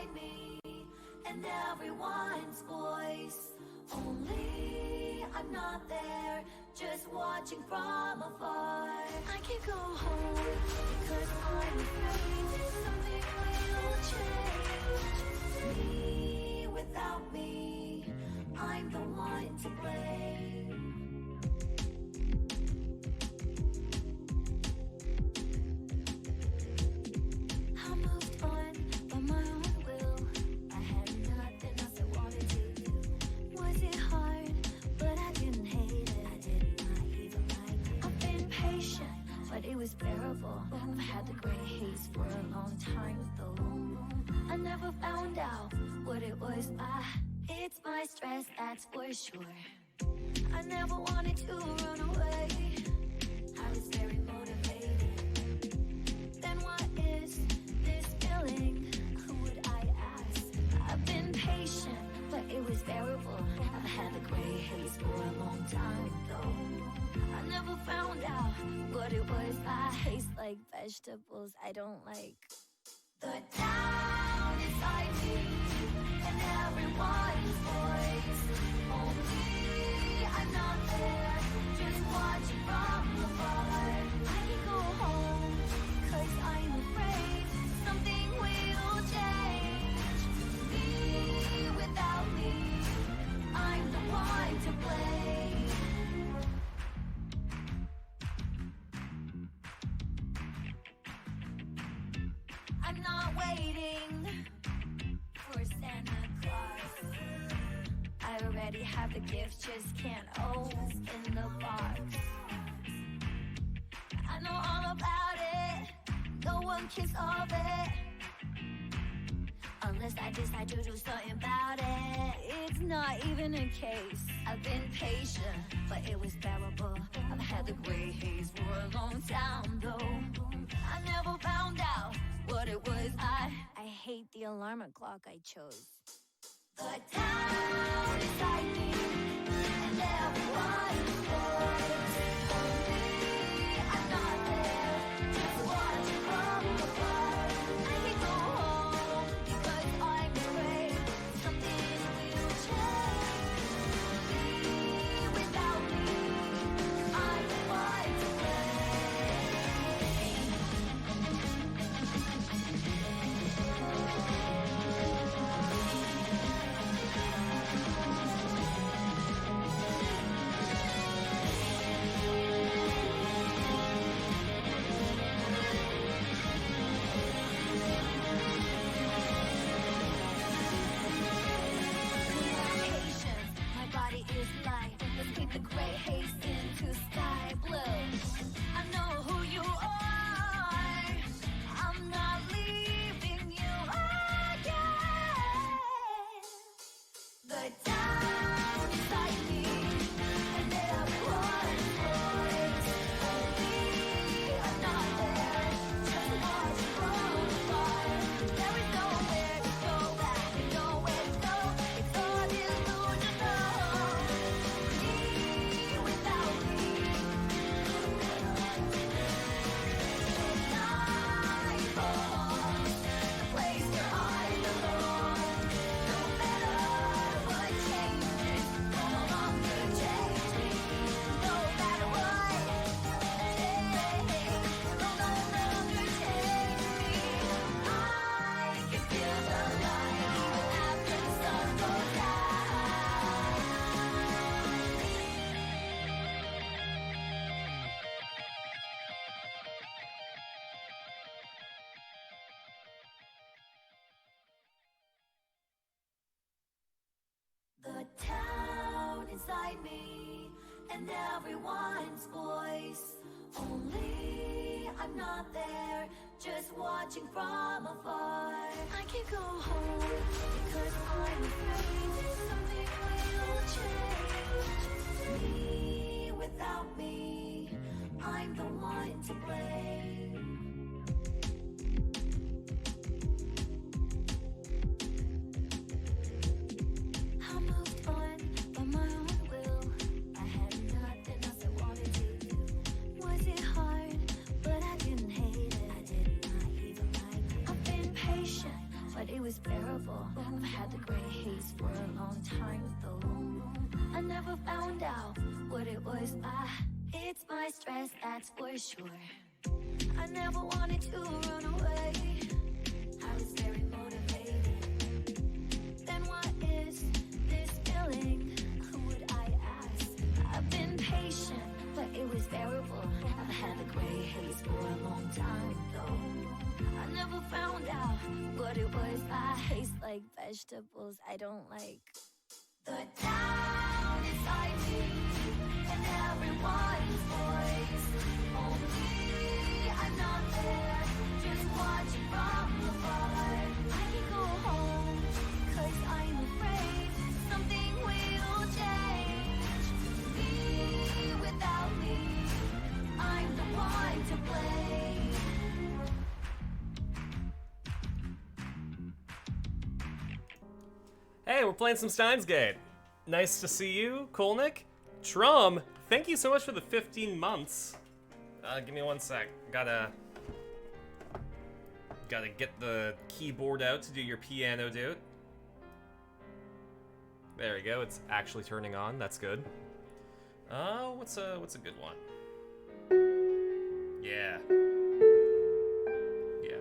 inside me and everyone's voice. Only I'm not there, just watching from afar. I can't go home because I'm afraid something will change. Me without me, I'm the one to blame. I moved on by my own will. I had nothing else I wanted to do. Was it hard? But I didn't hate it. I did not even like it. I've been patient, but it was bearable. I've had the gray haze for a long time though. I never found out what it was. It's my stress, that's for sure. I never wanted to run away. I was very motivated. Then what is this feeling? Who would I ask? I've been patient, but it was bearable. I've had the gray haze for a long time though. I never found out what it was. I taste like vegetables I don't like. The town inside me and everyone's voice. Only I'm not there, just watching from afar. I can go home, cause I'm afraid something will change. Me without me, I'm the one to blame. I'm not waiting for Santa Claus. I already have the gift, just can't open the box. I know all about it, no one can solve it unless I decide to do something about it. It's not even a case. I've been patient, but it was bearable. I've had the gray haze for a long time though. I never found out what it was. I hate the alarm clock I chose. The town inside me and everyone's voice. Only I'm not there, just watching from afar. I can go home because I'm afraid something will change. Me without me, I'm the one to is light. Let's keep the gray haze into sky blue. I know who you are. I'm not leaving you again. The town inside me and everyone's voice. Only I'm not there, just watch from afar. There is nowhere to go back, nowhere to go. It's all illusional. The town inside me and everyone's voice. Only I'm not there, just watching from afar. I can't go home because I'm afraid something will change. Me without me, I'm the one to blame. It was was bearable. I've had the gray haze for a long time though. I never found out what it was. It's my stress, that's for sure. I never wanted to run away. I was very motivated. Then what is this feeling? Who would I ask? I've been patient, but it was bearable. I've had the gray haze for a long time though. I never found out what it was. I taste like vegetables I don't like. The town inside me and everyone's voice. Only I'm not there, just watching from afar. I can go home, 'cause I'm afraid something will change. Me without me, I'm the one to blame. Hey, we're playing some Steins Gate. Nice to see you, Kolnick. Trum, thank you so much for the 15 months. Give me one sec. Gotta get the keyboard out to do your piano, dude. There we go. It's actually turning on. That's good. What's a good one? Yeah. Yeah.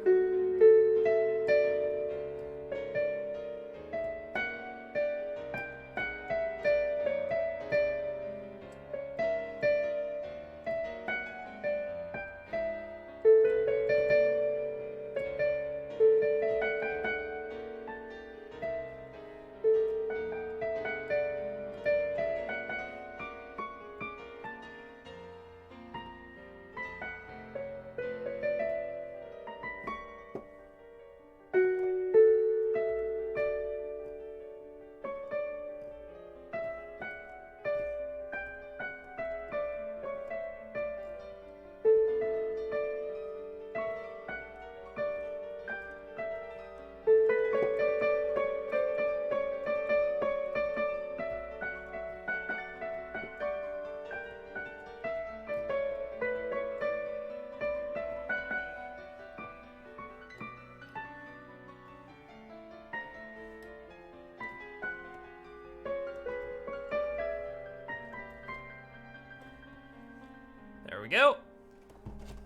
There we go.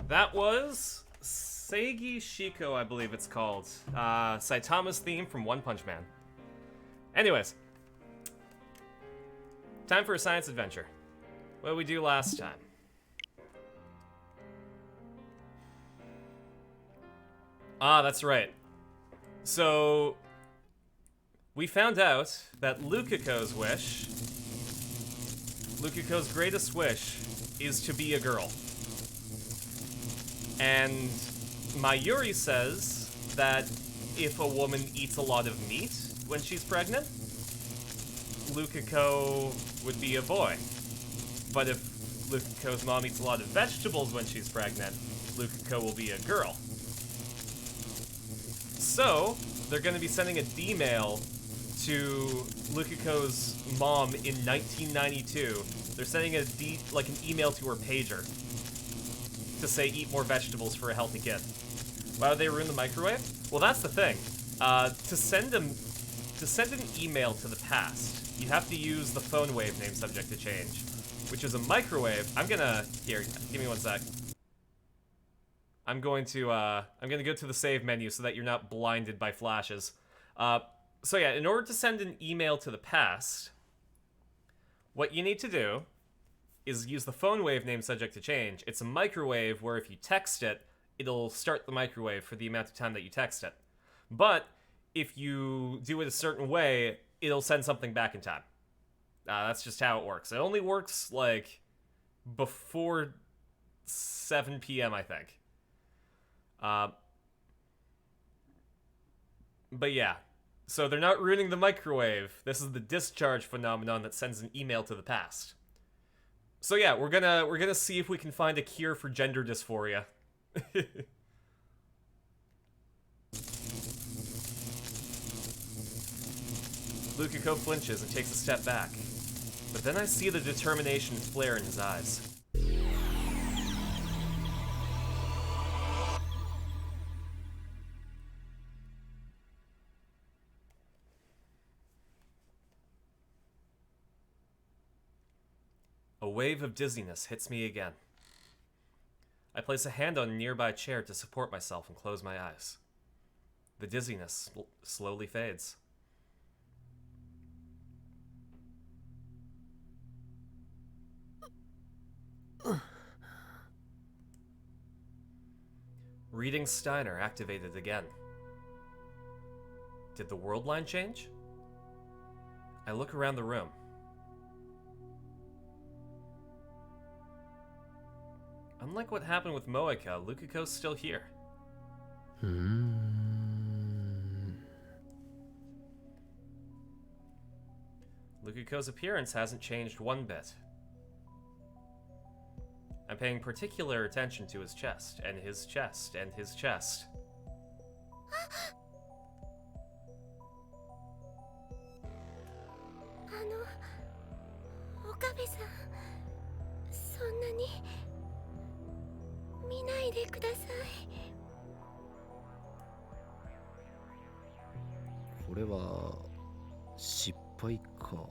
That was Seigi Shiko, I believe it's called. Saitama's theme from One Punch Man. Anyways. Time for a science adventure. What did we do last time? Ah, that's right. So, we found out that Lukiko's greatest wish is to be a girl. And Mayuri says that if a woman eats a lot of meat when she's pregnant, Lukiko would be a boy. But if Lukiko's mom eats a lot of vegetables when she's pregnant, Lukiko will be a girl. So, they're going to be sending a D-mail to Lukiko's mom in 1992. They're sending an email to her pager to say eat more vegetables for a healthy kid. Why would they ruin the microwave? Well, that's the thing. To send an email to the past, you have to use the phone wave name subject to change, which is a microwave. Here, give me one sec. I'm going to go to the save menu so that you're not blinded by flashes. So yeah, in order to send an email to the past, what you need to do is use the phone wave name subject to change. It's a microwave where if you text it, it'll start the microwave for the amount of time that you text it. But if you do it a certain way, it'll send something back in time. That's just how it works. It only works, like, before 7 p.m., I think. But yeah. So they're not ruining the microwave. This is the discharge phenomenon that sends an email to the past. So yeah, we're gonna see if we can find a cure for gender dysphoria. Lukiko flinches and takes a step back. But then I see the determination flare in his eyes. A wave of dizziness hits me again. I place a hand on a nearby chair to support myself and close my eyes. The dizziness slowly fades. Reading Steiner activated again. Did the world line change? I look around the room. Unlike what happened with Moeka, Lukiko's still here. Lukiko's appearance hasn't changed one bit. I'm paying particular attention to his chest, and his chest, and his chest. 岡部さん、そんなに見ないでください。これは失敗か。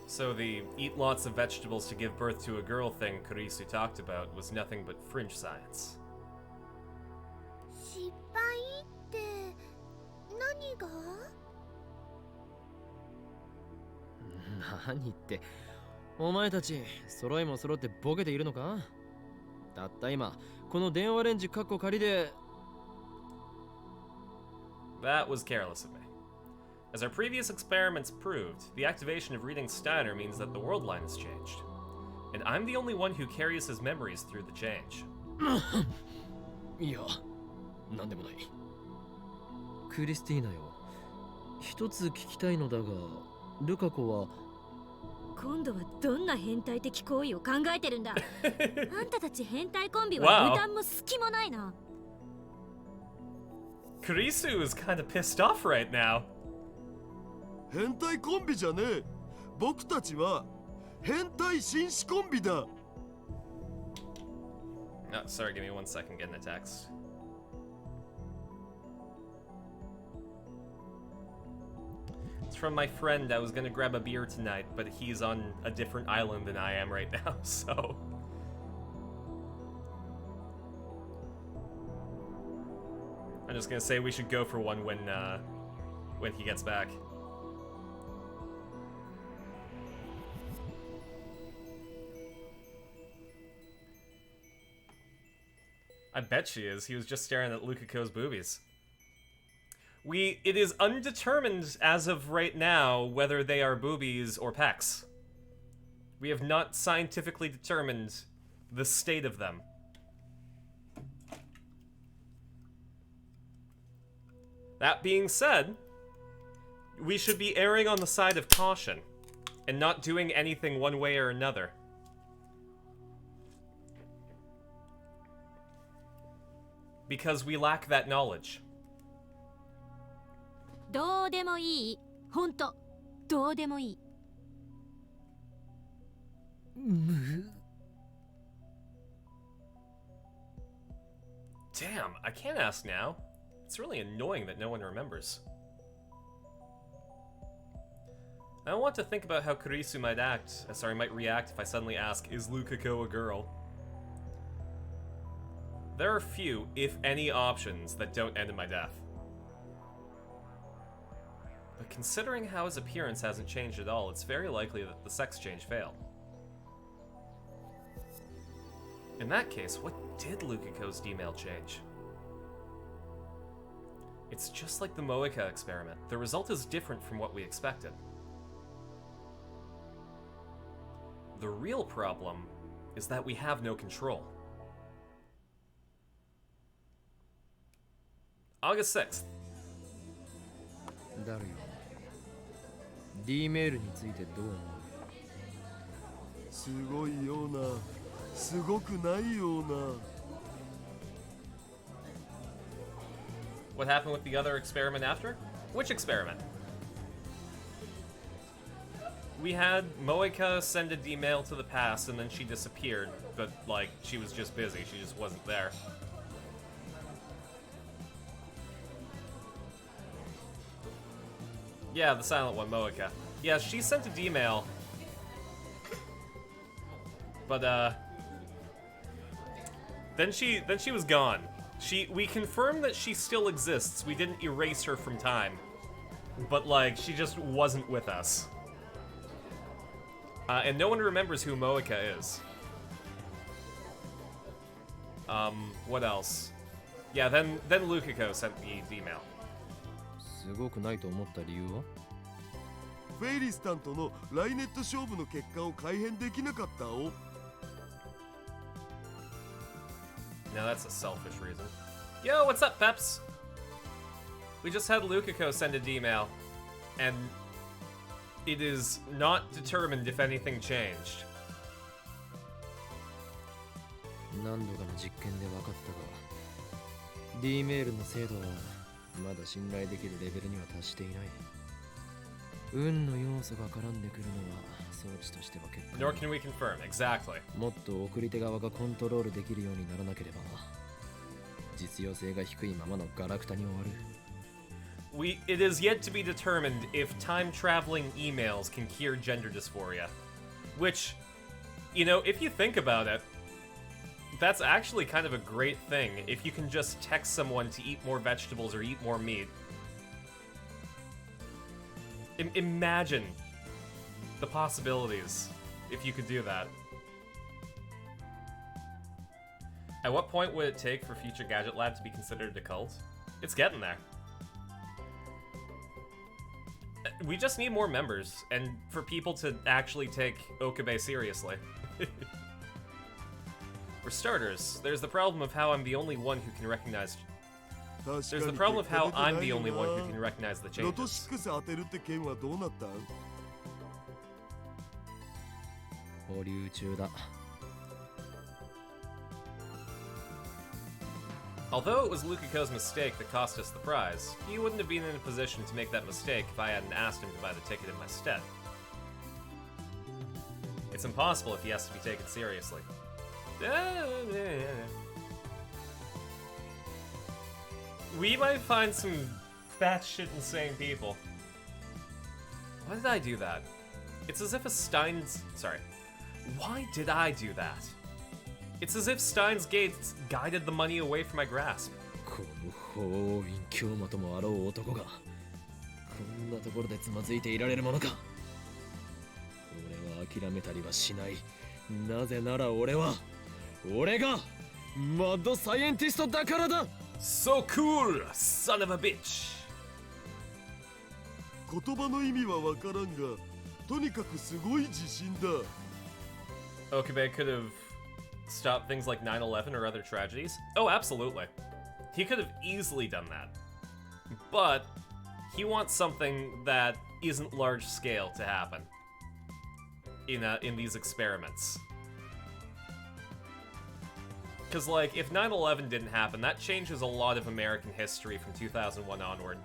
So the eat lots of vegetables to give birth to a girl thing Kurisu talked about was nothing but fringe science. 失敗って何が？何って、お前たち揃いも揃ってボケているのか？たった今この電話レンジカッコ仮で。 That was careless of me. As our previous experiments proved, the activation of reading Steiner means that the world line has changed. And I'm the only one who carries his memories through the change. いや、なんでもない。クリスティーナよ、一つ聞きたいのだが、ルカ子は今度はどんな変態的行為を考えてるんだ。あんたたち変態コンビは油断も隙もないな。Kurisu is kind of pissed off right now. 変態コンビじゃねえ。僕たちは変態紳士コンビだ。 Oh, sorry, give me 1 second getting the text. It's from my friend. I was gonna grab a beer tonight, but he's on a different island than I am right now, so... I'm just gonna say we should go for one when he gets back. I bet she is. He was just staring at Lukiko's boobies. It is undetermined as of right now whether they are boobies or pecs. We have not scientifically determined the state of them. That being said, we should be erring on the side of caution and not doing anything one way or another. Because we lack that knowledge. どうでもいい。ほんと、どうでもいい。Damn, I can't ask now. It's really annoying that no one remembers. I don't want to think about how Kurisu might react if I suddenly ask, is Lukiko a girl? There are few, if any, options that don't end in my death. But considering how his appearance hasn't changed at all, it's very likely that the sex change failed. In that case, what did Lukiko's D-mail change? It's just like the Moeka experiment. The result is different from what we expected. The real problem is that we have no control. August 6th. だるよ。D メールについてどう思う？すごいような、すごくないような。 What happened with the other experiment after? Which experiment? We had Moeka send a D-mail to the past and then she disappeared, but like, she was just busy, she just wasn't there. Yeah, the silent one, Moeka. Yeah, she sent a D-mail But then she was gone. We confirmed that she still exists. We didn't erase her from time. But like she just wasn't with us. And no one remembers who Moeka is. What else? Yeah, then Lukiko sent the email. すごくないと思った理由は？フェイリスタンとのライネット勝負の結果を改変できなかったお。No, that's a selfish reason. Yo, what's up, Peps? We just had Lukiko send an email, and it is not determined if anything changed. 何度かの実験で分かったが、D メールの精度はまだ信頼できるレベルには達していない。運の要素が絡んでくるのは装置としては結果。 Nor can we confirm, exactly. もっと送り手側がコントロールできるようにならなければ、実用性が低いままのガラクタに終わる。It is yet to be determined if time-traveling emails can cure gender dysphoria. Which, you know, if you think about it, that's actually kind of a great thing if you can just text someone to eat more vegetables or eat more meat. Imagine the possibilities if you could do that. At what point would it take for Future Gadget Lab to be considered a cult? It's getting there. We just need more members, and for people to actually take Okabe seriously. For starters, there's the problem of how I'm the only one who can recognize... There's the problem of how I'm the only one who can recognize the ロト changes. 6当てるって件はどうなったん？保留中だ。Although it was Lukiko's mistake that cost us the prize, he wouldn't have been in a position to make that mistake if I hadn't asked him to buy the ticket in my stead. It's impossible if he has to be taken seriously. We might find some batshit insane people. Why did I do that? It's as if a Steins... Sorry. Why did I do that? It's as if Steins Gates guided the money away from my grasp. この法院京馬ともあろう男がこんなところでつまずいていられるものか。俺は諦めたりはしない。なぜなら俺がマッドサイエンティストだからだ。 So cool, son of a bitch. 言葉の意味はわからんが、とにかくすごい自信だ。Okabe could have stopped things like 9/11 or other tragedies. Oh, absolutely. He could have easily done that. But he wants something that isn't large scale to happen in these experiments. Because, like, if 9/11 didn't happen, that changes a lot of American history from 2001 onward.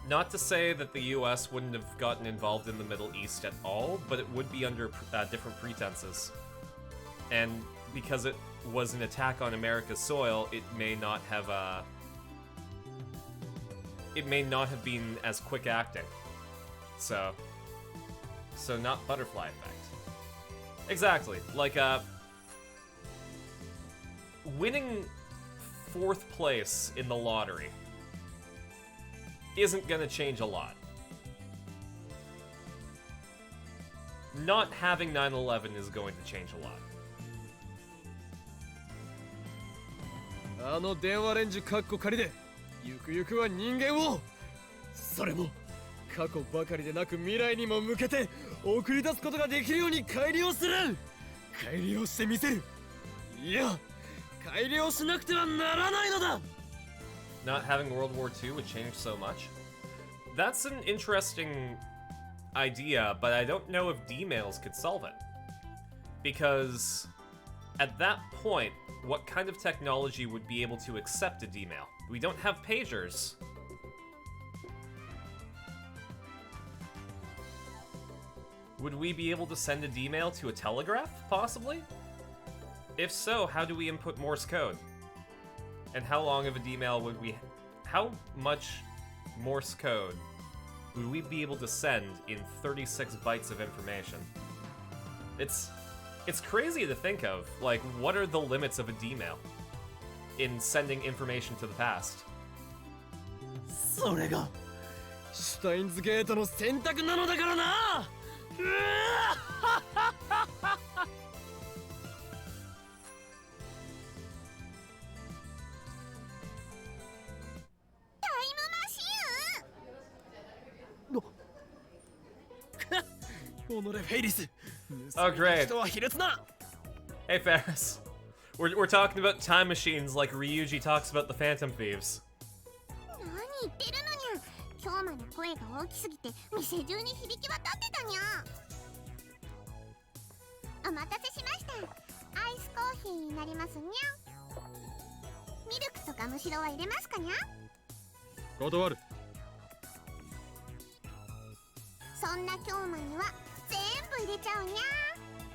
Not to say that the US wouldn't have gotten involved in the Middle East at all, but it would be under different pretenses. And because it was an attack on America's soil, it may not have been as quick acting. So not butterfly effect. Exactly. Like, winning 4th place in the lottery isn't gonna change a lot. Not having 9/11 is going to change a lot. あの電話レンジカッコ仮でゆくゆくは人間をそれも過去ばかりでなく未来にも向けて送り出すことができるように改良する。改良してみせる。いや、改良しなくてはならないのだ。 Not having World War II would change so much. That's an interesting idea, but I don't know if D-mails could solve it. Because at that point, what kind of technology would be able to accept a D-mail? We don't have pagers. Would we be able to send a D-mail to a telegraph, possibly? If so, how do we input Morse code? And how long of a D-mail would we... How much Morse code would we be able to send in 36 bytes of information? It's crazy to think of. Like, what are the limits of a D-mail in sending information to the past? それがシュタインズゲートの選択なのだからな。うわ己フェイリス。 Oh, great. 人は卑劣な。 Hey, Ferris. We're talking about time machines like Ryuji talks about the Phantom Thieves. 何言ってるのにゃ。京馬の声が大きすぎて店中に響き渡ってたにゃ。お待たせしました。アイスコーヒーになりますにゃ。ミルクとかむしろは入れますかにゃ。断る。そんな京馬には全部入れちゃうにゃ。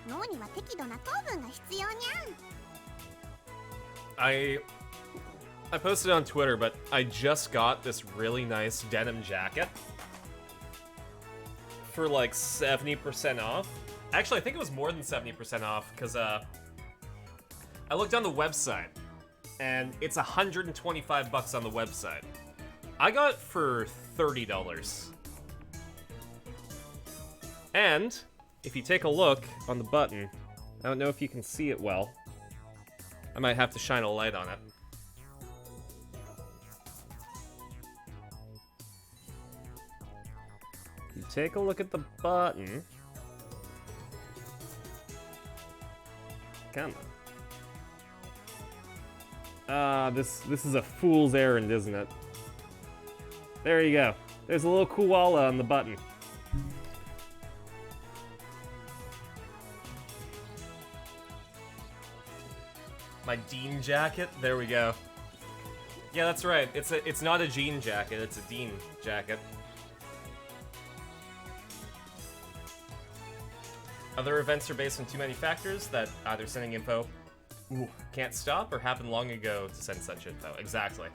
脳には適度な糖分が必要にゃ。I posted on Twitter, but I just got this really nice denim jacket for like 70% off. Actually, I think it was more than 70% off because I looked on the website and it's $125 on the website. I got it for $30. And if you take a look on the button, I don't know if you can see it well. I might have to shine a light on it. You take a look at the button. Come on. This is a fool's errand, isn't it? There you go. There's a little koala on the button. My Dean jacket? There we go. Yeah, that's right. It's not a jean jacket, it's a Dean jacket. Other events are based on too many factors that either sending info can't stop or happened long ago to send such info. Exactly.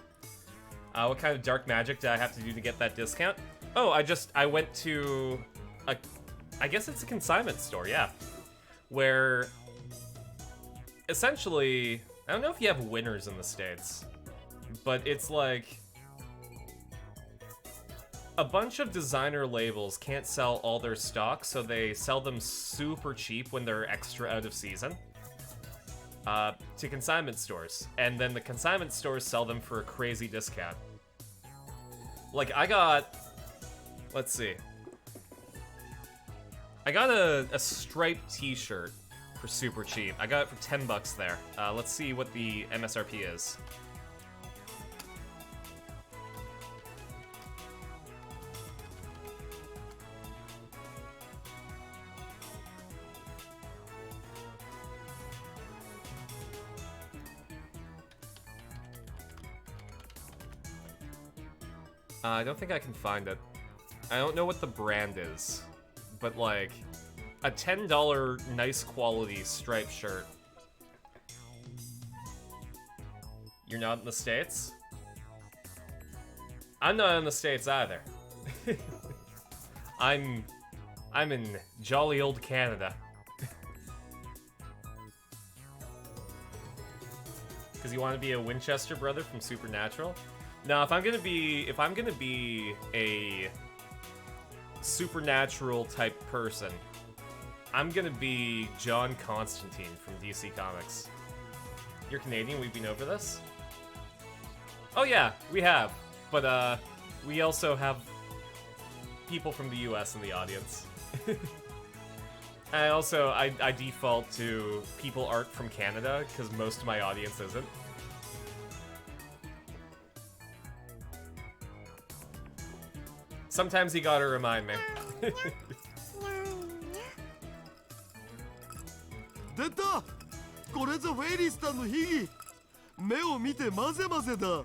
What kind of dark magic did I have to do to get that discount? Oh, I went to I guess it's a consignment store, yeah. Where essentially, I don't know if you have winners in the States, but it's like a bunch of designer labels can't sell all their stock, so they sell them super cheap when they're extra out of season to consignment stores, and then the consignment stores sell them for a crazy discount. Like, I got, let's see, I got a striped t-shirt for super cheap. I got it for $10 there. Let's see what the MSRP is. I don't think I can find it. I don't know what the brand is, but like a $10 nice quality striped shirt. You're not in the States? I'm not in the States either. I'm in jolly old Canada. Cause you want to be a Winchester brother from Supernatural? No, if I'm gonna be a supernatural type person, I'm gonna be John Constantine from DC Comics. You're Canadian, we've been over this? Oh yeah, we have. But we also have people from the US in the audience. And also, I default to people aren't from Canada, because most of my audience isn't. Sometimes you gotta remind me. 出た。これぞフェイリスタンの秘技。目を見て混ぜ混ぜだ。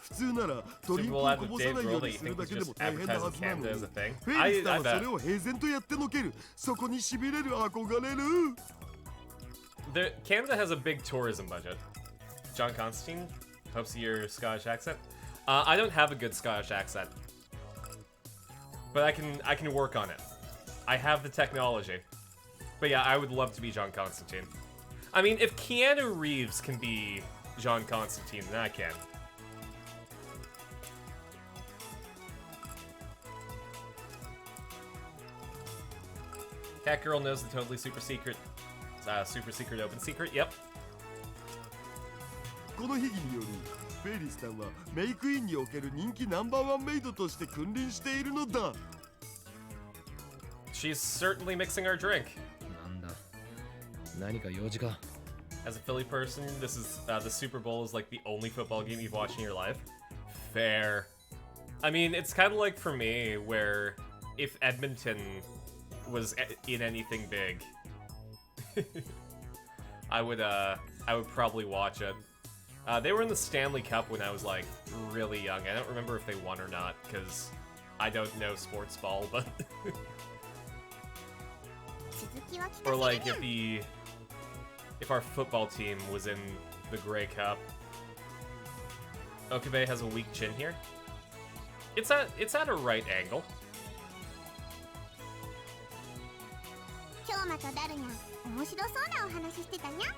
普通ならドリンクをこぼさないようにするだけでも大変なはずなのに、フェイリスタンはそれを平然とやってのける。そこに痺れる、憧れる。Canada has a big tourism budget. John Constantine, helps your Scottish accent. I don't have a good Scottish accent, but I can work on it. I have the technology. But yeah, I would love to be John Constantine. I mean, if Keanu Reeves can be John Constantine, then I can. Cat Girl knows the totally super secret open secret. Yep. この秘技によりフェイリスさんはメイクインにおける人気ナンバーワンメイドとして君臨しているのだ。 She's certainly mixing our drink. なんだ。何か用事か。 As a Philly person, this is the Super Bowl is like the only football game you've watched in your life. Fair. I mean, it's kind of like for me, where if Edmonton was in anything big, I would probably watch it. They were in the Stanley Cup when I was like really young. I don't remember if they won or not because I don't know sports ball, but or like if our football team was in the Grey Cup. Okabe has a weak chin here. It's at a right angle. 今日またダルニャン面白そうなお話してたにゃ。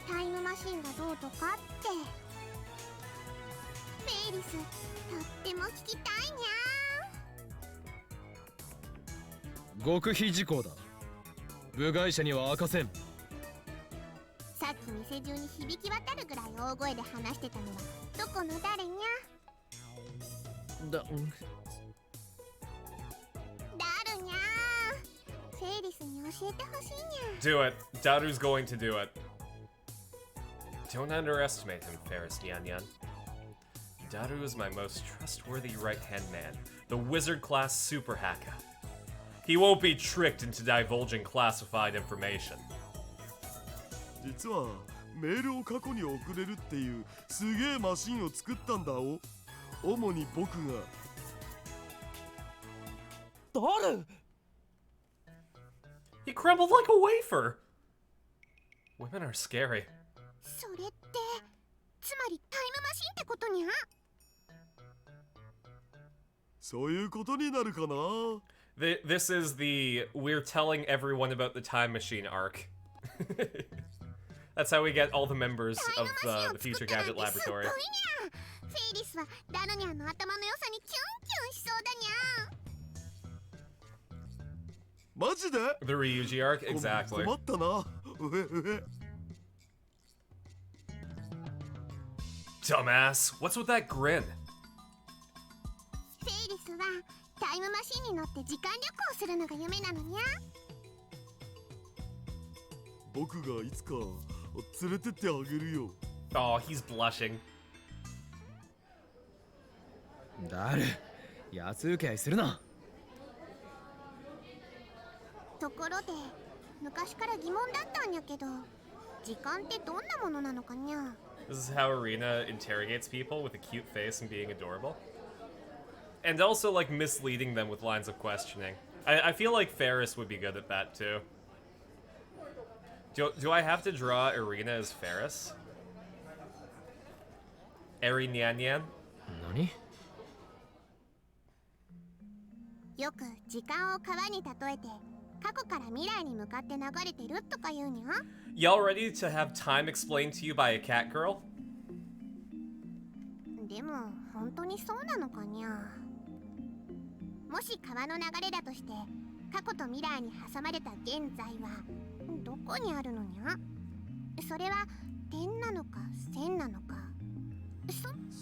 タイムマシンがどうとかって。フェイリスとっても聞きたいにゃ。極秘事項だ。部外者には明かせん。さっき店中に響き渡るぐらい大声で話してたのはどこの誰にゃ。ダルニャー。フェイリスに教えてほしいにゃ。 Do it. Daru's going to do it. Don't underestimate him, Ferris Nyan Nyan. Daru is my most trustworthy right-hand man, the wizard-class super hacker. He won't be tricked into divulging classified information. 実はメールを過去に送れるっていうすげえマシンを作ったんだお。主に僕が。誰？ He crumbled like a wafer. Women are scary. それってつまりタイムマシンってことにゃ。そういうことになるかな。This is the we're telling everyone about the time machine arc. That's how we get all the members of the Future Gadget Laboratory. フェイリスはダルニャンの頭の良さにキュンキュンしそうだにゃ。マジで？ The Ryuji arc, exactly. 困ったな。Dumbass, what's with that grin? フェイリスはタイムマシンに乗って時間旅行するのが夢なのにゃ。僕がいつか連れてってあげるよ。 Oh, he's blushing. ダル、安請け合いするな。ところで昔から疑問だったんやけど、時間ってどんなものなのかにゃ。 This is how Arena interrogates people with a cute face and being adorable. And also, like, misleading them with lines of questioning. I feel like Ferris would be good at that, too. Do I have to draw Arena as Ferris? Eri Nyan Nyan? 何？よく時間を川に例えて過去から未来に向かって流れてるとか言うにゃ。 Y'all ready to have time explained to you by a cat girl? でも本当にそうなのかにゃ。もし川の流れだとして過去と未来に挟まれた現在はどこにあるのにゃ。それは点なのか線なのか。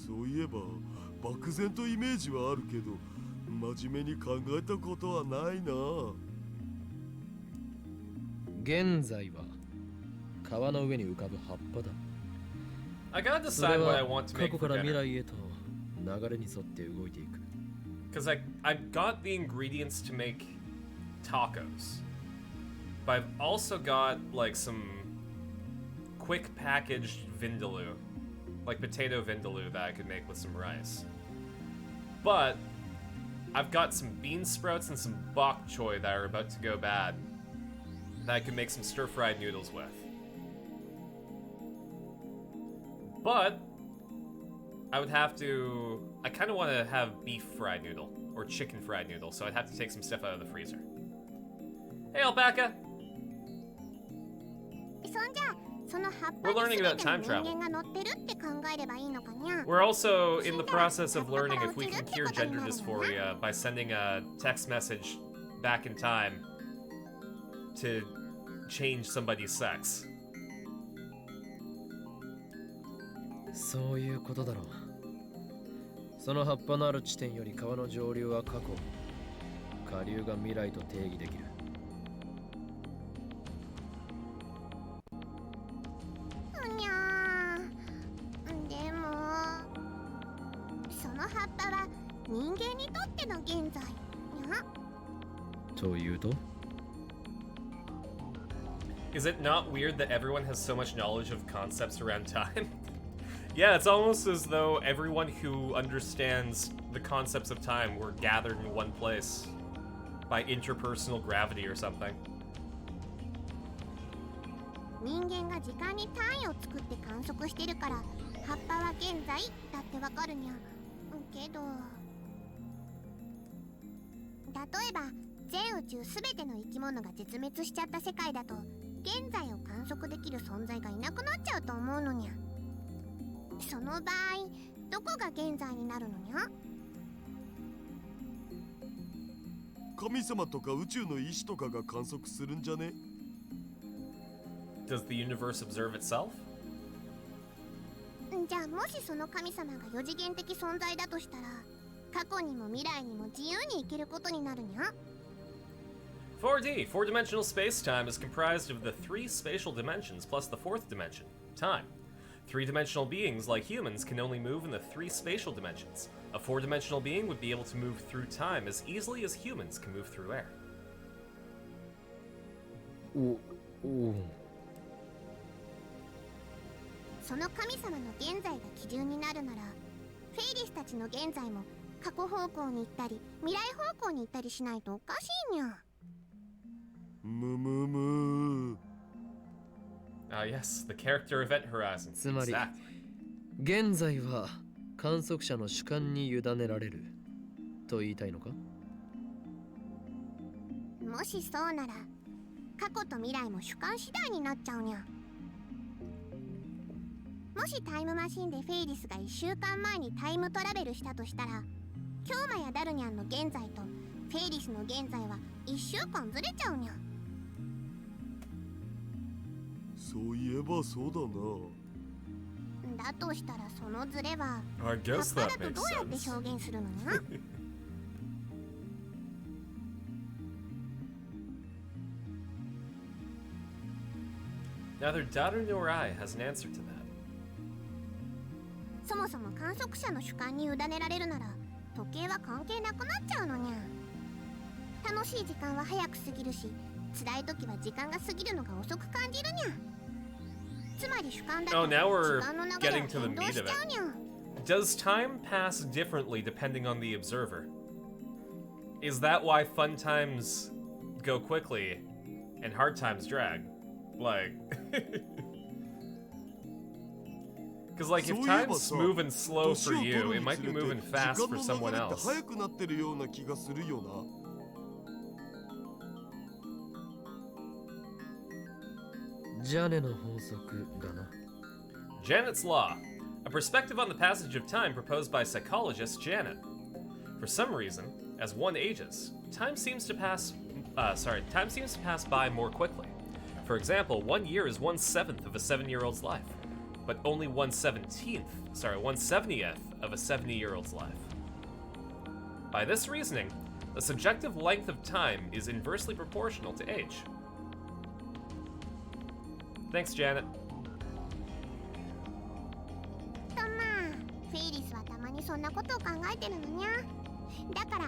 そういえば漠然とイメージはあるけど真面目に考えたことはないな。現在は川の上に浮かぶ葉っぱだ。 I gotta それ decide what I は want to 過 make 去 for から未 dinner. 来へと流れに沿って動いていく。 Because I've got the ingredients to make tacos. But I've also got, like, some quick packaged vindaloo. Like potato vindaloo that I could make with some rice. But I've got some bean sprouts and some bok choy that are about to go bad that I could make some stir-fried noodles with. But I would have to... I kind of want to have beef fried noodle, or chicken fried noodle, so I'd have to take some stuff out of the freezer. Hey, alpaca! We're learning about time travel. We're also in the process of learning if we can cure gender dysphoria by sending a text message back in time to change somebody's sex. そういうことだろう。その葉っぱのある地点より川の上流は過去、下流が未来と定義できる。にゃー。でも、その葉っぱは人間にとっての現在。にゃ。というと Is it not weird that everyone has so much knowledge of concepts around time? Yeah, it's almost as though everyone who understands the concepts of time were gathered in one place by interpersonal gravity or something. 人間が時間に単位を作って観測してるから葉っぱは現在だってわかるにゃ。けど例えば全宇宙すべての生き物が絶滅しちゃった世界だと現在を観測できる存在がいなくなっちゃうと思うのにゃ。その場合どこが現在になるのにゃ。神様とか宇宙の意志とかが観測するんじゃね？ Does the universe observe itself? じゃあもしその神様が4次元的存在だとしたら過去にも未来にも自由に生きることになるにゃ。 4D, four-dimensional space-time is comprised of the three spatial dimensions plus the fourth dimension, time. Three-dimensional beings, like humans, can only move in the three spatial dimensions. A four-dimensional being would be able to move through time as easily as humans can move through air. その神様の現在が基準になるならフェイリスたちの現在も過去方向に行ったり未来方向に行ったりしないとおかしいにゃ。むむむ。Ah, yes, the character event horizon. つまり Exactly. 現在は観測者の主観に委ねられると言いたいのか。もしそうなら過去と未来も主観次第になっちゃうにゃ。もしタイムマシンでフェイリスが1週間前にタイムトラベルしたとしたら京馬やダルニャンの現在とフェイリスの現在は1週間ずれちゃうにゃ。そういえばそうだな。だとしたらそのズレは I 葉 guess っぱ that だと makes どうやって sense. 表現するのにゃ。Neither Daru nor I has an answer to that. そもそも観測者の主観に委ねられるなら時計は関係なくなっちゃうのにゃ。楽しい時間は早く過ぎるし辛い時は時間が過ぎるのが遅く感じるにゃ。つまり主観だと Oh, now we're 時間の流れ getting を to the 変動 meat し of ちゃうにゃ。 it. Does time pass differently depending on the observer? Is that why fun times go quickly and hard times drag? Like... Because, like, if time's moving slow for you, it might be moving fast for someone else. 早くなってるような気がするよな。ジャネの法則だな。 Janet's Law, a perspective on the passage of time proposed by psychologist Janet. For some reason, as one ages, time seems to pass by more quickly. For example, 1 year is 1/7 of a 7-year-old's life, but only 1/70th of a 70-year-old's life. By this reasoning, the subjective length of time is inversely proportional to age. Thanks, Janet. とまあフェイリスはたまにそんなことを考えてるのにゃ。だから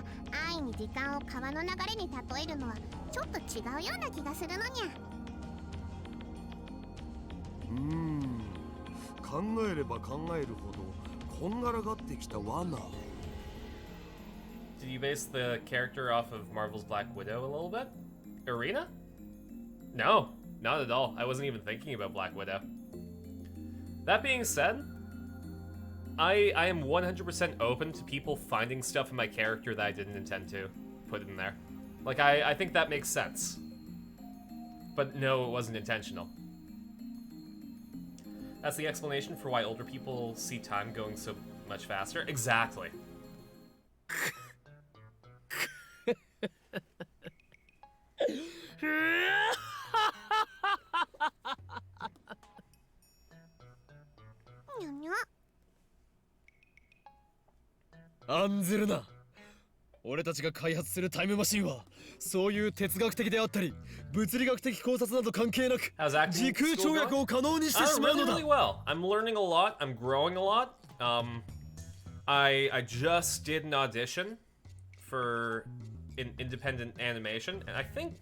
安易に時間を川の流れに例えるのはちょっと違うような気がするのにゃ。考えれば考えるほどこんがらがってきた罠。 Did you base the character off of Marvel's Black Widow a little bit? Irina? No, not at all. I wasn't even thinking about Black Widow. That being said, I am 100% open to people finding stuff in my character that I didn't intend to put in there. Like, I think that makes sense. But no, it wasn't intentional. That's the explanation for why older people see time going so much faster. Exactly. Anzuru 俺たちが開発するタイムマシンはそういう哲学的であったり物理学的考察など関係なく時空跳躍を可能にしてしまうのだ。 Really well. I'm learning a lot. I'm growing a lot. I just did an audition for an independent animation, and I think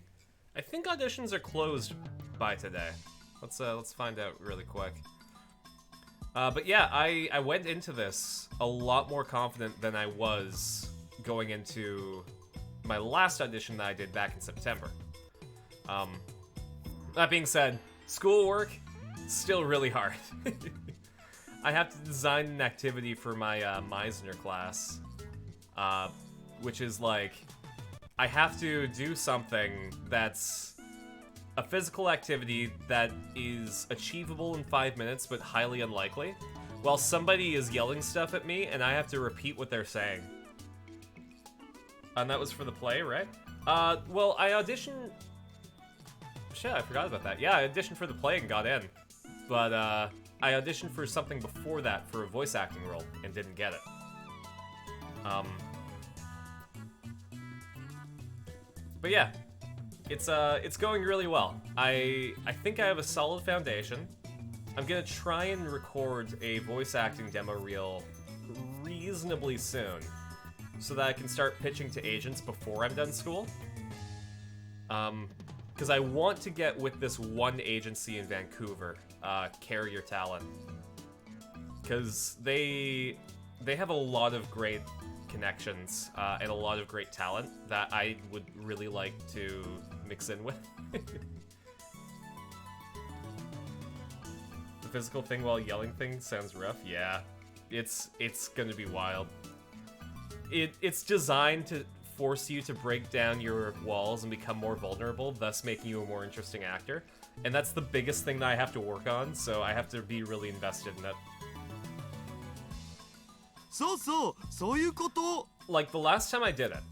auditions are closed by today. Let's find out really quick. But yeah, I went into this a lot more confident than I was going into my last audition that I did back in September. That being said, schoolwork, still really hard. I have to design an activity for my Meisner class, which is like, I have to do something that's a physical activity that is achievable in 5 minutes but highly unlikely, while somebody is yelling stuff at me and I have to repeat what they're saying. And that was for the play, right? Well, I auditioned... Shit, I forgot about that. Yeah, I auditioned for the play and got in. But, I auditioned for something before that for a voice acting role and didn't get it. But yeah, it's going really well. I think I have a solid foundation. I'm gonna try and record a voice acting demo reel reasonably soon, so that I can start pitching to agents before I'm done school. Because I want to get with this one agency in Vancouver, Carrier Talent. Because they have a lot of great connections and a lot of great talent that I would really like to mix in with. The physical thing while yelling thing sounds rough. Yeah, it's gonna be wild. It's designed to force you to break down your walls and become more vulnerable, thus making you a more interesting actor. And that's the biggest thing that I have to work on, so I have to be really invested in it. Like, the last time I did it,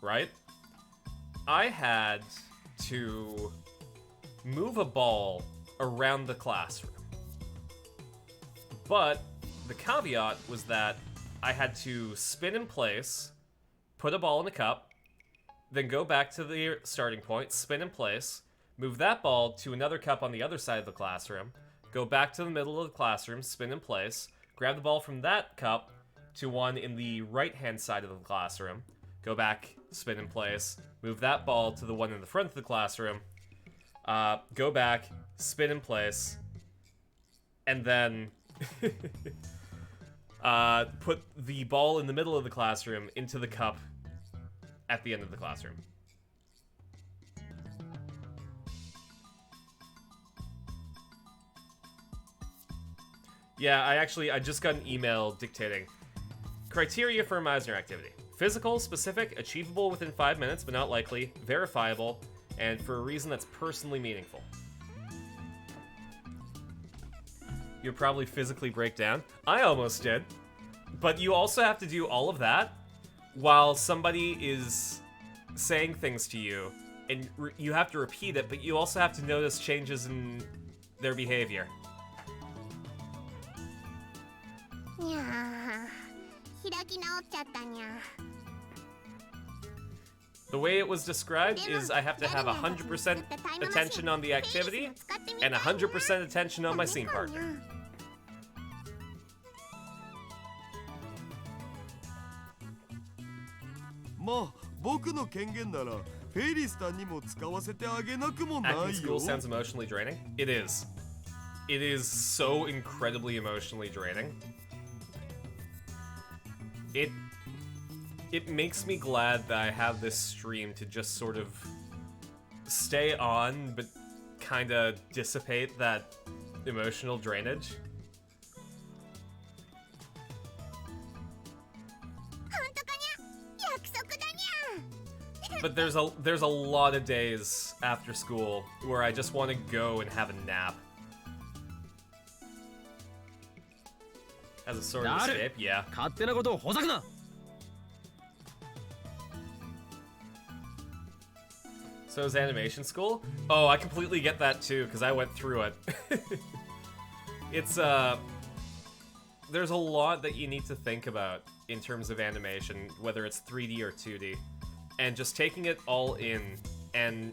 right? I had to move a ball around the classroom. But the caveat was that I had to spin in place, put a ball in a cup, then go back to the starting point, spin in place, move that ball to another cup on the other side of the classroom, go back to the middle of the classroom, spin in place, grab the ball from that cup to one in the right-hand side of the classroom, go back, spin in place, move that ball to the one in the front of the classroom, go back, spin in place, and then put the ball in the middle of the classroom into the cup at the end of the classroom. Yeah, I just got an email dictating criteria for a Meisner activity. Physical, specific, achievable within 5 minutes, but not likely, verifiable, and for a reason that's personally meaningful. You'll probably physically break down. I almost did. But you also have to do all of that while somebody is saying things to you, and you have to repeat it, but you also have to notice changes in their behavior. The way it was described is I have to have 100% attention on the activity and 100% attention on my scene partner. Acting school sounds emotionally draining. It is. It is so incredibly emotionally draining. It makes me glad that I have this stream to just sort of stay on, but kind of dissipate that emotional drainage. But there's a lot of days after school where I just want to go and have a nap. As a sort of escape, yeah. 勝手なことをほざくな。 So is animation school? Oh, I completely get that too, because I went through it. It's, there's a lot that you need to think about in terms of animation, whether it's 3D or 2D. And just taking it all in, and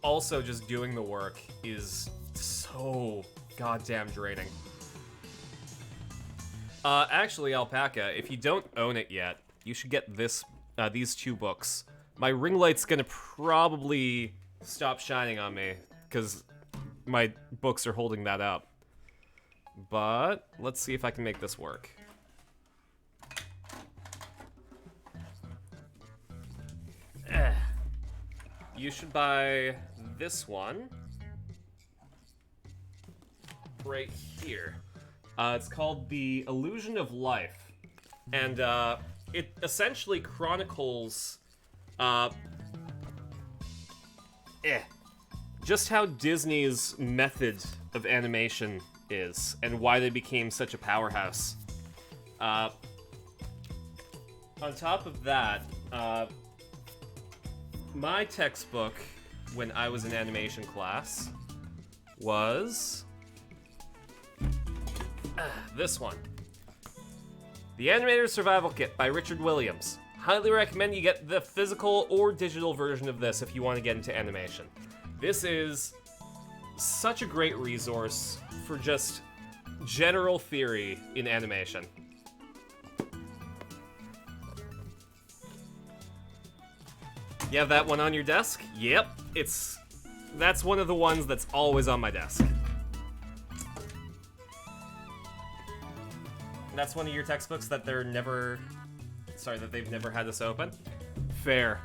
also just doing the work is so goddamn draining. Actually, Alpaca, if you don't own it yet, you should get these 2 books. My ring light's gonna probably stop shining on me, because my books are holding that up. But let's see if I can make this work. You should buy this one right here. It's called The Illusion of Life, and it essentially chronicles just how Disney's method of animation is and why they became such a powerhouse. On top of that, my textbook when I was in animation class was this one. The Animator's Survival Kit by Richard Williams. Highly recommend you get the physical or digital version of this if you want to get into animation. This is such a great resource for just general theory in animation. You have that one on your desk? Yep, that's one of the ones that's always on my desk. That's one of your textbooks that they've never had us open? Fair.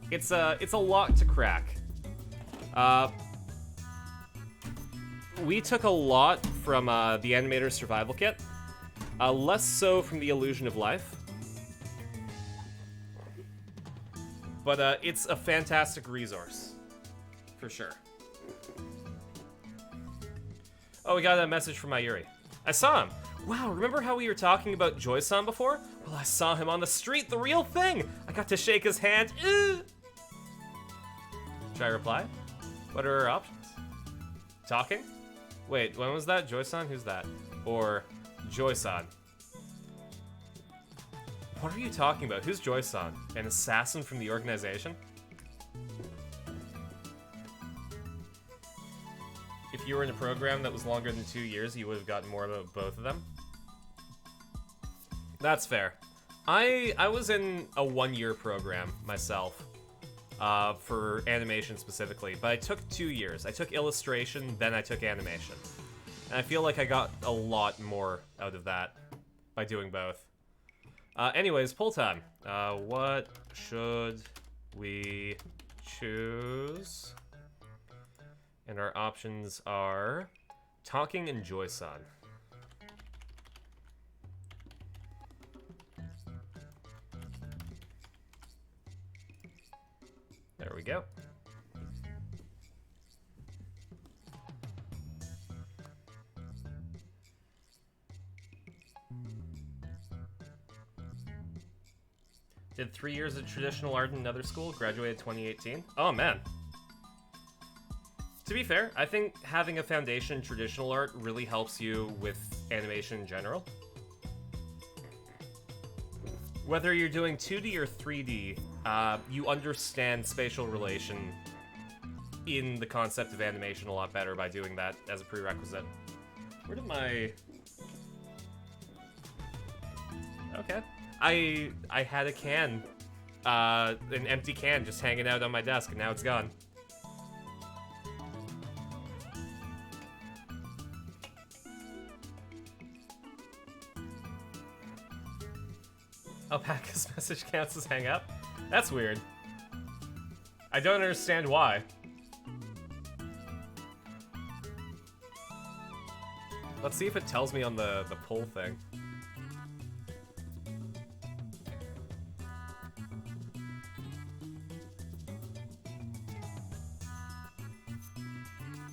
It's a lot to crack. We took a lot from the Animator's Survival Kit, less so from The Illusion of Life. But it's a fantastic resource, for sure. Oh, we got a message from Mayuri. I saw him. Wow, remember how we were talking about Joy-san before? Well, I saw him on the street, the real thing! I got to shake his hand. Should I reply? What are our options? Talking? Wait, when was that? Joy-san? Who's that? Or Joy-san? What are you talking about? Who's Joy-san? An assassin from the organization? If you were in a program that was longer than 2 years, you would have gotten more about both of them. That's fair. I was in a 1-year program myself, for animation specifically, but I took 2 years. I took illustration, then I took animation. And I feel like I got a lot more out of that by doing both. Anyways, poll time. What should we choose? And our options are Talking and Joy-san. There we go. Did 3 years of traditional art in another school, graduated 2018. Oh man. To be fair, I think having a foundation in traditional art really helps you with animation in general. Whether you're doing 2D or 3D, you understand spatial relation in the concept of animation a lot better by doing that as a prerequisite. Where did my... Okay. I had a can, an empty can just hanging out on my desk, and now it's gone. Alpaca's message counts as hang up? That's weird. I don't understand why. Let's see if it tells me on the poll thing.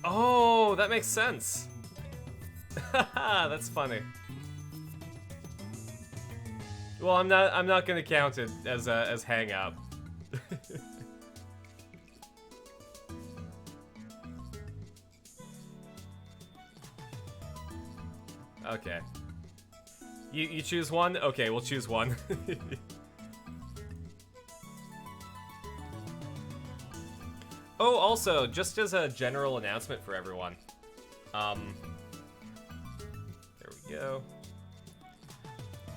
Oh, that makes sense. That's funny. Well, I'm not gonna count it as hangout. Okay. You choose one? Okay, we'll choose one. Oh, also, just as a general announcement for everyone. There we go.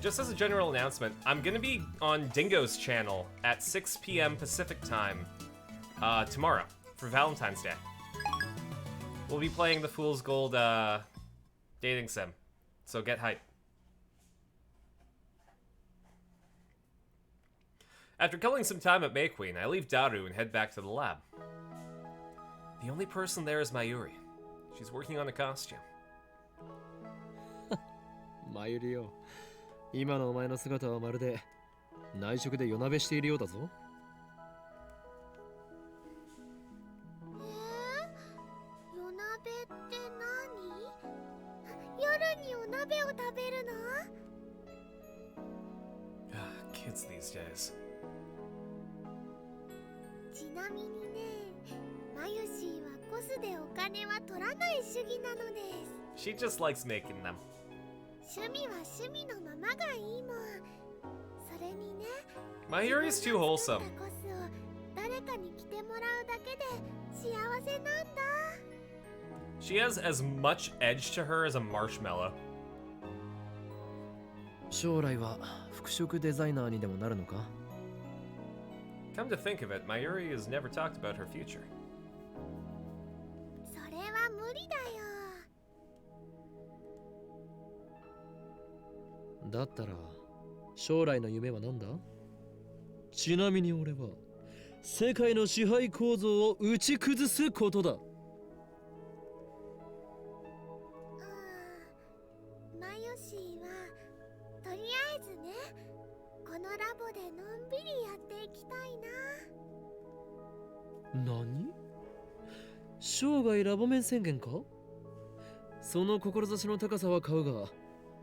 Just as a general announcement, I'm gonna be on Dingo's channel at 6 p.m. Pacific time tomorrow for Valentine's Day. We'll be playing the Fool's Gold dating sim, so get hype. After killing some time at May Queen, I leave Daru and head back to the lab. The only person there is Mayuri. She's working on a costume. マユリよ、今のお前の姿はまるで内職で夜鍋しているようだぞ。夜鍋って何？夜にお鍋を食べるの？ Kids these days. ちなみにね、マユシーはコスでお金は取らない主義なのです。 She just likes making them. 趣味は趣味のままがいいもん。それにね、 Mayuri's too wholesome. コスを誰かに着てもらうだけで幸せなんだ。 She has as much edge to her as a marshmallow. 将来は服飾デザイナーにでもなるのか？ Come to think of it, Mayuri has never talked about her future. それは無理だよ。だったら将来の夢は何だ？ちなみに俺は世界の支配構造を打ち崩すことだ。マヨシーはとりあえずね、このラボでのんびりやっていきたいな。何？生涯ラボ面宣言か？その志の高さは買うが、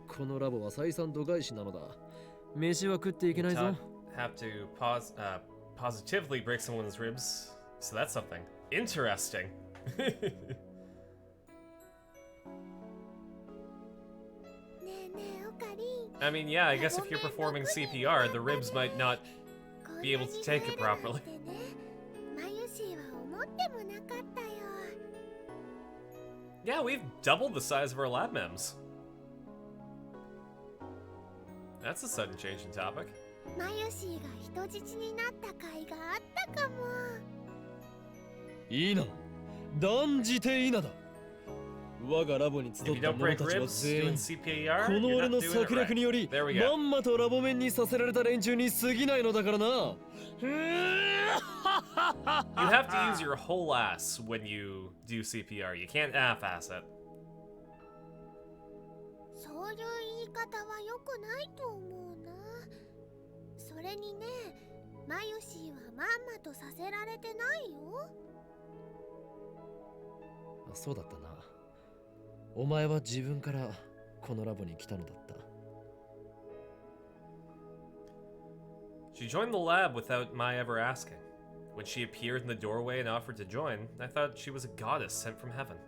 このラボは採算度外視なのだ。飯は食っていけないぞ。Have to positively break someone's ribs, so that's something interesting. I mean, yeah, I guess if you're performing CPR, the ribs might not be able to take it properly. Yeah, we've doubled the size of our lab mems. That's a sudden change in topic. マヨシーが人質になった甲斐があったかも。いいな、断じていいなだ。我がラボに集った者たちは全員この俺の策略によりまんまとラボ面にさせられた連中に過ぎないのだからな。You have to use your whole ass when you do CPR. You can't half-ass it. そういう言い方は良くないと思うな。それにね、マヨシーはまんまとさせられてないよ。そうだったな。お前は自分からこのラボに来たのだった。She joined the lab without my ever asking. When she appeared in the doorway and offered to join, I thought she was a goddess sent from heaven.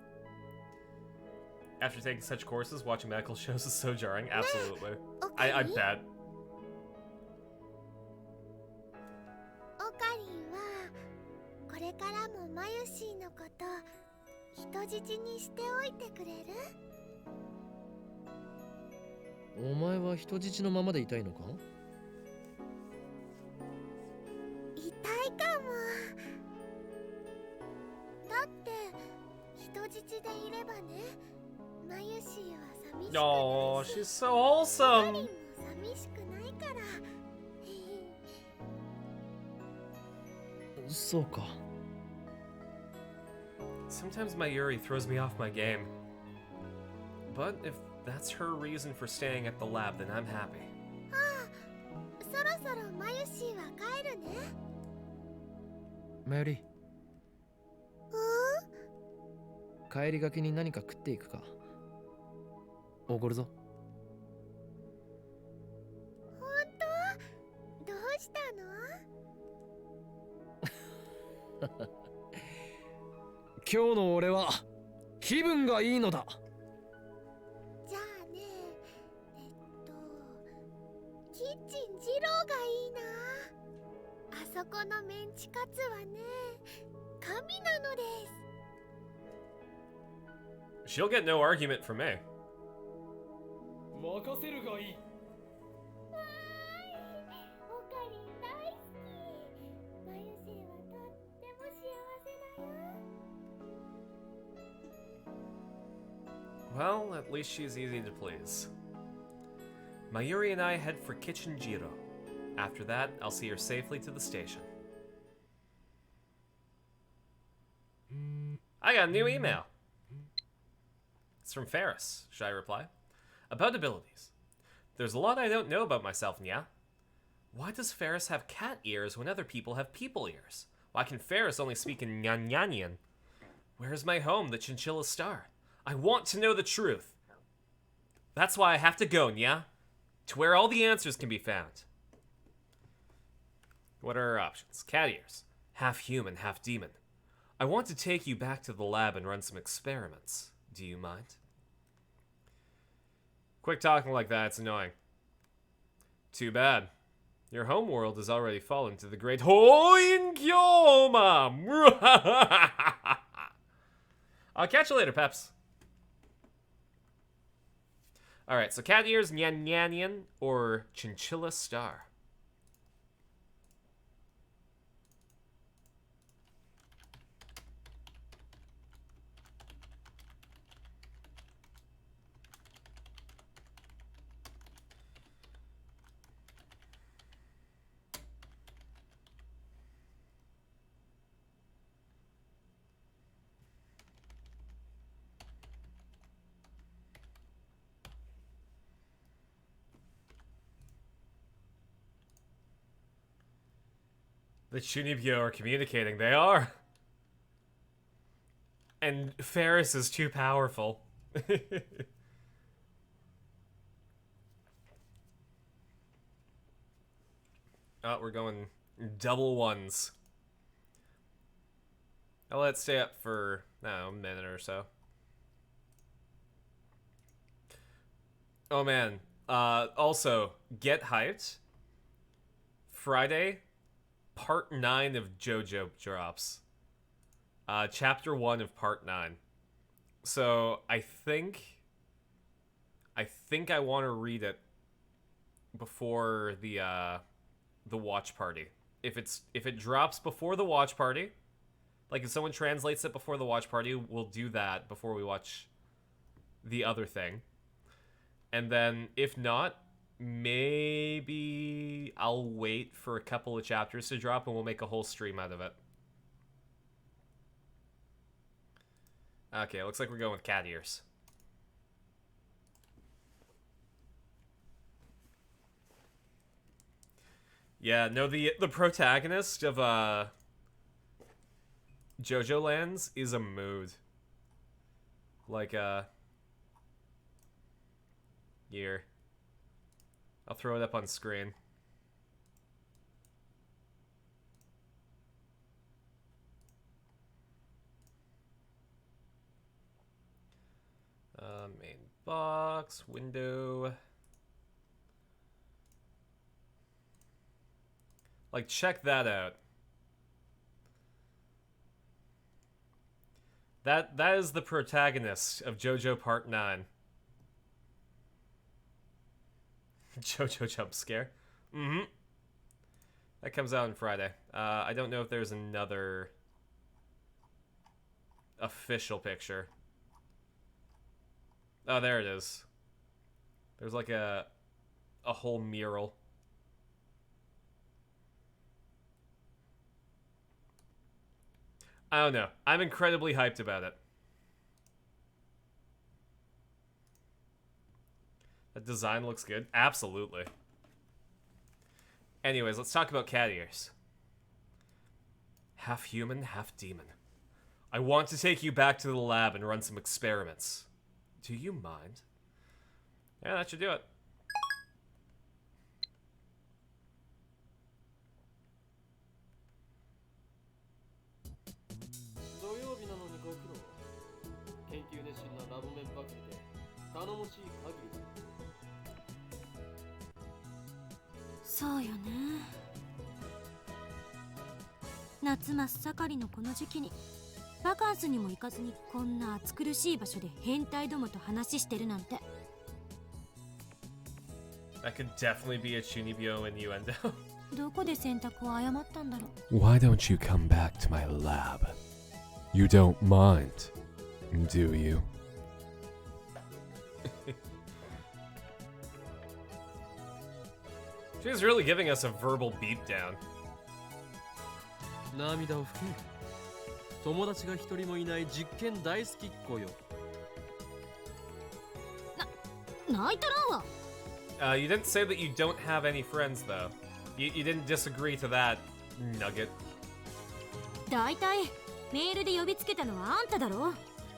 After taking such courses, watching medical shows is so jarring. Absolutely. I bet. オカリンはこれからもマヨシーのこと人質にしておいてくれる？お前は人質のままでいたいのか？いたいかも。だって人質でいればね、マヨシーは寂しくないし、 Oh, she's so オカ wholesome. リンも寂しくないから。そうか。Sometimes Mayuri throws me off my game. But if that's her reason for staying at the lab, then I'm happy. ああ、そろそろマヨシーは帰るね。マユリ、帰りがけに何か食っていくか。おごるぞ。本当？どうしたの？今日の俺は気分がいいのだ。じゃあね、キッチン二郎がいいな。あそこのメンチカツはね、神なのです。She'll get no argument from me. 任せるがいい。わーい、オカリン大好き。マユシーはとっても幸せだよ。Well, at least she's easy to please. Mayuri and I head for Kitchen Jiro. After that, I'll see her safely to the station. I got a new email. It's from Ferris. Should I reply? About abilities. There's a lot I don't know about myself, Nya. Why does Ferris have cat ears when other people have people ears? Why can Ferris only speak in Nyanyanian? Where's my home, the Chinchilla Star? I want to know the truth. That's why I have to go, Nya. To where all the answers can be found. What are our options? Cat ears. Half human, half demon. I want to take you back to the lab and run some experiments. Do you mind? Quick talking like that, it's annoying. Too bad. Your homeworld has already fallen to the great Hoinkyoma! I'll catch you later, Peps. Alright, so cat ears, Nyanyanian, or Chinchilla Star. The Chunibyo are communicating. They are. And Ferris is too powerful. Oh, we're going double ones. I'll let it stay up for, I don't know, a minute or so. Oh man. Also, get hyped. Friday, Part 9 of JoJo drops. Chapter 1 of Part 9. So, I think I want to read it before the watch party. If it drops before the watch party, like if someone translates it before the watch party, we'll do that before we watch the other thing. And then, if not, maybe I'll wait for a couple of chapters to drop and we'll make a whole stream out of it. Okay, looks like we're going with cat ears. Yeah, no, the protagonist of JoJo Lands is a mood. Like here. I'll throw it up on screen. Main box, window. Like, check that out. That is the protagonist of JoJo Part 9. JoJo jump scare. Mm-hmm. That comes out on Friday. I don't know if there's another official picture. Oh, there it is. There's like a whole mural. I don't know. I'm incredibly hyped about it. That design looks good. Absolutely. Anyways, let's talk about cat ears. Half human, half demon. I want to take you back to the lab and run some experiments. Do you mind? Yeah, that should do it. 土曜日なのにご苦労。研究熱心なラブメンばかりで頼もしい限りだ。そうよね。夏真っ盛りのこの時期にバカンスにも行かずにこんな暑苦しい場所で変態どもと話してるなんて。 That could definitely be a Chunibyo innuendo. どこで選択を誤ったんだろう。 Why don't you come back to my lab? You don't mind, do you? She's really giving us a verbal beatdown. 涙を拭け。友達が一人もいない実験大好きっ子よ。泣いとらんわ。You didn't say that you don't have any friends, though. You didn't disagree to that nugget. だいたいメールで呼びつけたのはあんただろ。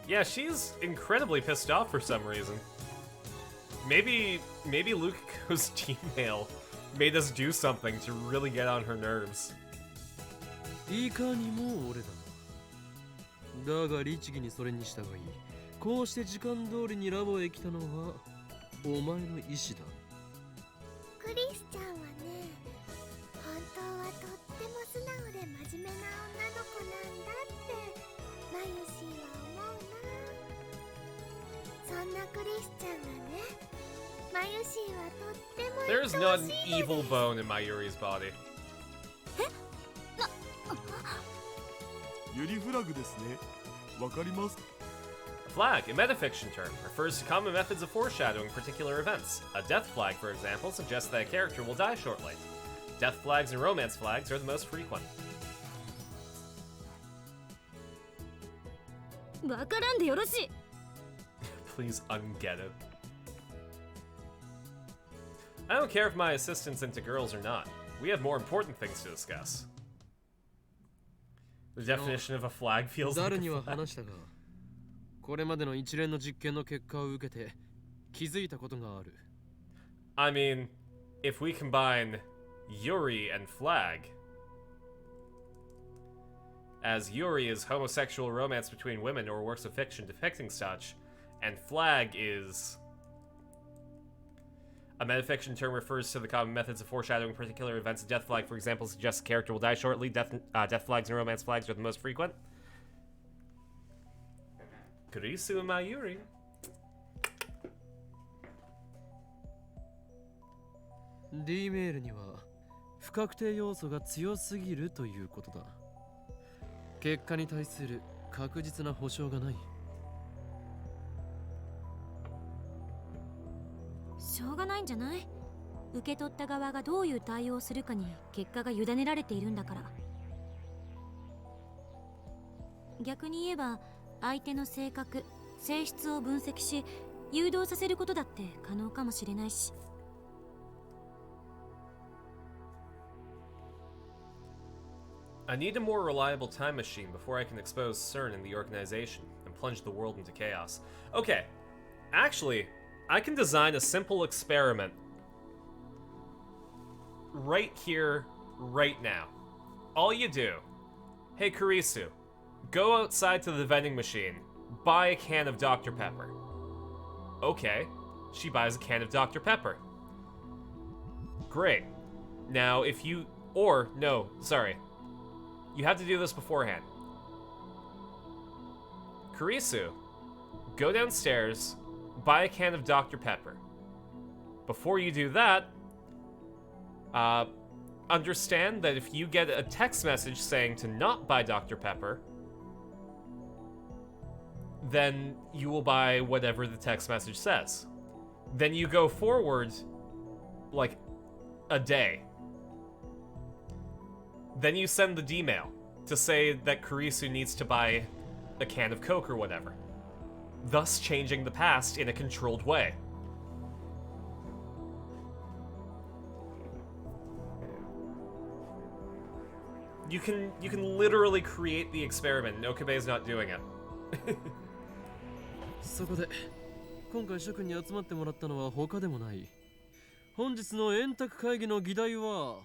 Yeah, she's incredibly pissed off for some reason. Maybe Lukiko's team mail made us do something to really get on her nerves. いかにも俺だ。だが律儀にそれに従い、こうして時間通りにラボへ来たのはお前の意思だ。クリスちゃんはね、本当はとっても素直で真面目な女の子なんだってマユシーは思うな。そんなクリスちゃんがね、マユシーはとっても There's not an evil bone in Mayuri's body. ユリフラグですね。わかります。 Flag, a metafiction term, refers to common methods of foreshadowing particular events. A death flag, for example, suggests that a character will die shortly. Death flags and romance flags are the most frequent. わからんでよろしい。 Please unget it. I don't care if my assistant's into girls or not. We have more important things to discuss. The definition of a flag feels like 誰に a は flag. 話したが、これまでの一連の実験の結果を受けて気づいたことがある。I mean, if we combine Yuri and Flag, as Yuri is homosexual romance between women or works of fiction depicting such, and Flag is a metafiction term refers to the common methods of foreshadowing particular events. A death flag, for example, suggests a character will die shortly. Death flags and romance flags are the most frequent. Kurisu and Mayuri. D メールには不確定要素が強すぎるということだ。結果に対する確実な保証がない。しょうがないんじゃない？受け取った側がどういう対応をするかに結果が委ねられているんだから。逆に言えば相手の性格、性質を分析し誘導させることだって可能かもしれないし。I need a more reliable time machine before I can expose CERN and the organization and plunge the world into chaos. Okay, actually, I can design a simple experiment right here, right now. All you do, hey Kurisu, go outside to the vending machine, buy a can of Dr. Pepper. Okay, she buys a can of Dr. Pepper. Great. Now if you, or no, sorry. You have to do this beforehand. Kurisu, go downstairs, buy a can of Dr. Pepper. Before you do that, understand that if you get a text message saying to not buy Dr. Pepper, then you will buy whatever the text message says. Then you go forward, like, a day. Then you send the D-mail to say that Kurisu needs to buy a can of Coke or whatever, thus changing the past in a controlled way. You can literally create the experiment. Nokabe's not doing it. そこで今回諸君に集まってもらったのは他でもない。本日の円卓会議の議題は、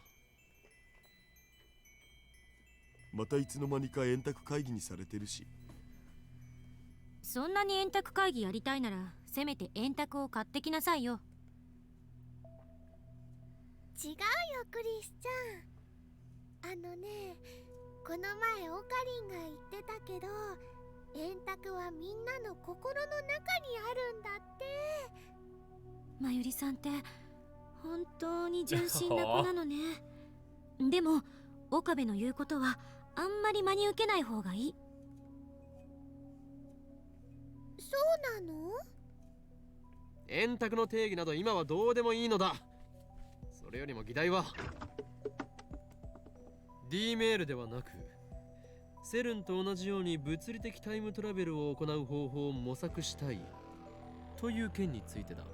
またいつの間にか円卓会議にされてるし。そんなに円卓会議やりたいならせめて円卓を買ってきなさいよ。違うよクリスちゃん。この前オカリンが言ってたけど、円卓はみんなの心の中にあるんだって。まゆりさんって本当に純真な子なのね。でも岡部の言うことはあんまり真に受けない方がいい。そうなの？円卓の定義など今はどうでもいいのだ。それよりも議題は D メールではなく、セルンと同じように物理的タイムトラベルを行う方法を模索したいという件についてだ。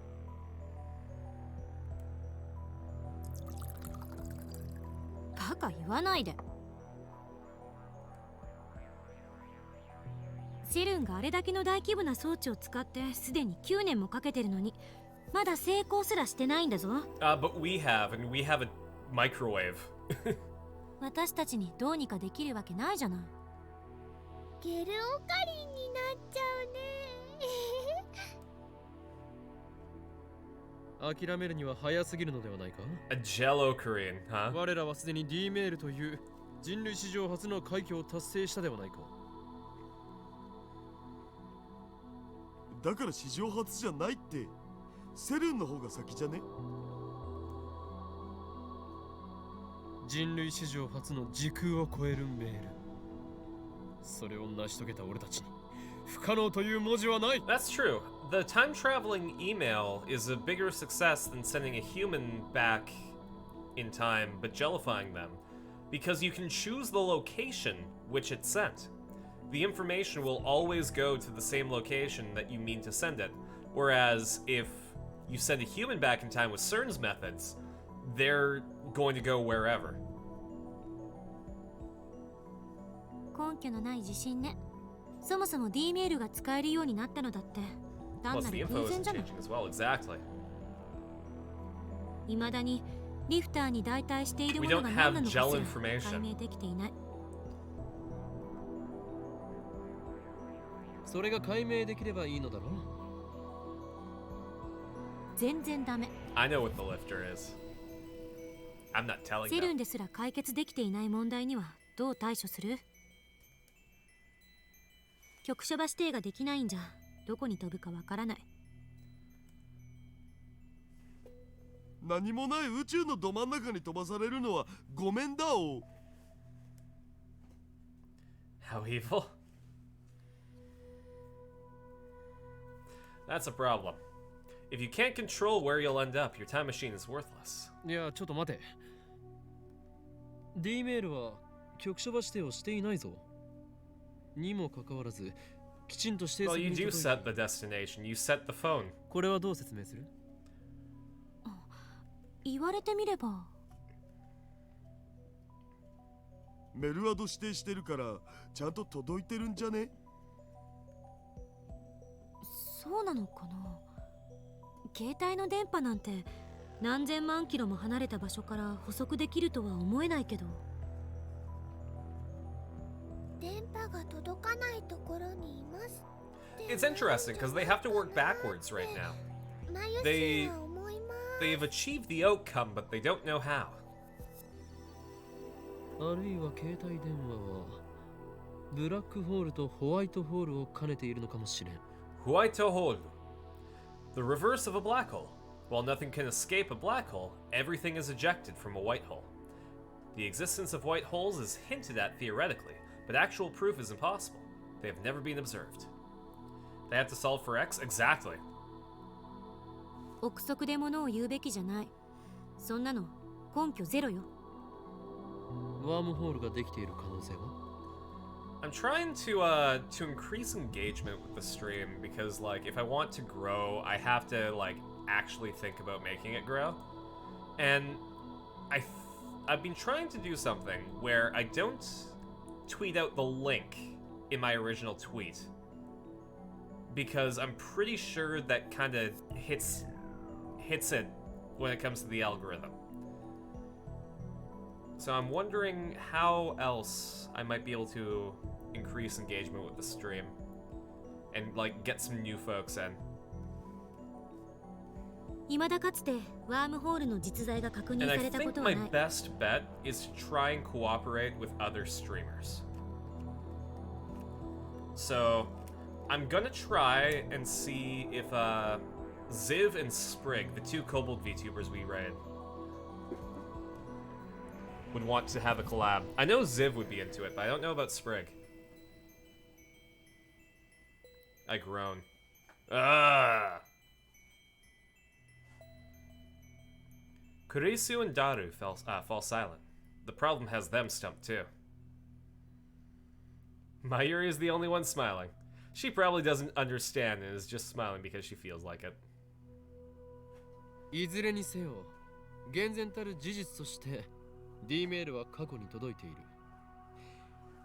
バカ言わないで。セルンがあれだけの大規模な装置を使ってすでに9年もかけてるのに、まだ成功すらしてないんだぞ。But we have a microwave. 私たちにどうにかできるわけないじゃない。ゲルオカリンになっちゃうね。諦めるには早すぎるのではないか。 A Jello Korean, huh? 我らはすでに D メールという人類史上初の快挙を達成したではないか。だから史上初じゃないって。セルンの方が先じゃね？人類史上初の時空を超えるメール。それを成し遂げた俺たちに不可能という文字はない。 That's true. The time traveling email is a bigger success than sending a human back in time but jellifying them, because you can choose the location which it's sent. The information will always go to the same location that you mean to send it, whereas if you send a human back in time with CERN's methods, they're going to go wherever. 根拠のない自信ね。そもそも D メールが使えるようになったのだって単 Plus な the る info 偶然 isn't じゃない。 changing as well, exactly. 未だにリフターに代替している We ものが don't 何 have なのか gel すら解 information. 明できていない。それが解明できればいいのだろう。全然ダメ。 I know what the lifter is. I'm not telling セルン them. ですら解決できていない問題にはどう対処する？局所場指定ができないんじゃどこに飛ぶかわからない。何もない宇宙のど真ん中に飛ばされるのはごめんだお。How evil? That's a problem. If you can't control where you'll end up, your time machine is worthless. いや、ちょっと待て。D メールは局所場指定をしていないぞ。にもかかわらず、きちんと指定 Well, 先 you に do 届い set た。 the destination. You set the phone. これはどう説明する？言われてみれば。メルアド指定してるからちゃんと届いてるんじゃね？そうなのかな。携帯の電波なんて何千万キロも離れた場所から補足できるとは思えないけど。電波が届かないところにいます。 It's interesting because they have to work backwards right now. 眉毛は思います。 They've achieved the outcome, but they don't know how. あるいは携帯電話はブラックホールとホワイトホールを兼ねているのかもしれん。 White hole. The reverse of a black hole. While nothing can escape a black hole, everything is ejected from a white hole. The existence of white holes is hinted at theoretically, but actual proof is impossible. They have never been observed. They have to solve for X? Exactly. 憶測で物を言うべきじゃない。そんなの根拠ゼロよ。ワームホールができている可能性は？ I'm trying to increase engagement with the stream because like if I want to grow, I have to like actually think about making it grow. And I've been trying to do something where I don't tweet out the link in my original tweet, because I'm pretty sure that kind of hits it when it comes to the algorithm. So I'm wondering how else I might be able to increase engagement with the stream and like get some new folks in. 未だかつてワームホールの実在が確認 And さ I れたこ think とは my ない。 best bet is to try and cooperate with other streamers. So I'm gonna try and see if Ziv and Sprig, the two Kobold VTubers we raid, would want to have a collab. I know Ziv would be into it, but I don't know about Sprig. I groan. Ah. Kurisu and Daru fall silent. The problem has them stumped too. Mayuri is the only one smiling. She probably doesn't understand and is just smiling because she feels like it. いずれにせよ、厳然たる事実として D メールは過去に届いている。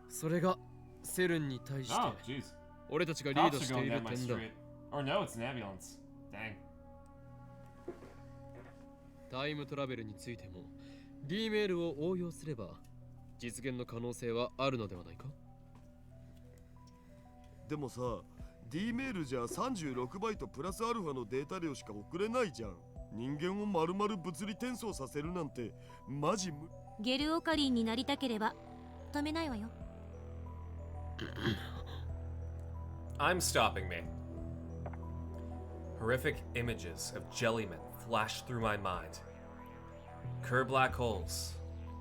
それがセルンに対して Oh, jeez. 俺たちがリード Cops して are い going る down my 点だ。 street. Or no, it's an ambulance. Dang. タイムトラベルについても D メールを応用すれば実現の可能性はあるのではないか。でもさ、D メールじゃ36バイトプラスアルファのデータ量しか送れないじゃん。人間を丸々物理転送させるなんてマジ無。ゲルオカリンになりたければ止めないわよ。I'm stopping me. Horrific images of jellymen flash through my mind. Kerr black holes,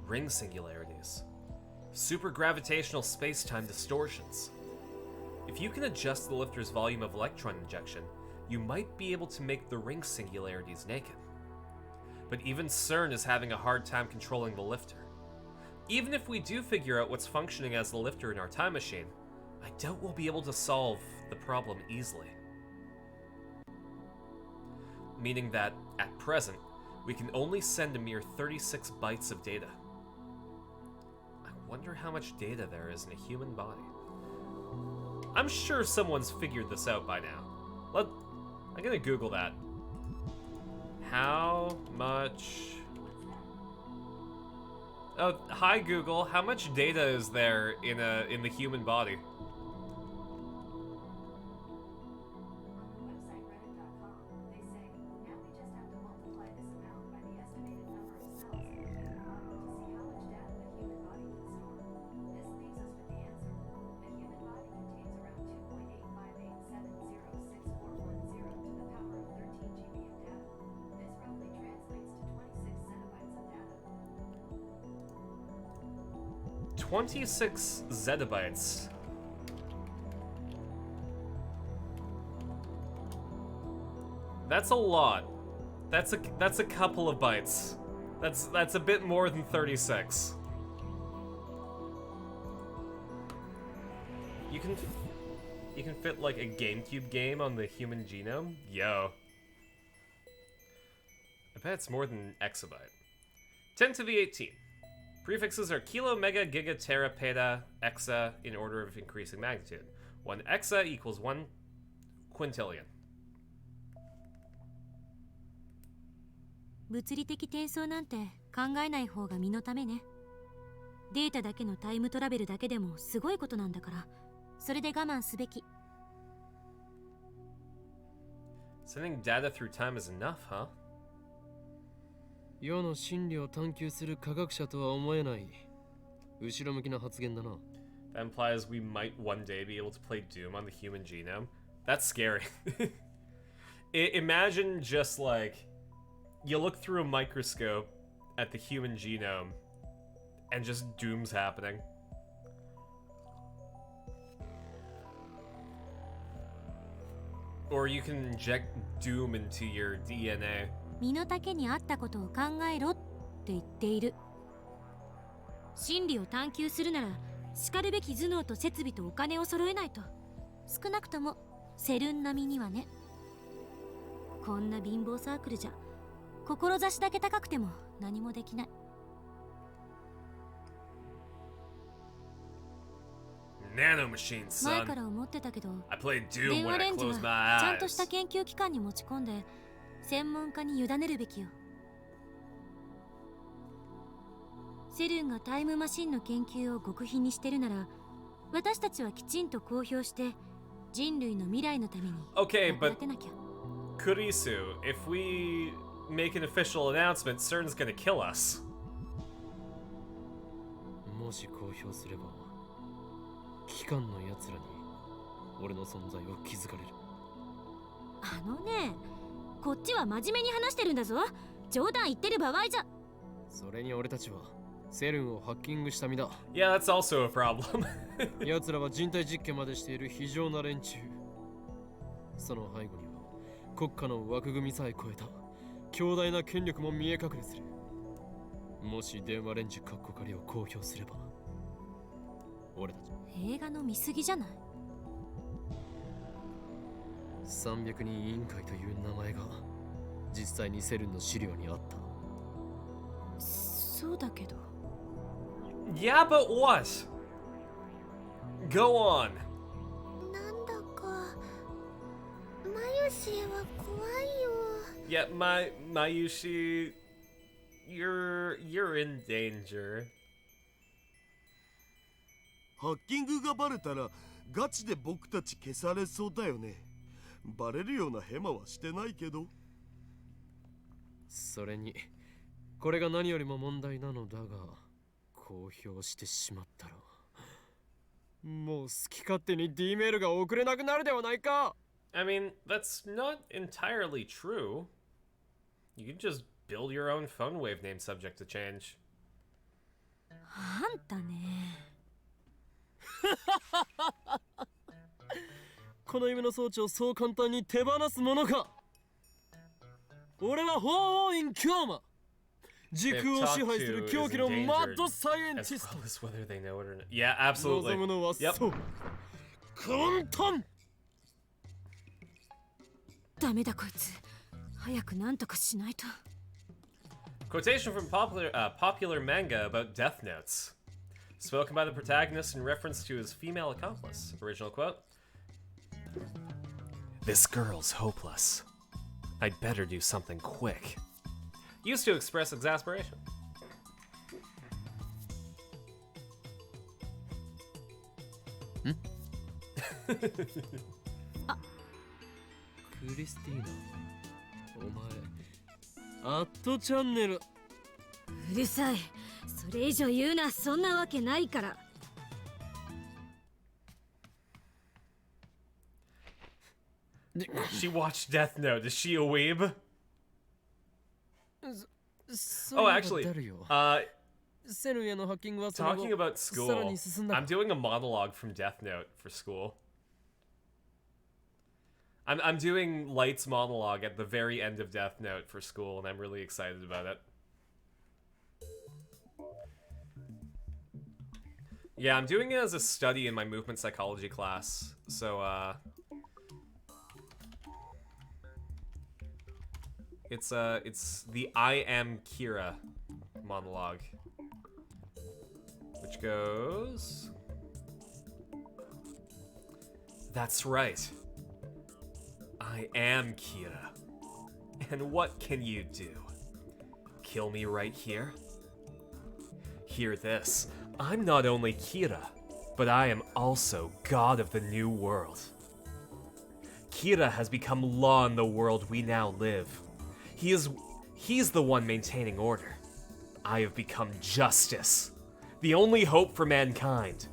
ring singularities, supergravitational space-time distortions. If you can adjust the lifter's volume of electron injection, you might be able to make the ring singularities naked. But even CERN is having a hard time controlling the lifter. Even if we do figure out what's functioning as the lifter in our time machine, I doubt we'll be able to solve the problem easily. Meaning that, at present, we can only send a mere 36 bytes of data. I wonder how much data there is in a human body. I'm sure someone's figured this out by now. I'm gonna Google that. How much... Oh, hi Google. How much data is there in the human body? "26 zettabytes. That's a lot. That's a couple of bytes. That's a bit more than 36. You can fit like a GameCube game on the human genome? Yo. I bet it's more than an exabyte. 10 to the 18. Prefixes are kilo, mega, giga, tera, peta, exa in order of increasing magnitude. 1 exa equals 1 quintillion. 物理的転送なんて考えない方が身のためね。データだけのタイムトラベルだけでもすごいことなんだから、それで我慢すべき。Sending data through time is enough, huh? 世の真理を探求する科学者とは思えない後ろ向きな発言だな。That implies we might one day be able to play Doom on the human genome. That's scary. Imagine just like you look through a microscope at the human genome and just Doom's happening. Or you can inject Doom into your DNA. 身の丈に合ったことを考えろって言っている。真理を探求するなら、しかるべき頭脳と設備とお金を揃えないと。少なくともセルン並みにはね。こんな貧乏サークルじゃ、志だけ高くても何もできない。Nanomachines, 前か son. ら思ってたけど I played Doom 電 when 話 I レンジ closed はちゃ my んとした eyes. 研究機関に持ち込んで専門家に委ねるべきよ。セルンがタイムマシンの研究を極秘にしてるなら私たちはきちんと公表して人類の未来のために Okay, 役 but 立てなきゃ。 Kurisu, if we make an official announcement, CERN's gonna kill us. もし公表すれば機関のやつらに俺の存在を気づかれる。あのね、こっちは真面目に話してるんだぞ。冗談言ってる場合じゃ。それに俺たちはセルンをハッキングした身だ。 Yeah, that's also a problem. 奴らは人体実験までしている非常な連中。その背後には国家の枠組みさえ超えた強大な権力も見え隠れする。もし電話レンジカッコ仮を公表すれば俺たち映画の見過ぎじゃない。300人委員会という名前が実際にセルンの資料にあった。そうだけど Yeah, but what? Go on. なんだかマユシーは怖いよ。 Yeah, Mayushi, you're in danger. ハッキングがバレたらガチで僕たち消されそうだよね。バレるようなヘマはしてないけど。それにこれが何よりも問題なのだが公表してしまったらもう好き勝手に D メールが送れなくなるではないか。 I mean, that's not entirely true. You can just build your own phone wave name subject to change. あんたね。この夢の装置をそう簡単に手放すものか。俺は法王院京馬、時空を支配する狂気のマッドサイエンテ As ィスト。 well as whether they know it or not. Yeah, absolutely. 望むのは Yep. そう簡単。ダメだこいつ。早くなんとかしないと。 Quotation from popular manga about death notes. Spoken by the protagonist in reference to his female accomplice. Original quote. This girl's hopeless. I'd better do something quick. Used to express exasperation. クリスティーナ、お前アットチャンネル。うるさい。それ以上言うな。そんなわけないから。 She watched Death Note. Is she a weeb? そうい Oh, えば actually, だるよ。 uh, セルンへのハッキングはその後 talking about さら school, に進んだ。 I'm doing a monologue from Death Note for school. I'm doing Light's monologue at the very end of Death Note for school, and I'm really excited about it. Yeah, I'm doing it as a study in my movement psychology class. So, it's the I am Kira monologue, which goes, that's right. I am Kira. And what can you do? Kill me right here? Hear this. I'm not only Kira, but I am also god of the new world. Kira has become law in the world we now live. He's the one maintaining order. I have become justice, the only hope for mankind.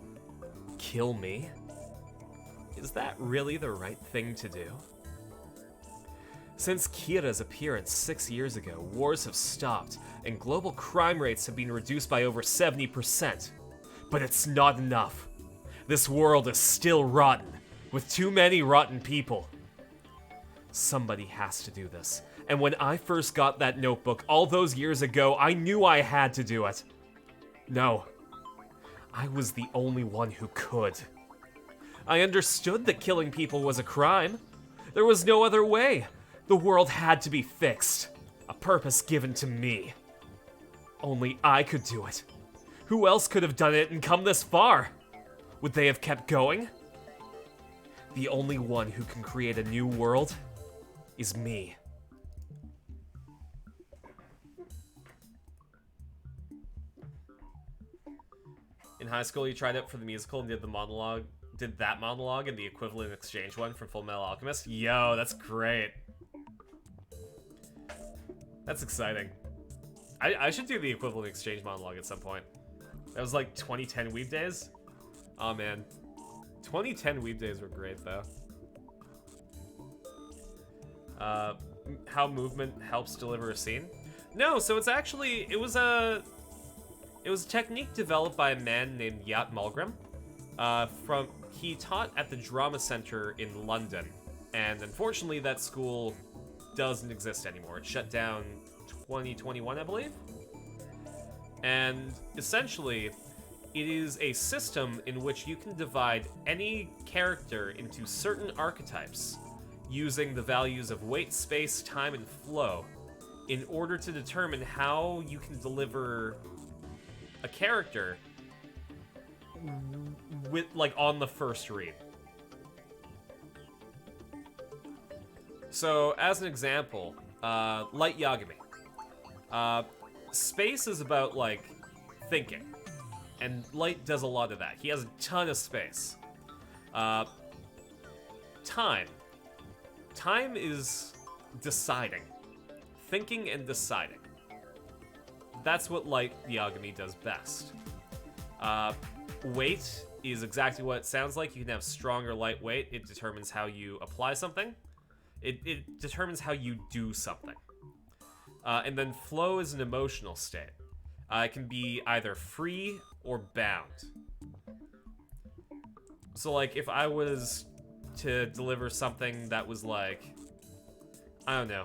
Kill me? Is that really the right thing to do? Since Kira's appearance 6 years ago, wars have stopped, and global crime rates have been reduced by over 70%. But it's not enough. This world is still rotten, with too many rotten people. Somebody has to do this, and when I first got that notebook all those years ago, I knew I had to do it. No, I was the only one who could. I understood that killing people was a crime. There was no other way. The world had to be fixed. A purpose given to me. Only I could do it. Who else could have done it and come this far? Would they have kept going? The only one who can create a new world is me. In high school, you tried out for the musical and did that monologue and the equivalent exchange one from Full Metal Alchemist. Yo, that's great. That's exciting. I should do the equivalent exchange monologue at some point. That was like 2010 Weeb Days. Oh man. 2010 Weeb Days were great though. How movement helps deliver a scene? No, so it's actually, it was a technique developed by a man named Yat Mulgrim. He taught at the Drama Center in London, and unfortunately that school doesn't exist anymore. It shut down 2021, I believe. And essentially, it is a system in which you can divide any character into certain archetypes using the values of weight, space, time, and flow in order to determine how you can deliver a character with, like, on the first read. So, as an example, Light Yagami. Space is about, like, thinking. And Light does a lot of that. He has a ton of space. Time. Time is deciding. Thinking and deciding. That's what Light Yagami does best. Weight is exactly what it sounds like. You can have strong or light weight. It determines how you apply something. It determines how you do something. And then flow is an emotional state. It can be either free or bound. So, like, if I was to deliver something that was like, I don't know,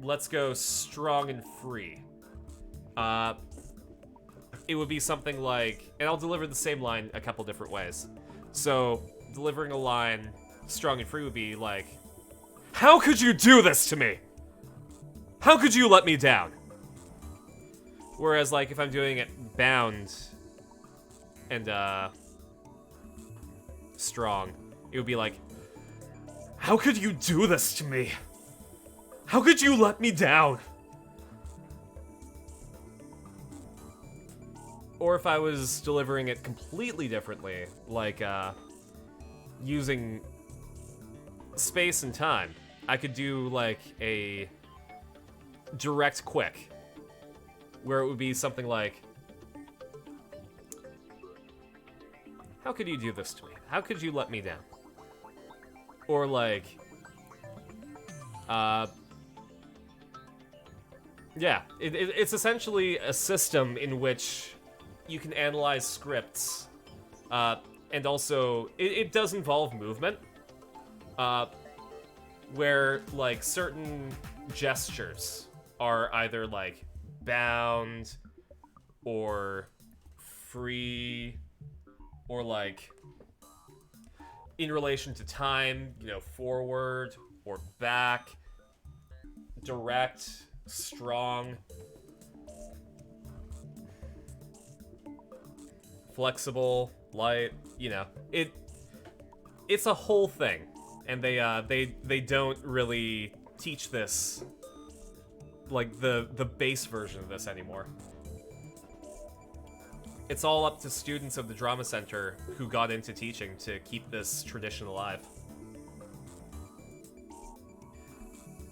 let's go strong and free. It would be something like, and I'll deliver the same line a couple different ways. So, delivering a line strong and free would be like, how could you do this to me? How could you let me down? Whereas, like, if I'm doing it bound and, strong, it would be like, how could you do this to me? How could you let me down? Or if I was delivering it completely differently, like, using space and time, I could do, like, a direct quick, where it would be something like, how could you do this to me? How could you let me down? Or like, yeah, it's essentially a system in which you can analyze scripts, and also, it does involve movement, where, like, certain gestures are either, like, bound, or free, or, like, in relation to time, you know, forward or back, direct, strong, flexible, light, you know, it's a whole thing, and they don't really teach this, like, the base version of this anymore. It's all up to students of the Drama Center who got into teaching to keep this tradition alive.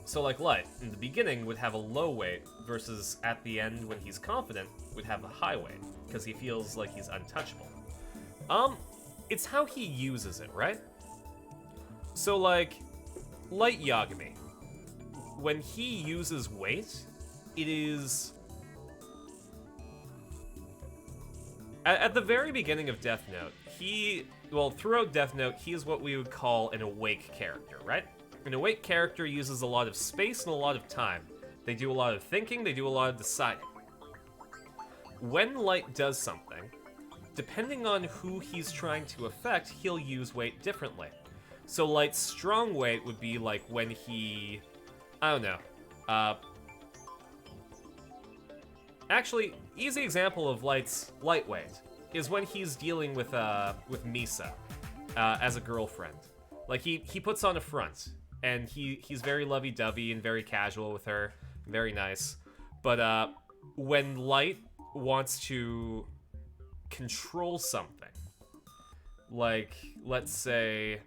So, like, Light, in the beginning, would have a low weight, versus at the end, when he's confident, would have a high weight, because he feels like he's untouchable. It's how he uses it, right? So, like, Light Yagami, when he uses weight, it is... At the very beginning of Death Note, throughout Death Note, he is what we would call an awake character, right? An awake character uses a lot of space and a lot of time. They do a lot of thinking, they do a lot of deciding. When Light does something, depending on who he's trying to affect, he'll use weight differently. So Light's strong weight would be like when he... I don't know. Actually, easy example of Light's lightweight is when he's dealing with Misa as a girlfriend. Like he puts on a front, and he's very lovey-dovey and very casual with her, very nice. But when Light wants to control something, like let's say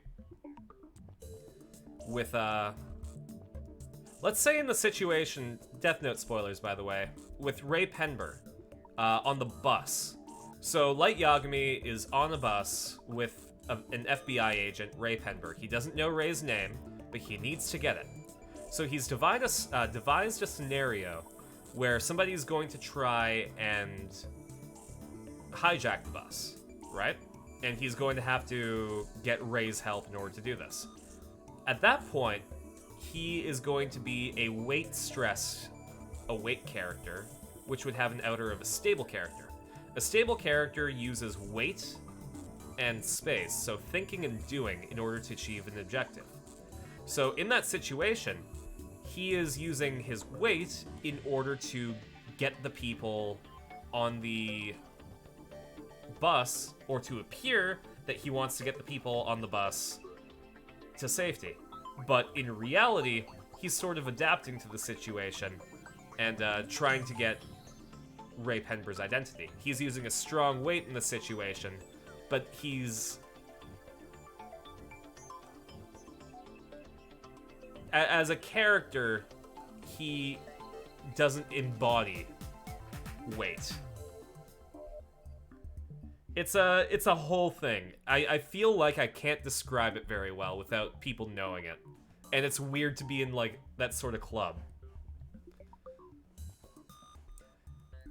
with let's say in the situation, Death Note spoilers by the way, with Ray Penber on the bus. So Light Yagami is on a bus with an FBI agent, Ray Penber. He doesn't know Ray's name, but he needs to get it. So he's devised a scenario where somebody's going to try and hijack the bus, right? And he's going to have to get Ray's help in order to do this. At that point, he is going to be a weight-stressed awake character, which would have an outer of a stable character. A stable character uses weight and space, so thinking and doing, in order to achieve an objective. So in that situation, he is using his weight in order to get the people on the bus, or to appear that he wants to get the people on the bus to safety. But in reality, he's sort of adapting to the situation and trying to get Ray Penber's identity. He's using a strong weight in the situation, but he's... as a character, he doesn't embody weight. It's a whole thing. I feel like I can't describe it very well without people knowing it. And it's weird to be in, like, that sort of club.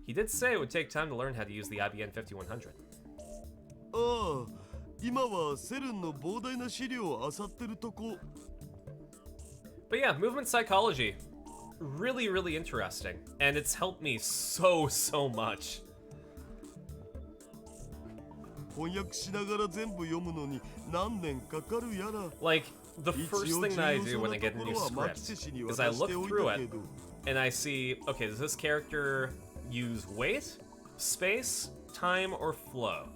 He did say it would take time to learn how to use the IBN 5100. ああ、今はセルンの膨大な資料を漁ってるとこ。 But yeah, movement psychology. Really, really interesting. And it's helped me so much. 翻訳しながら全部読むのに何年かかるやら。 Like, the first thing that I do when I get a new script is I look through it and I see, okay, does this character use weight, space, time, or flow?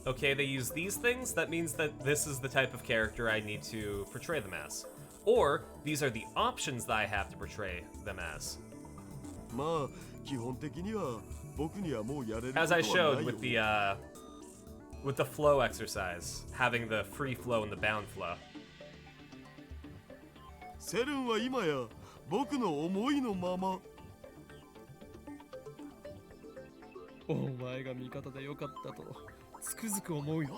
Okay, they use these things, that means that this is the type of character I need to portray them as. Or, these are the options that I have to portray them as. まあ、基本的には僕にはもうやれることはないよ。 As I showed with the flow exercise, having the free flow and the bound flow. セルンは今や僕の思いのまま。お前が味方でよかったとつくづく思うよ。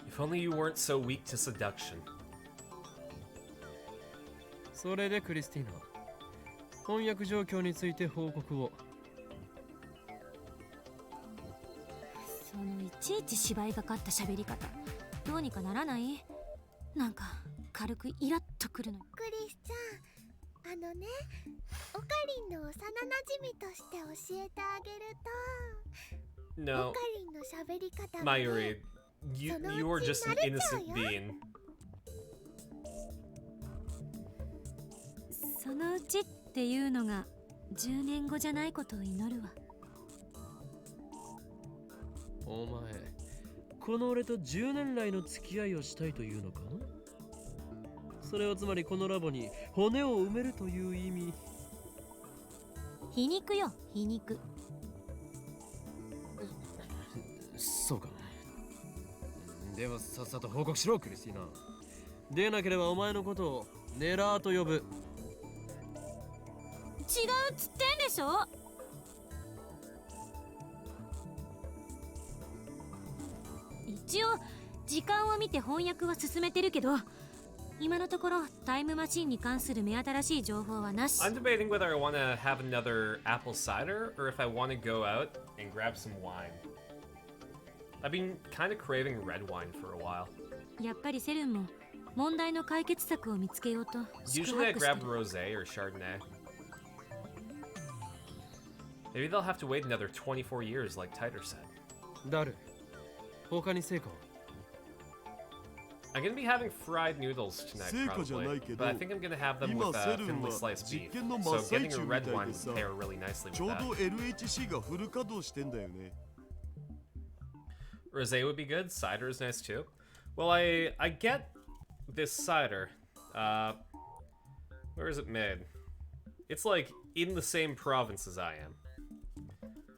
If only you weren't so weak to seduction. それでクリスティーナ、翻訳状況について報告を。そのいちいち芝居がかった喋り方、どうにかならない？なんか軽くイラッとくるの。クリスちゃん、あのね、オカリンの幼馴染として教えてあげると、 No, オカリンの喋り方は Mayuri, you are just an innocent being. そのうちっていうのが10年後じゃないことを祈るわ。お前、この俺と10年来の付き合いをしたいというのか？それはつまりこのラボに骨を埋めるという意味。皮肉よ、皮肉。そうか。ではさっさと報告しろ、クリスティーナ。でなければお前のことをネラーと呼ぶ。違うっつってんでしょ。一応時間を見て翻訳は進めてるけど、今のところタイムマシンに関する目新しい情報はなし。 I'm debating whether I want to have another apple cider or if I want to go out and grab some wine. I've been kind of craving red wine for a while. やっぱりセルンも問題の解決策を見つけようと四苦 Usually I 八苦して grab る。 rosé or chardonnay. Maybe they'll have to wait another 24 years like Titer said. ダル、他に成果は？ I'm gonna be having fried noodles tonight, 成果じゃない probably. けど、 But I think I'm gonna have them 今 with セルン thinly は sliced 実 beef. 験の So 真っ最 getting 中 a み red たい wine で would さ、 pair really nicely ちょ with うど that. LHC がフル稼働してんだよね。 Rosé would be good. Cider is nice too. Well, I get this cider. Where is it made? It's like in the same province as I am.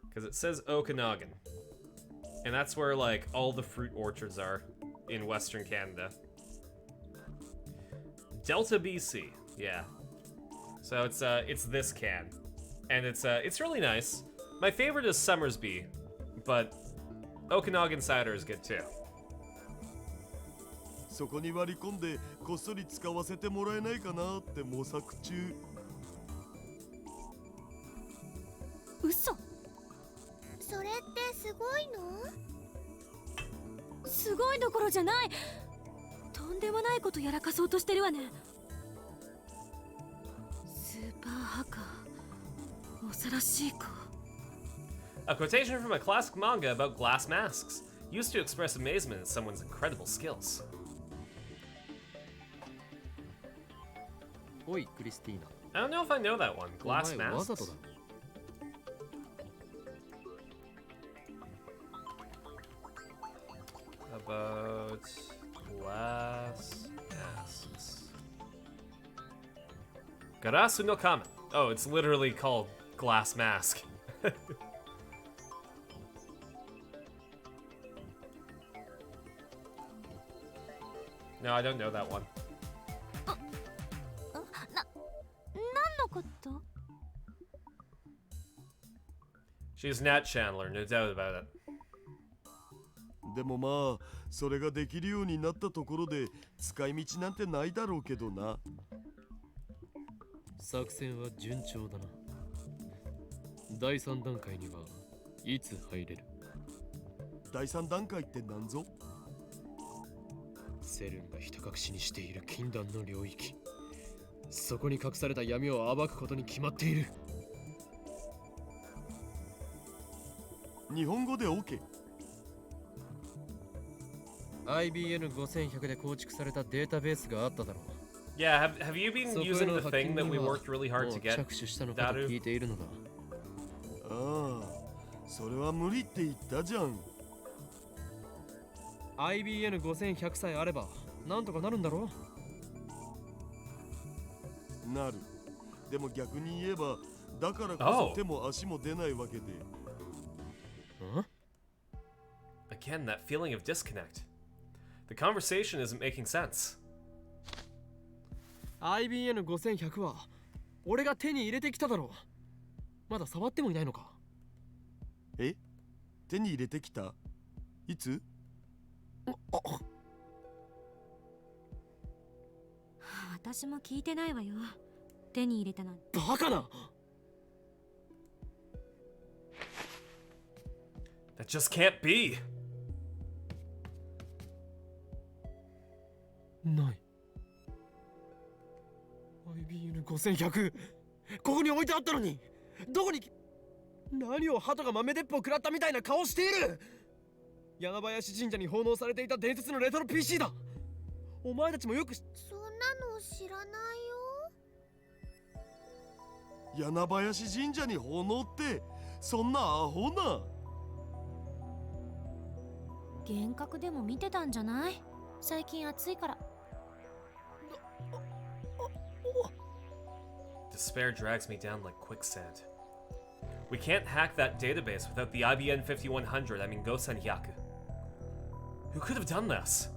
Because it says Okanagan. And that's where like all the fruit orchards are in Western Canada. Delta BC, yeah. So it's this can. And it's really nice. My favorite is Summersby, but Okanagan cider is good too. そこに割り込んでこっそり使わせてもらえないかなって模索中。嘘。それってすごいの？すごいどころじゃない。とんでもないことやらかそうとしてるわね。スーパーハッカー、恐ろしい子。A quotation from a classic manga about glass masks, used to express amazement at someone's incredible skills. おいクリスティーナ。 I don't know if I know that one. お Glass 前わざと masks? だ。About glass masks. Garasu no Kame. Oh, it's literally called glass mask. No, I don't know that one. 何のこと？ She's Nat Chandler, no doubt about it. でもまあそれができるようになったところで使い道なんてないだろうけどな。作戦は順調だな。第3段階にはいつ入れる？第3段階って何ぞ？セルンがひた隠しにしている禁断の領域。そこに隠された闇を暴くことに決まっている。日本語で OK。 IBN5100 で構築されたデータベースがあっただろう。 Yeah, have you been そこへ using の the ハッキ thing ング that に we は worked really hard も to う get? 着手したのかと聞いているのだ。ああ、それは無理って言ったじゃん。 IBN5100 さえあればなんとかなるんだろう。なる。でも逆に言えばだからこそ手も足も出ないわけで。Again, that feeling of disconnect. The conversation isn't making sense. IBN5100 は俺が手に入れてきただろう。まだ触ってもいないのか？え？手に入れてきた？いつ？私も聞いてないわよ。手に入れたなんて。バカな。 That just can't be. ない。IBN5100 ここに置いてあったのに、どこに？何を鳩が豆鉄砲食らったみたいな顔している。柳林神社に奉納されていた伝説のレトロ PC だ。お前たちもよくそんなの知らないよ。柳林神社に奉納ってそんなアホな。幻覚でも見てたんじゃない？最近暑いから。Despair drags me down like quicksand. We can't hack that database without the IBN 5100, I mean Gosen Hyaku. Who could have done this?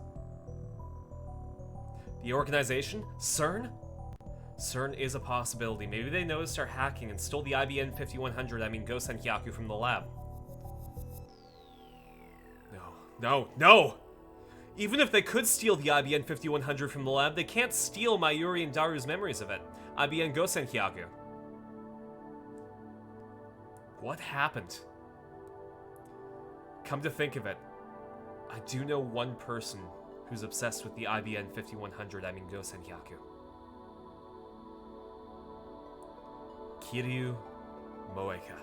The organization? CERN? CERN is a possibility. Maybe they noticed our hacking and stole the IBN 5100, I mean Gosen Hyaku from the lab. No! Even if they could steal the IBN 5100 from the lab, they can't steal Mayuri and Daru's memories of it. IBN Gosen Hyaku. What happened? Come to think of it, I do know one person who's obsessed with the IBN 5100, I mean Gosen Hyaku. Kiryu Moeka.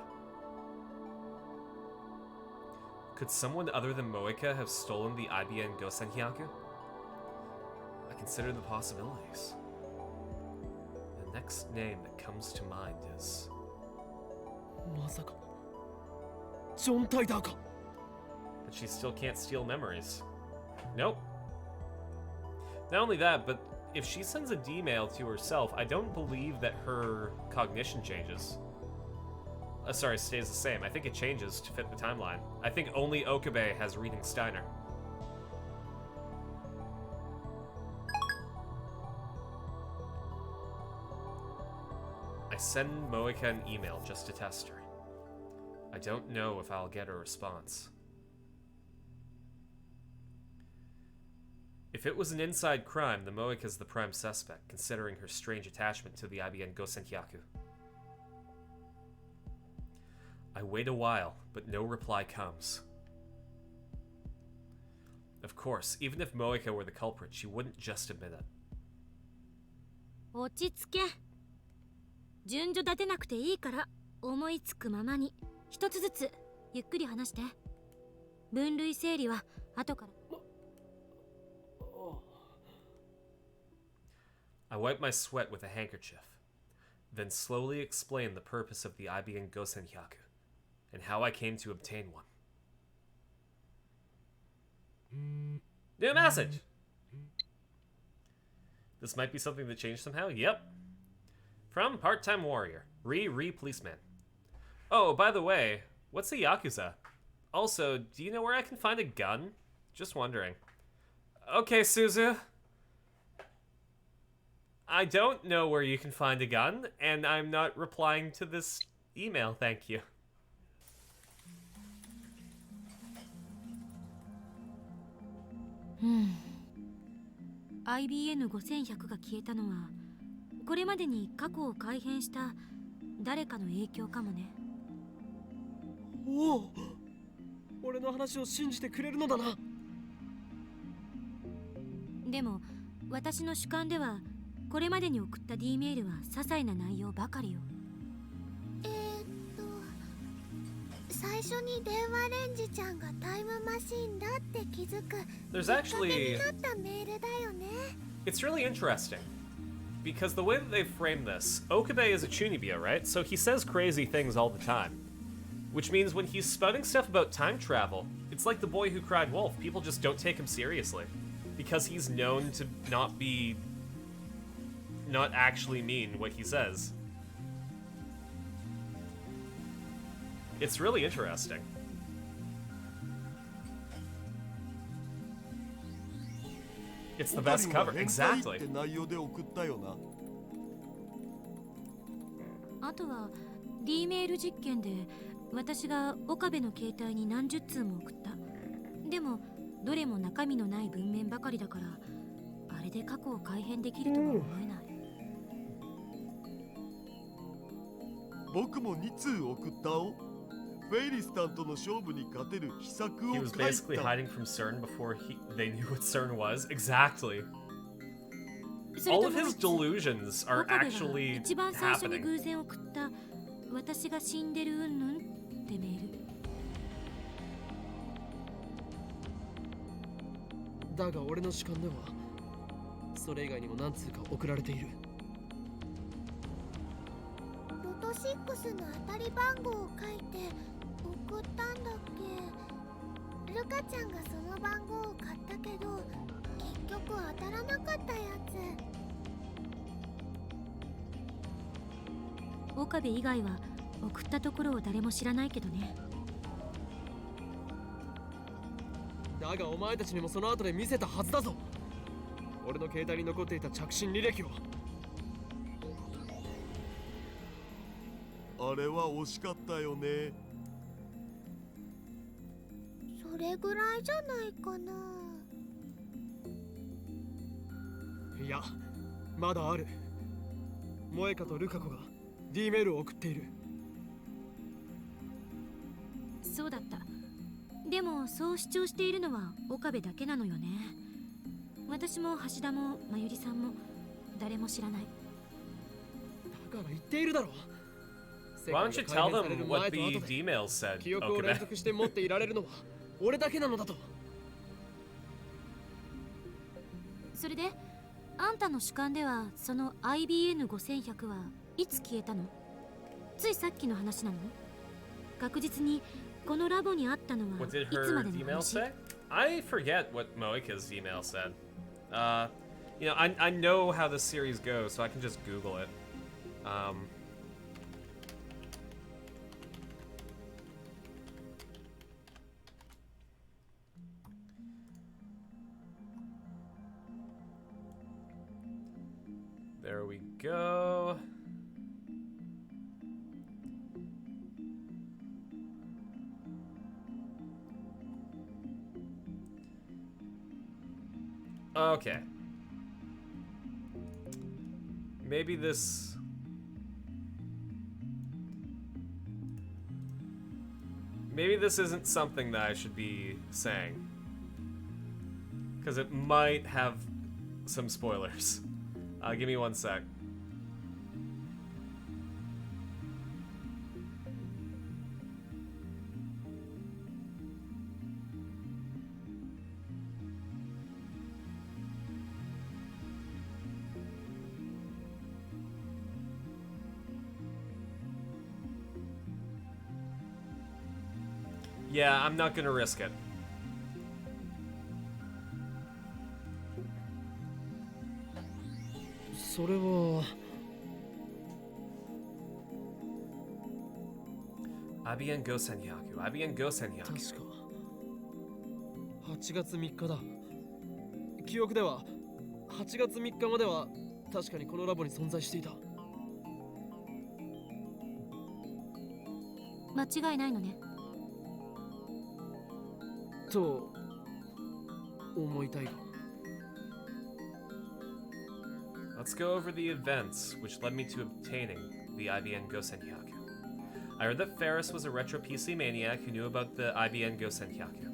Could someone other than Moeka have stolen the IBN Gosen Hyaku? consider the possibilities. The next name that comes to mind is... まさかジョン・タイダーか。 But she still can't steal memories. Nope. Not only that, but if she sends a D-mail to herself, I don't believe that her cognition changes. Sorry, stays the same. I think it changes to fit the timeline. I think only Okabe has reading Steiner. I send Moeka an email just to test her. I don't know if I'll get a response. If it was an inside crime, the Moeka's the prime suspect, considering her strange attachment to the IBN Gosentyaku. I wait a while, but no reply comes. Of course, even if Moeka were the culprit, she wouldn't just admit it. 落ち着け。順序立てなくていいから思いつくままに一つずつゆっくり話して。分類整理は後から。I wipe my sweat with a handkerchief, then slowly explain the purpose of the IBN Gosentyaku, and how I came to obtain one. New message! This might be something that changed somehow. Yep. From part-time warrior, policeman. Oh, by the way, what's a Yakuza? Also, do you know where I can find a gun? Just wondering. Okay, Suzu. I don't know where you can find a gun, and I'm not replying to this email, thank you. IBN5100 が消えたのはこれまでに過去を改変した誰かの影響かもね。おお、俺の話を信じてくれるのだな。でも私の主観ではこれまでに送った D メールは些細な内容ばかりよ。最初に電話レンジちゃんがタイムマシンだって気づく There's きっかけ actually... になったメールだよね。 It's really interesting. Because the way that they frame this, Okabe is a Chunibyo, right? So he says crazy things all the time. Which means when he's spouting stuff about time travel, it's like the boy who cried wolf. People just don't take him seriously. Because he's known to not actually mean what he says. It's really interesting. It's the best cover. Exactly. って内容で送ったよな。あとは D メール実験で私が岡部の携帯に何十通も送った。でもどれも中身のない文面ばかりだから、あれで過去を改変できるとは思えない。僕も2通送ったお。フェイリスタンとの勝負に勝てる秘策を He 書 was いた。 basically hiding from CERN before they knew what CERN was. Exactly. それ All と of もう his 一つ delusions are 岡部が actually 一番最初に happening. 偶然送った私が死んでるうんぬんってメール。だが俺の主観ではそれ以外にも何通か送られている。ロト6の当たり番号を書いて送ったんだっけ。ルカちゃんがその番号を買ったけど結局当たらなかったやつ。岡部以外は送ったところを誰も知らないけどね。だがお前たちにもその後で見せたはずだぞ。俺の携帯に残っていた着信履歴を。あれは惜しかったよね。それぐらいじゃないかな。いや、まだある。萌香とルカ子が D メールを送っている。そうだった。でもそう主張しているのは岡部だけなのよね。私も橋田もまゆりさんも誰も知らない。だから言っているだろ。 Why don't you tell them what the D-mails said, 記憶を連 Okabe? 続して持っていられるのは俺だけなのだと。それであんたの主観ではその IBN5100 はいつ消えたの？ついさっきの話なの？確実にこのラボにあったのは What did いつま her での email 話？ say? I forget what Moika's email said. You know, I know how this series goes, so I can just Google it. There we go. Okay. Maybe this... Maybe this isn't something that I should be saying. Because it might have some spoilers. Give me one sec. Yeah, I'm not gonna risk it. それは IBN Go Senhyaku. IBN Go Senhyaku. 確か8月3日だ。記憶では8月3日までは確かにこのラボに存在していた。間違いないのね。と思いたいが。 Let's go over the events which led me to obtaining the IBN Go Senhyaku. I heard that Ferris was a retro PC maniac who knew about the IBN Go Senhyaku.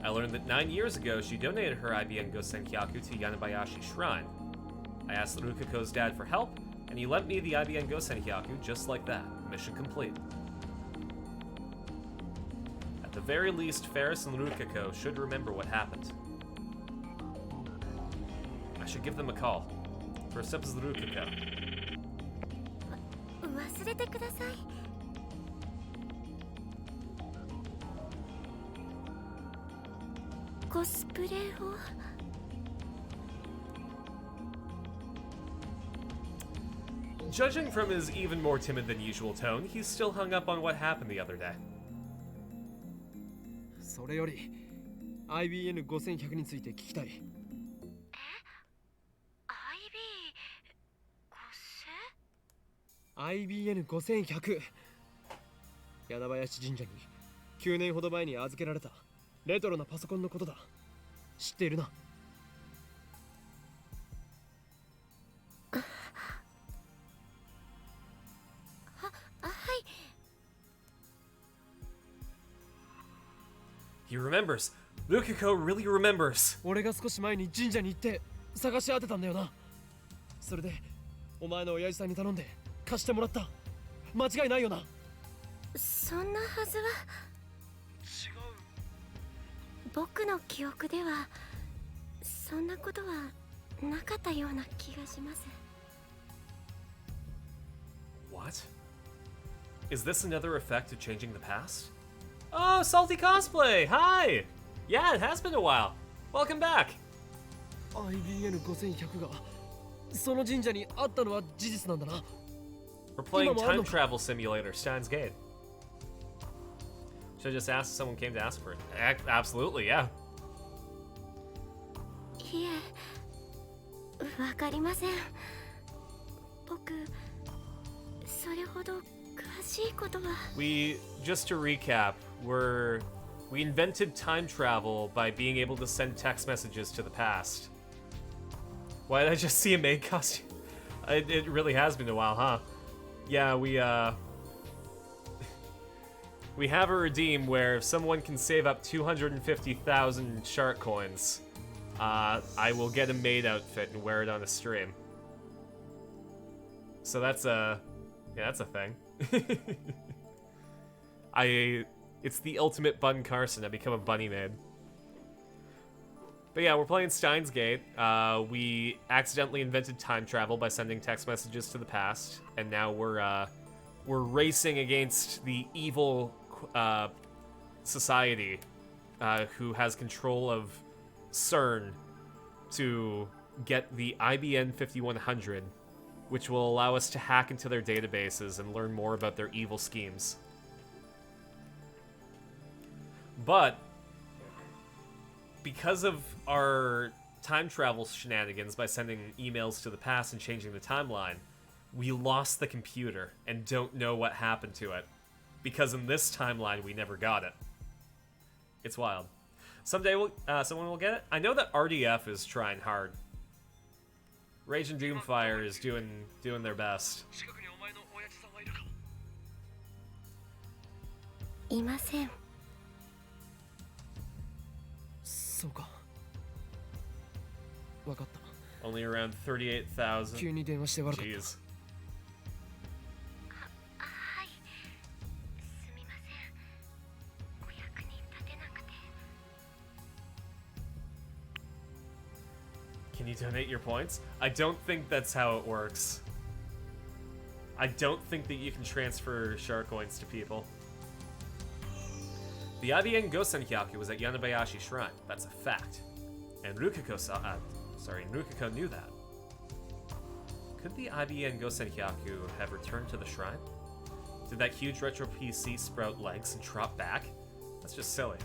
I learned that 9 years ago she donated her IBN Go Senhyaku to Yanabayashi Shrine. I asked Rukako's dad for help, and he lent me the IBN Go Senhyaku just like that. Mission complete. At the very least, Ferris and Rukako should remember what happened. I should give them a call. First up is Rukako. 忘れてください。コスプレを Judging from his even more timid than usual tone, he's still hung up on what happened the other day. それより IBN5100 について聞きたい。 IBN5100 柳林神社に9年ほど前に預けられたレトロなパソコンのことだ。知っているな。はい。 He remembers. Rukako really remembers. 俺が少し前に神社に行って探し当てたんだよな。それでお前の親父さんに頼んで貸してもらった。間違いないよな。そんなはずは。違う。僕の記憶ではそんなことはなかったような気がします。 What? Is this another effect of changing the past? Oh, Salty Cosplay! Hi! Yeah, it has been a while. Welcome back. IBN5100 がその神社にあったのは事実なんだな。 We're playing time travel simulator, Steins Gate. Should I just ask if someone came to ask for it? Absolutely, yeah. いえ、わかりません。僕、それほど詳しいことは。 Just to recap, we invented time travel by being able to send text messages to the past. Why did I just see a maid costume? It really has been a while, huh? Yeah, we have a redeem where if someone can save up 250,000 shark coins, I will get a maid outfit and wear it on a stream. So that's a thing. It's the ultimate Bun Carson. I become a bunny maid. But yeah, we're playing Steins Gate. We accidentally invented time travel by sending text messages to the past, and now we're racing against the evil society who has control of CERN to get the IBN 5100, which will allow us to hack into their databases and learn more about their evil schemes. But because of our time travel shenanigans by sending emails to the past and changing the timeline, we lost the computer and don't know what happened to it. Because in this timeline, we never got it. It's wild. Someday someone will get it. I know that RDF is trying hard. Rage and Doomfire is doing their best. いません。そうか。わかった。 Only around 38,000. 急に電話して悪かった。 Jeez. はい。すみません。お役に立てなくて。 Can you donate your points? I don't think that's how it works. I don't think that you can transfer shark coins to people. The IBN Gosenhyaku was at Yanabayashi Shrine. That's a fact. And Rukiko knew that. Could the IBN Gosenhyaku have returned to the shrine? Did that huge retro PC sprout legs and drop back? That's just silly.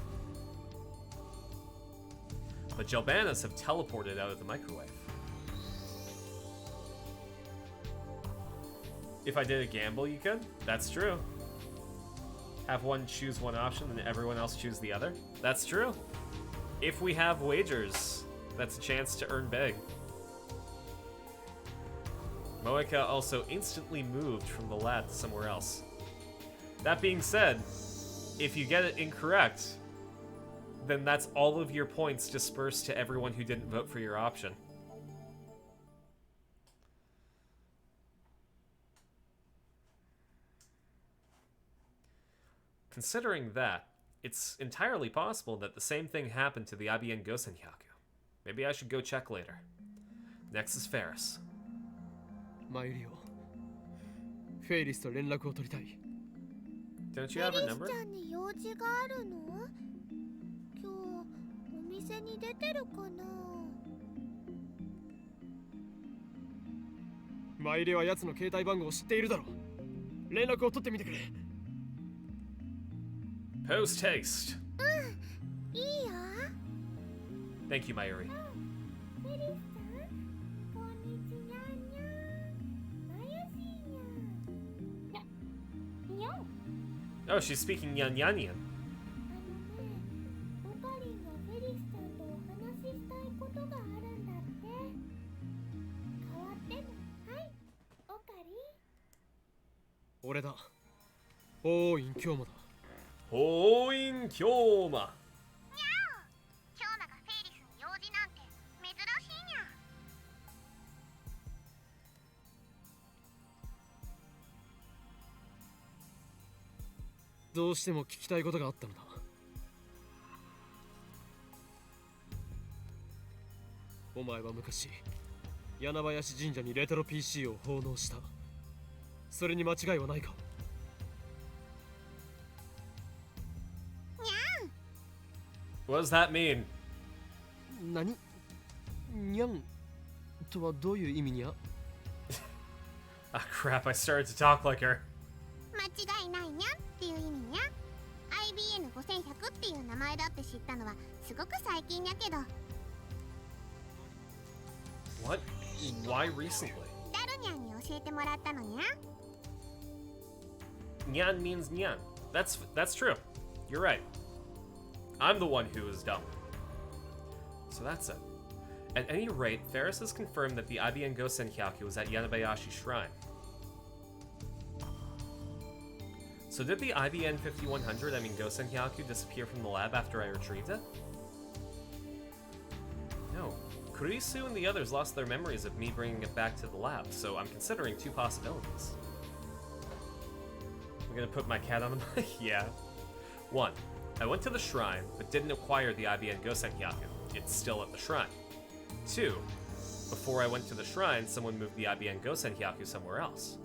But Gelbanas have teleported out of the microwave. If I did a gamble, you could? That's true. Have one choose one option and everyone else choose the other? That's true. If we have wagers, that's a chance to earn big. Moeka also instantly moved from the lab to somewhere else. That being said, if you get it incorrect, then that's all of your points dispersed to everyone who didn't vote for your option. Considering that, it's entirely possible that the same thing happened to the IBN Gosenhyaku. Maybe I should go check later. Next is Ferris. マユリオ。フェイリスと連絡を取りたい。 Don't you have her number? ちゃんに用事があるの？今日お店に出てるかな？マユリは奴の携帯番号を知っているだろう。連絡を取ってみてくれ。 Post haste. いいよ。 Thank you, Mayuri. フェリスさん、こんにちはにゃ。まゆしにゃ。にゃ。 Oh, she's speaking Yanyanyan. オカリンがフェリスさんとお話ししたいことがあるんだって。変わっても、はい、オカリン。俺だ。おーいん今日もだ。 Hoin Kyoma. 京馬がフェイリスに用事なんて珍しいにゃ。どうしても聞きたいことがあったのだ。お前は昔、柳林神社にレトロ PC を奉納した。それに間違いはないか？ What does that mean? 何？にゃんとはどういう意味にゃ？ Ah, crap, I started to talk like her. 間違いないにゃっていう意味にゃ。IBN5100 っていう名前だって知ったのはすごく最近やけど。 What? Why recently? ダルニャンに教えてもらったのにゃ。 Nyan means Nyan. That's true. You're right. I'm the one who is dumb. So that's it. At any rate, Ferris has confirmed that the IBN Gosenhyaku was at Yanabayashi Shrine. So did the IBN 5100, Gosenhyaku, disappear from the lab after I retrieved it? No. Kurisu and the others lost their memories of me bringing it back to the lab, so I'm considering two possibilities. I'm gonna put my cat on the mic? Yeah. 1. I went to the shrine, but didn't acquire the IBN Gosenhyaku. It's still at the shrine. 2. Before I went to the shrine, someone moved the IBN Gosenhyaku somewhere else.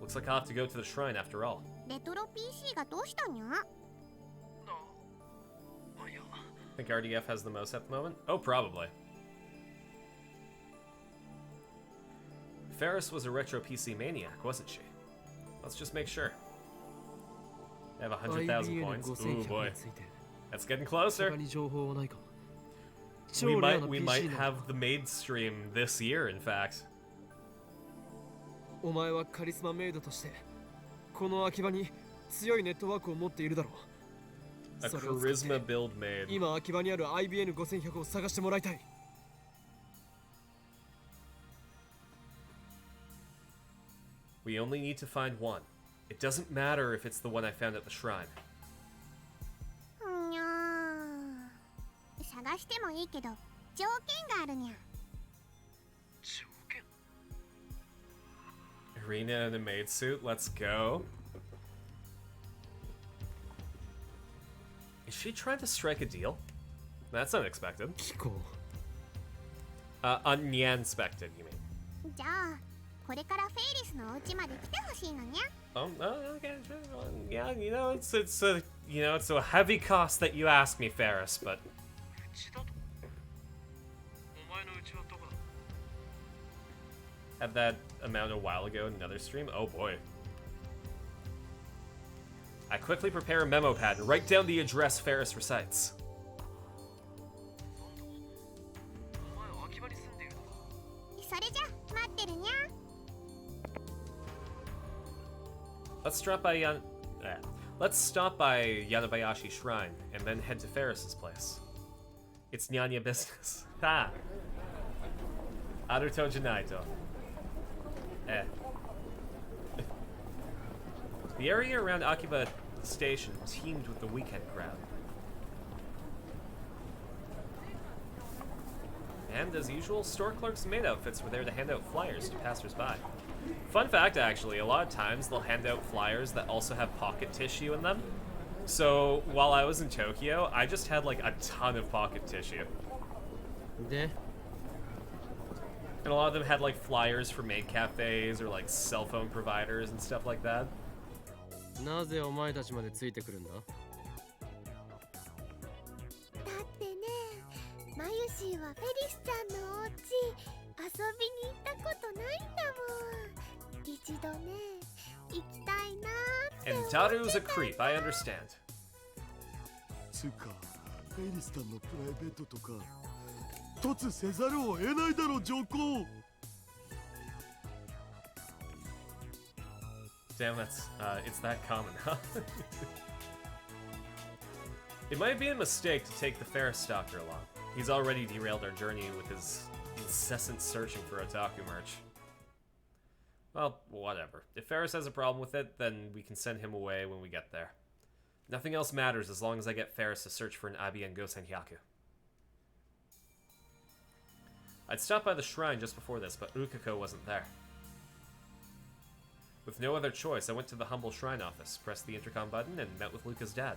Looks like I'll have to go to the shrine after all. レトロ PC がどうしたにゃ？ Think RDF has the most at the moment? Oh, probably. Ferris was a retro PC maniac, wasn't she? Let's just make sure. I have 100,000 coins. Ooh boy. That's getting closer. 他に情報はないか？ We 超レアな might PC な have the maid stream this year, in fact. お前はカリスマメイドとしてこの秋葉に強いネットワークを持っているだろう。 A それを使って charisma build maid. 今秋葉にある IBN5100 を探してもらいたい。 We only need to find one. It doesn't matter if it's the one I found at the shrine. にゃー。探してもいいけど条件があるにゃ。 Arena in a maid suit, let's go. Is she trying to strike a deal? That's unexpected. 聞こ Unexpected, you mean? じゃあこれからフェイリスのお家まで来てほしいのにゃ。 Okay. Yeah, it's a heavy cost that you ask me, Ferris, but う。ちだと？お前のうちはどこだ？ had that amount a while ago in another stream. Oh boy. I quickly prepare a memo pad and write down the address Ferris recites. お前は秋葉に住んでいるのか？ それじゃ待ってるにゃ。 Let's stop by Yanabayashi Shrine and then head to Ferris's place. It's Nyanya business. Ha! Aruto Janaito. The area around Akiba Station teemed with the weekend crowd. And as usual, store clerks in maid outfits were there to hand out flyers to passersby. Fun fact, actually, a lot of times they'll hand out flyers that also have pocket tissue in them. So while I was in Tokyo, I just had like a ton of pocket tissue. で、 And a lot of them had like flyers for maid cafes or like cell phone providers and stuff like that. なぜお前たちまでついてくるんだ？だってね、マユシーはフェリスちゃんのお家遊びに行ったことないんだもん。一度ね、行きたいなーって And 思って Taru's a たんだ。 creep, I understand. つうかフェリスタンのプライベートとか突せざるを得ないだろ上皇。 Damn, it's that common, huh? It might be a mistake to take the Ferris Stalker along. He's already derailed our journey with his incessant searching for otaku merch. Well, whatever. If Ferris has a problem with it, then we can send him away when we get there. Nothing else matters as long as I get Ferris to search for an IBN Gosenhyaku. I'd stopped by the shrine just before this, but Ukiko wasn't there. With no other choice, I went to the humble shrine office, pressed the intercom button, and met with Luca's dad.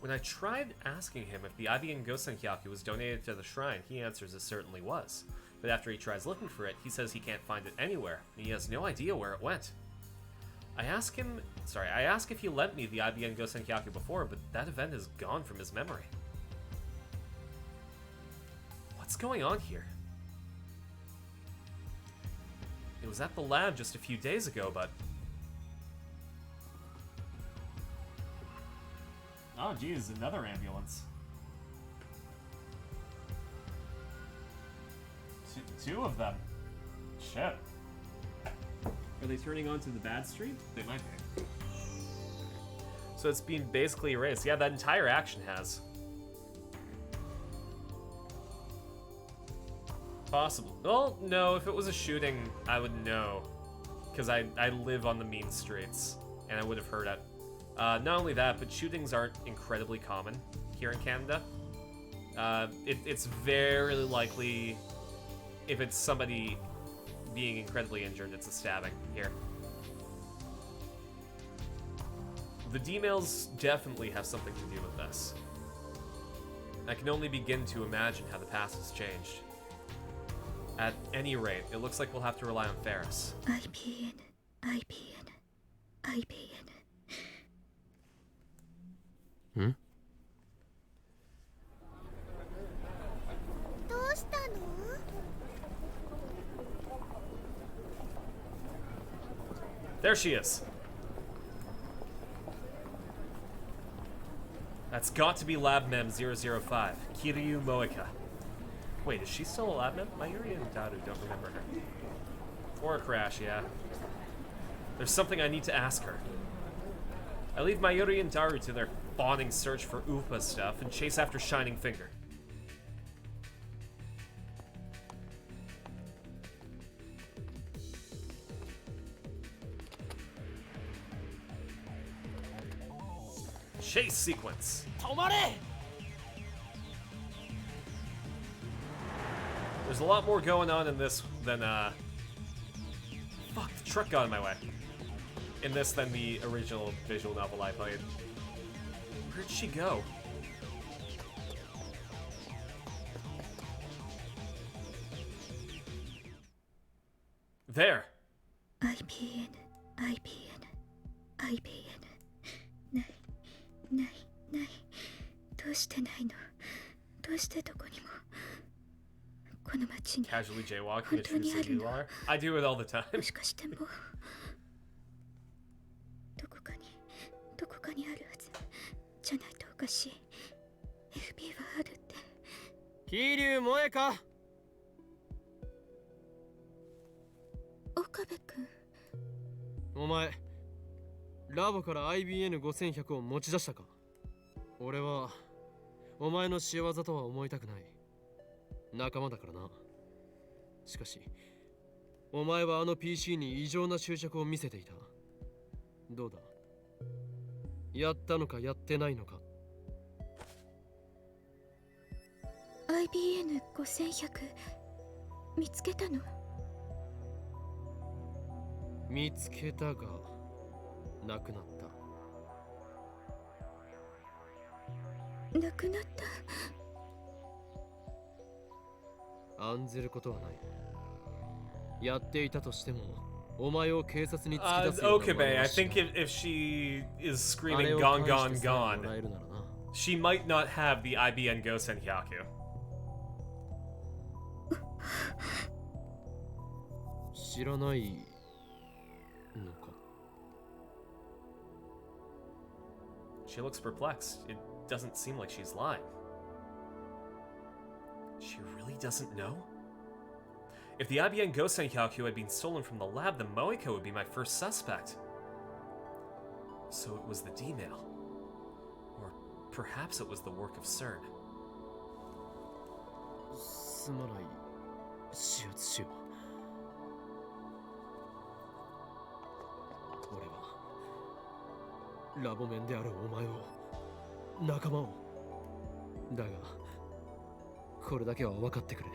When I tried asking him if the IBN Gosenhyaku was donated to the shrine, he answers it certainly was. But after he tries looking for it, he says he can't find it anywhere, and he has no idea where it went. I ask if he lent me the IBN Gosenhyaku before, but that event is gone from his memory. What's going on here? It was at the lab just a few days ago, but... Oh, geez, another ambulance. Two of them. Shit. Are they turning onto the bad street? They might be. So it's been basically erased. Yeah, that entire action has. Possible. Well, no, if it was a shooting, I would know. Because I live on the mean streets, and I would have heard it. Not only that, but shootings aren't incredibly common here in Canada. It's very likely, if it's somebody being incredibly injured, it's a stabbing here. The D-mails definitely have something to do with this. I can only begin to imagine how the past has changed. At any rate, it looks like we'll have to rely on Ferris. IBN, IBN, IBN. どうしたの？ There she is. That's got to be Lab Mem 005, Kiryu Moeka. Wait, is she still a Lab Mem? Mayuri and Daru don't remember her. Or a Crash, yeah. There's something I need to ask her. I leave Mayuri and Daru to their fawning search for Upa stuff and chase after Shining Finger. Chase sequence. 止まれ There's a lot more going on in this than, fuck, the truck got in my way. In this than the original visual novel I played. Where'd she go? There. IBN, IBN, IBN. ない、ない。どうしてないの？どうしてどこにも。この街に。 Casually jaywalking as true city you are. I do it all the time. もしかしてもう。どこかにあるはず。じゃないとおかしい。FB はあるって。桐生萌か岡部君。お前ラボから IBN5100 を持ち出したか？俺はお前の仕業とは思いたくない。仲間だからな。しかしお前はあの PC に異常な執着を見せていた。どうだ？やったのかやってないのか。 IBN5100 見つけたの？見つけたがなくなった。なくなった。案ずることはない。やっていたとしてもお前を警察に突き出すような Okabe, I think if she is screaming gone, gone, gone, she might not have the IBN Gosen Hyaku. 知らないのか。 She looks perplexed. It doesn't seem like she's lying. She really doesn't know? If the IBN Gosen Hyaku had been stolen from the lab, then Moeka would be my first suspect. So it was the D-mail. Or perhaps it was the work of CERN. すまない手術しよう。俺はラボ面であるお前を仲間をだがこれだけは分かってくれ。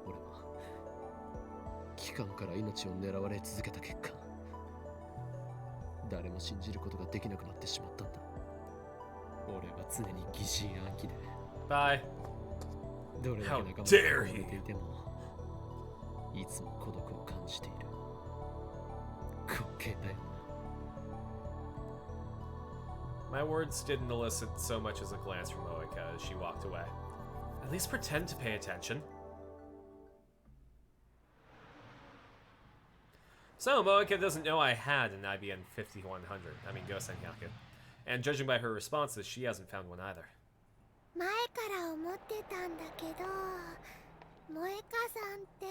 俺は機関から命を狙われ続けた結果誰も信じることができなくなってしまったんだ。俺は常に疑心暗鬼で Bye. どれだけ How 仲間を dare 入れ he? ていてもいつも孤独を感じている。滑稽だよな。 My words didn't elicit so much as a glance from Moeka as she walked away. At least pretend to pay attention. So, Moeka doesn't know I had an IBN 5100, I mean Gosen Hyaku. And judging by her responses, she hasn't found one either. 前から思ってたんだけど、萌香さんって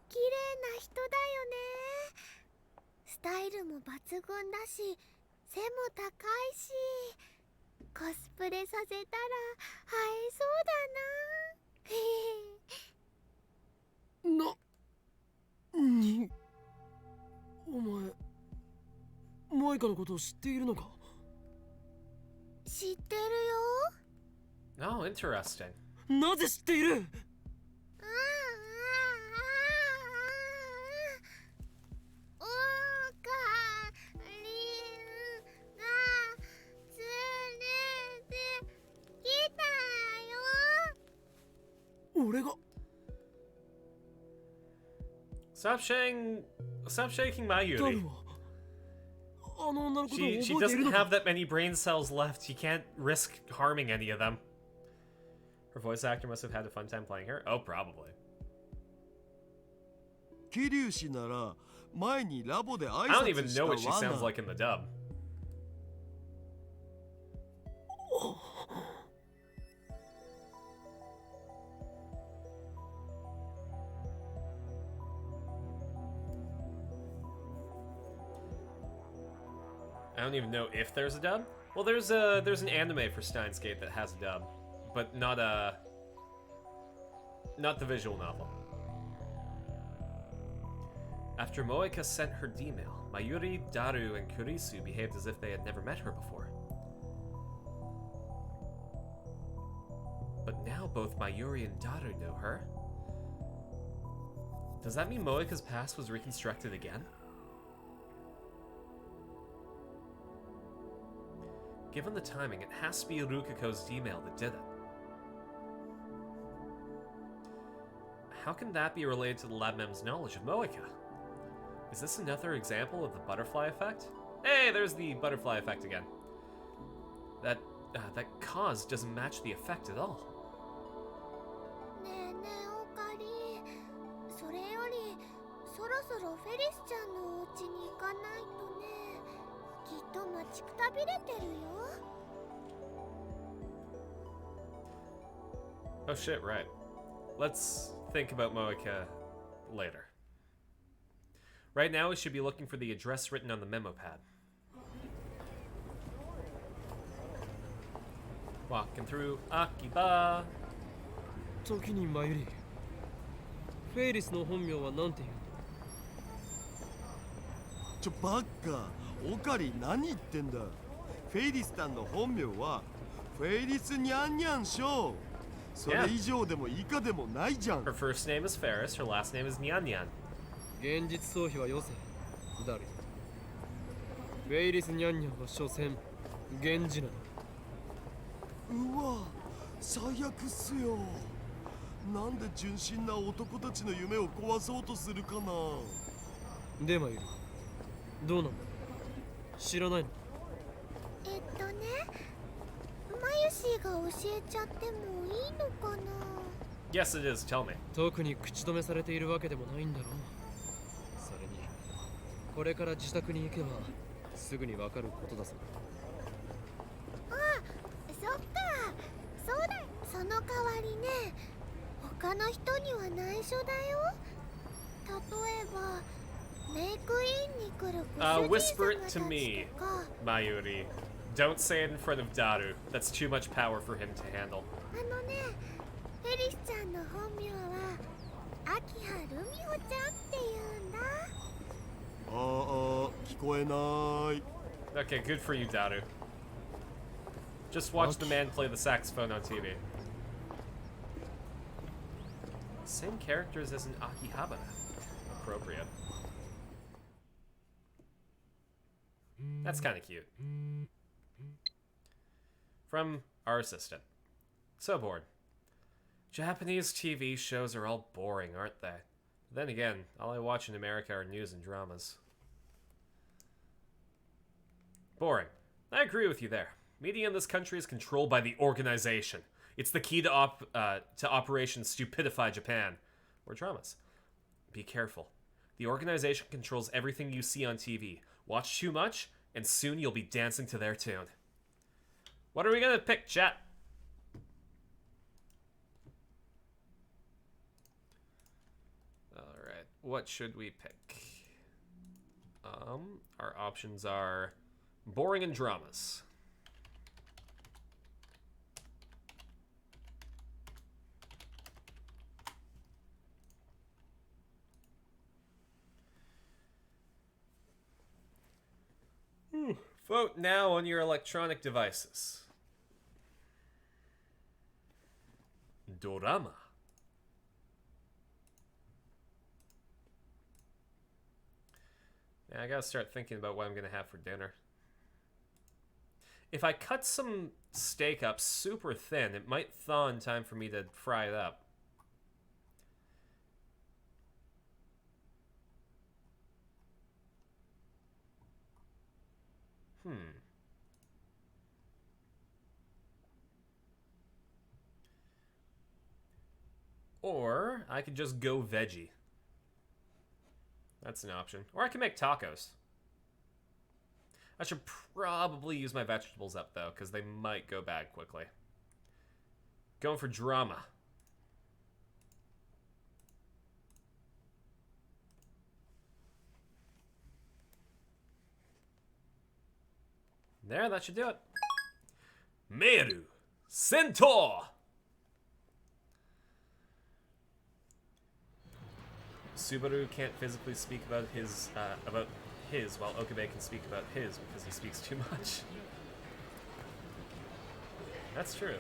綺麗な人だよね。スタイルも抜群だし、背も高いし、コスプレさせたら映えそうだな。にお前マイカのことを知っているのか？知ってるよ。 Oh, interesting. なぜ知っている？おかり Stop shaking Mayuri. ダルはあの女のことを She 覚えている doesn't のか have that many brain cells left. You can't risk harming any of them. Her voice actor must have had a fun time playing her. Oh, probably. 桐生氏なら前にラボで挨 I don't even 拶した know わ what she sounds な。 like in the dub. I don't even know if there's a dub. Well, there's an anime for Steins Gate that has a dub, but not the visual novel. After Moeka sent her D-mail, Mayuri, Daru, and Kurisu behaved as if they had never met her before. But now both Mayuri and Daru know her. Does that mean Moeka's past was reconstructed again? Given the timing, it has to be Rukiko's D-mail that did it. How can that be related to the Labmem's knowledge of Moeka? Is this another example of the butterfly effect? Hey, there's the butterfly effect again. That cause doesn't match the effect at all. ねえねえオカリ、それよりそろそろフェリスちゃんのお家に行かないとね。きっと待ちくたびれてるよ。 Oh shit, right. Let's think about Moeka later. Right now, we should be looking for the address written on the memo pad. Walking through Akiba. 時にマユリ、フェイリスの本名はなんて言うの？バカ、オカリ何言ってんだ。フェイリスさんの本名はフェイリスニャンニャンショー。それ以上でも以下でもないじゃん。 Her first name is Ferris, her last name is Nyan Nyan. 現実逃避はよせ。誰？フェイリスニャンニャンは所詮源氏なの。うわ、最悪っすよ。なんで純真な男たちの夢を壊そうとするかな。でマユリ、どうなの？知らないの？マユシーが教えちゃってもいいのかな。 Yes, it is. Tell me. 特に口止めされているわけでもないんだろう。それにこれから自宅に行けばすぐにわかることだぞ。あ、そっか、そうだ。その代わりね、他の人には内緒だよ。例えばメイクインに来るご主人 Whisper 様 it た to me, ちとか。 Mayuri. Don't say it in front of Daru. That's too much power for him to handle. あのね、フェリスちゃんの本名は秋葉ルミホちゃんっていうんだ。ああ、聞こえない。 Okay, good for you, Daru. Just watch the man play the saxophone on TV. Same characters as in Akihabara. Appropriate. That's kind of cute. From our assistant. So bored. Japanese TV shows are all boring, aren't they? Then again, all I watch in America are news and dramas. Boring. I agree with you there. Media in this country is controlled by the organization. It's the key to Operation Stupidify Japan. Or dramas. Be careful. The organization controls everything you see on TV. Watch too much, and soon you'll be dancing to their tune. What are we gonna pick, chat? Alright, what should we pick? Our options are boring and dramas. Vote now on your electronic devices. Dorama. Yeah, I gotta start thinking about what I'm gonna have for dinner. If I cut some steak up super thin, it might thaw in time for me to fry it up. Or I could just go veggie. That's an option. Or I can make tacos. I should probably use my vegetables up, though, because they might go bad quickly. Going for drama. There, that should do it. Meru Centaur! Subaru can't physically speak about his, while Okabe can speak about his because he speaks too much. That's true.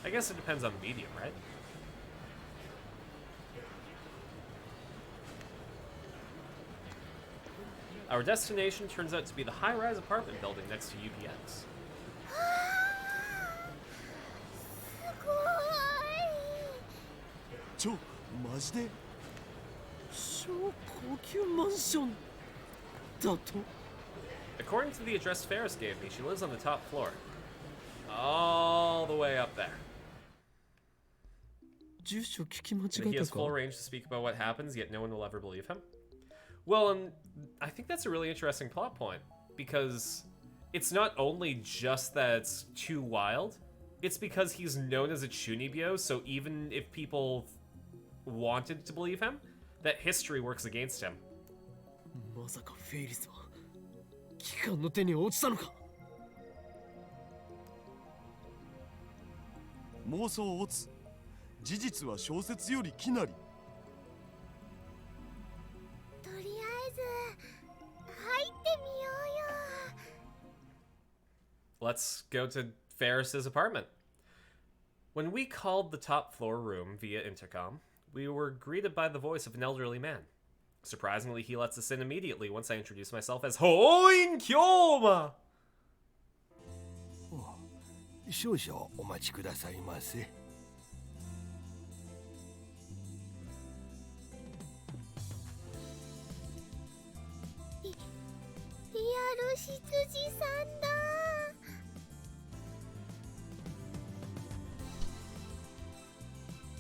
I guess it depends on the medium, right? Our destination turns out to be the high-rise apartment building next to UPX. ちょ、マジで？超高級マンションだと？ According to the address Ferris gave me, she lives on the top floor. All the way up there. 住所聞き間 And 違 he え has たか full range to speak about what happens, yet no one will ever believe him. Well, I think that's a really interesting plot point, because it's not only just that it's too wild, it's because he's known as a Chunibyo, so even if people wanted to believe him, that history works against him. まさかフェイリスは機関の手に落ちたのか？妄想オツ。事実は小説よりきなり。とりあえず入ってみようよ。 Let's go to Ferris's apartment. When we called the top floor room via intercom, we were greeted by the voice of an elderly man. Surprisingly, he lets us in immediately once I introduce myself as Hoin Kyoma! 少々お待ちくださいませ。リアル執事さんだ。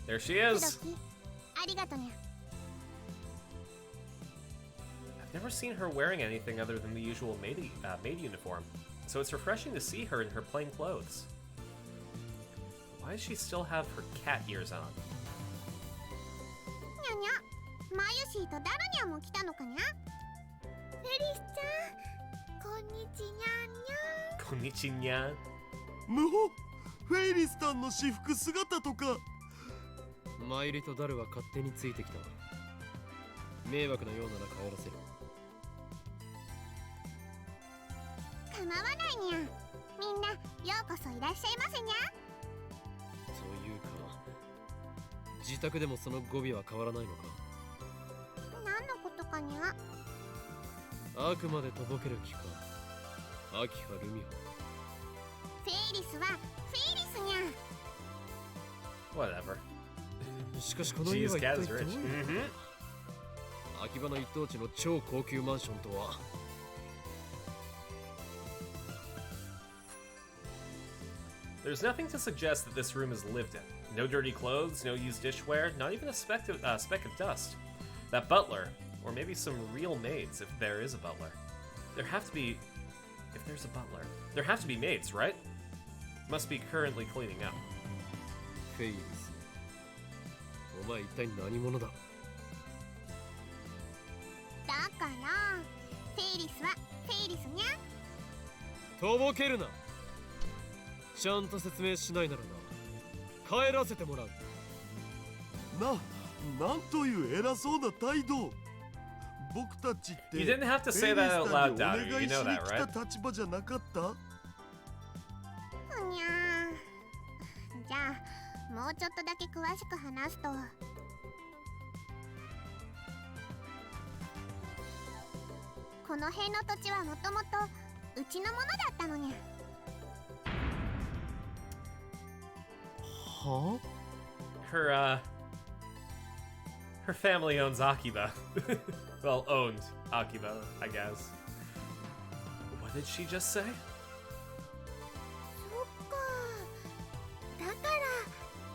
There she ド is! キ、ありがとにゃ。 I've never seen her wearing anything other than the usual maid uniform, so it's refreshing to see her in her plain clothes. Why does she still have her cat ears on? にゃにゃ、マユシーとダルニャンも来たのかにゃ。フェリスちゃん、こんにちにゃんにゃん。 Konnichiwa. むほ、フェイリスタンの私服姿とか。マイリとダルは勝手についてきた。迷惑なようなら帰らせる。構わないにゃ。みんなようこそいらっしゃいませにゃ。というか、自宅でもその語尾は変わらないのか？何のことかにゃ。あくまでとぼける気か。アキハルミフェイリスはフェイリスにゃ。 Whatever. ホ。しかしこの家 She's は一体 cat どう is いう rich. Mm-hmm. 秋葉の一等地の超高級マンションとは。 There's nothing to suggest that this room is lived in. No dirty clothes, no used dishware, not even a speck of dust. That butler, or maybe some real maids if there is a butler. There have to be... If there's a butler, there have to be maids, right? Must be currently cleaning up. フェイリス。お前一体何者だ？だからフェイリスはフェイリスにゃ。とぼけるな。ちゃんと説明しないならな。帰らせてもらう。なんという偉そうな態度。僕たちって You didn't have to say that out loud, Daru. You know that, フェイリスタンにお願いしに来 right? た立場じゃなかった？にゃー。じゃあもうちょっとだけ詳しく話すと、この辺の土地はもともとうちのものだったのにゃ。は？ Her family owns Akiba. Well, owned Akiba, I guess. What did she just say? そっか。だから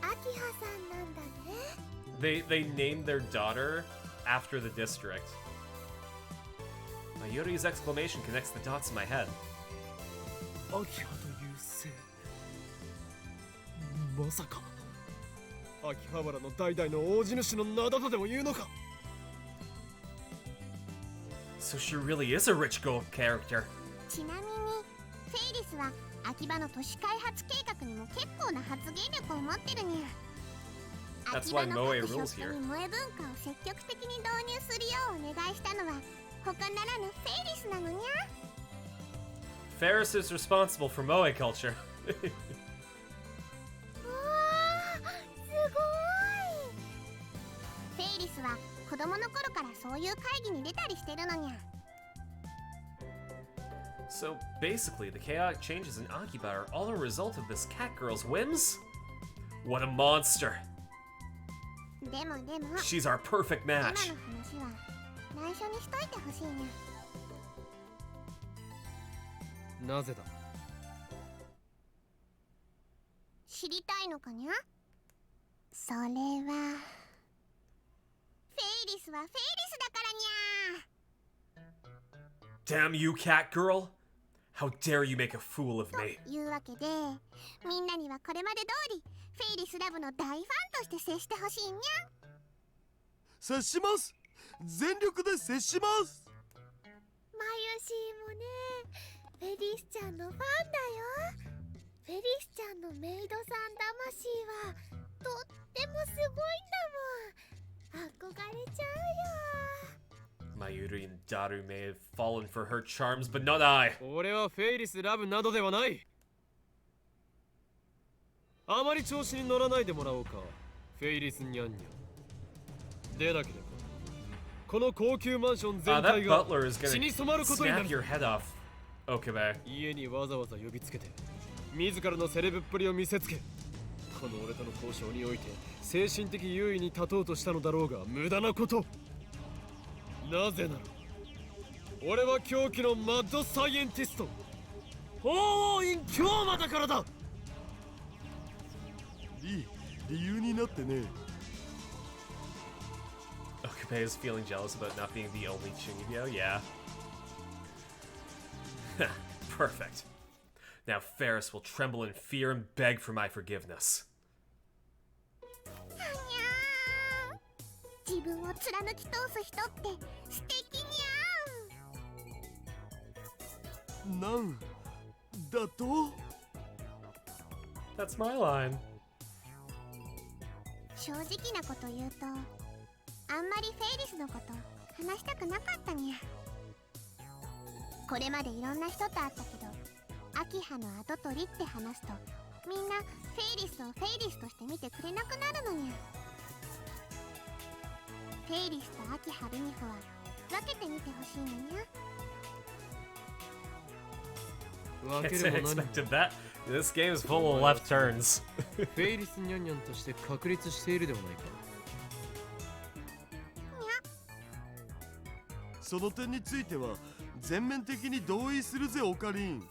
They named their daughter after the district. Mayuri's exclamation connects the dots in my head. アキハという姓まさか秋葉原の代々の大地主の名だとでも言うのか So she really is a rich gold character. ちなみにフェイリスは秋葉の都市開発計画にも結構な発言力を持ってるにゃ。 That's 秋 why 葉の Moe 各 rules ショ here. ップに萌え文化を積極的に導入するようお願いしたのは他ならぬフェイリスなのにゃ。 Ferris is responsible for Moe culture. わーすごい。フェイリスは子供の頃からそういう会議に出たりしてるのにゃ。 So basically, the chaotic changes in Akiba are all a result of this cat girl's whims? What a monster! でも She's our perfect 今の match. 話は内緒にしといてほしいにゃ。なぜだ知りたいのかにゃ。それはフェイリスはフェイリスだからにゃ。 Damn you, cat girl! How dare you make a fool of と me? いうわけでみんなにはこれまで通りフェイリスラブの大ファンとして接してほしいにゃ。接します。全力で接します。マユシーもねフェリスちゃんのファンだよ。フェリスちゃんのメイドさん魂はとってもすごいんだもん。憧れちゃうよ。 Mayuri and Daru may have fallen for her charms, but not I. 俺はフェイリスラブなどではない。あまり調子に乗らないでもらおうかフェイリスニャンニャン。でなければこの高級マンション全 That 体が butler is 血に gonna 染まることにな snap る。 your head off, Okabe. 家にわざわざ呼びつけて自らのセレブっぷりを見せつけこの俺との交渉において精神的優位に立とうとしたのだろうが無駄なこと。なぜなら俺は狂気のマッドサイエンティスト鳳凰院京馬だからだ。理由になってね。 Okabe is feeling jealous about not being the only Chingyo, yeah. Perfect. Now Ferris will tremble in fear and beg for my forgiveness. にゃー自分を貫き通す人って素敵にゃん。なんだと That's my line. 正直なこと言うとあんまりフェイリスのこと話したくなかったにゃ。これまでいろんな人と会ったけど秋葉の跡取りって話すとみんなフェイリスをフェイリスとして見てくれなくなるのにゃ。フェイリスと秋葉ルミ子は分けてみてほしいのにゃ。分 Can't け say る I も何も expected that. This game is full of left turns. フェイリスニャンニャンとして確立しているではないか。その点については全面的に同意するぜオカリン。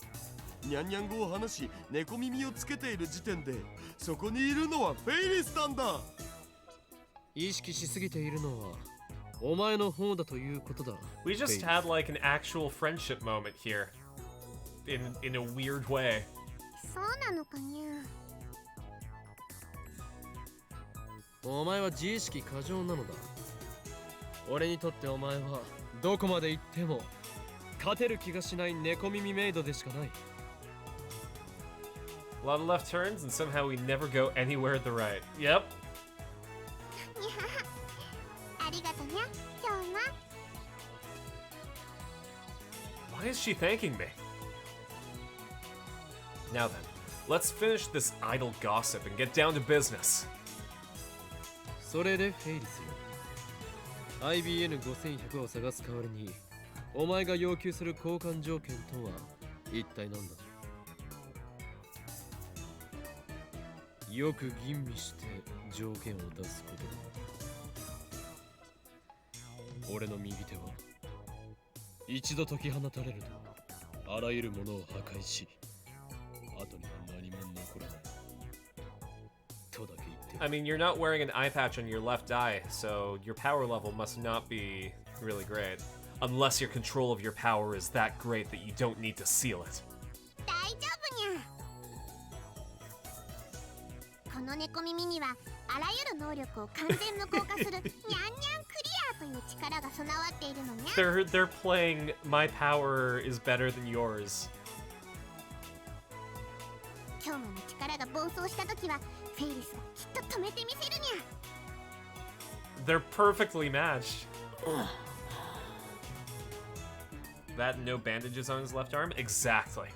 ニャンニャン語を話し猫耳をつけている時点でそこにいるのはフェイリスなんだ。意識しすぎているのはお前の方だということだ。 We just had like an actual friendship moment here. In a weird way. そうなのかにゃ。お前は自意識過剰なのだ。俺にとってお前はどこまで行っても勝てる気がしない猫耳メイドでしかない。 A lot of left turns, and somehow we never go anywhere to the right. Yep. ありがとにゃ今日は。 Why is she thanking me? Now then, let's finish this idle gossip and get down to business. それでフェイリスよ IBN5100 を探す代わりにお前が要求する交換条件とは一体何だ。よく吟味して条件を出すことだ。俺の右手は一度解き放たれるとあらゆるものを破壊し後には何も残らないとだけ言って I mean, you're not wearing an eye patch on your left eye, so your power level must not be really great. Unless your control of your power is that great that you don't need to seal it. 大丈夫にゃ。この猫耳にはあらゆる能力を完全無効化するニャンニャンクリアという力が備わっているのにゃ。They're playing my power is better than yours. 今日の力が暴走した時はフェイリスがきっと止めてみせるにゃ。They're perfectly matched. That and no bandages on his left arm? Exactly.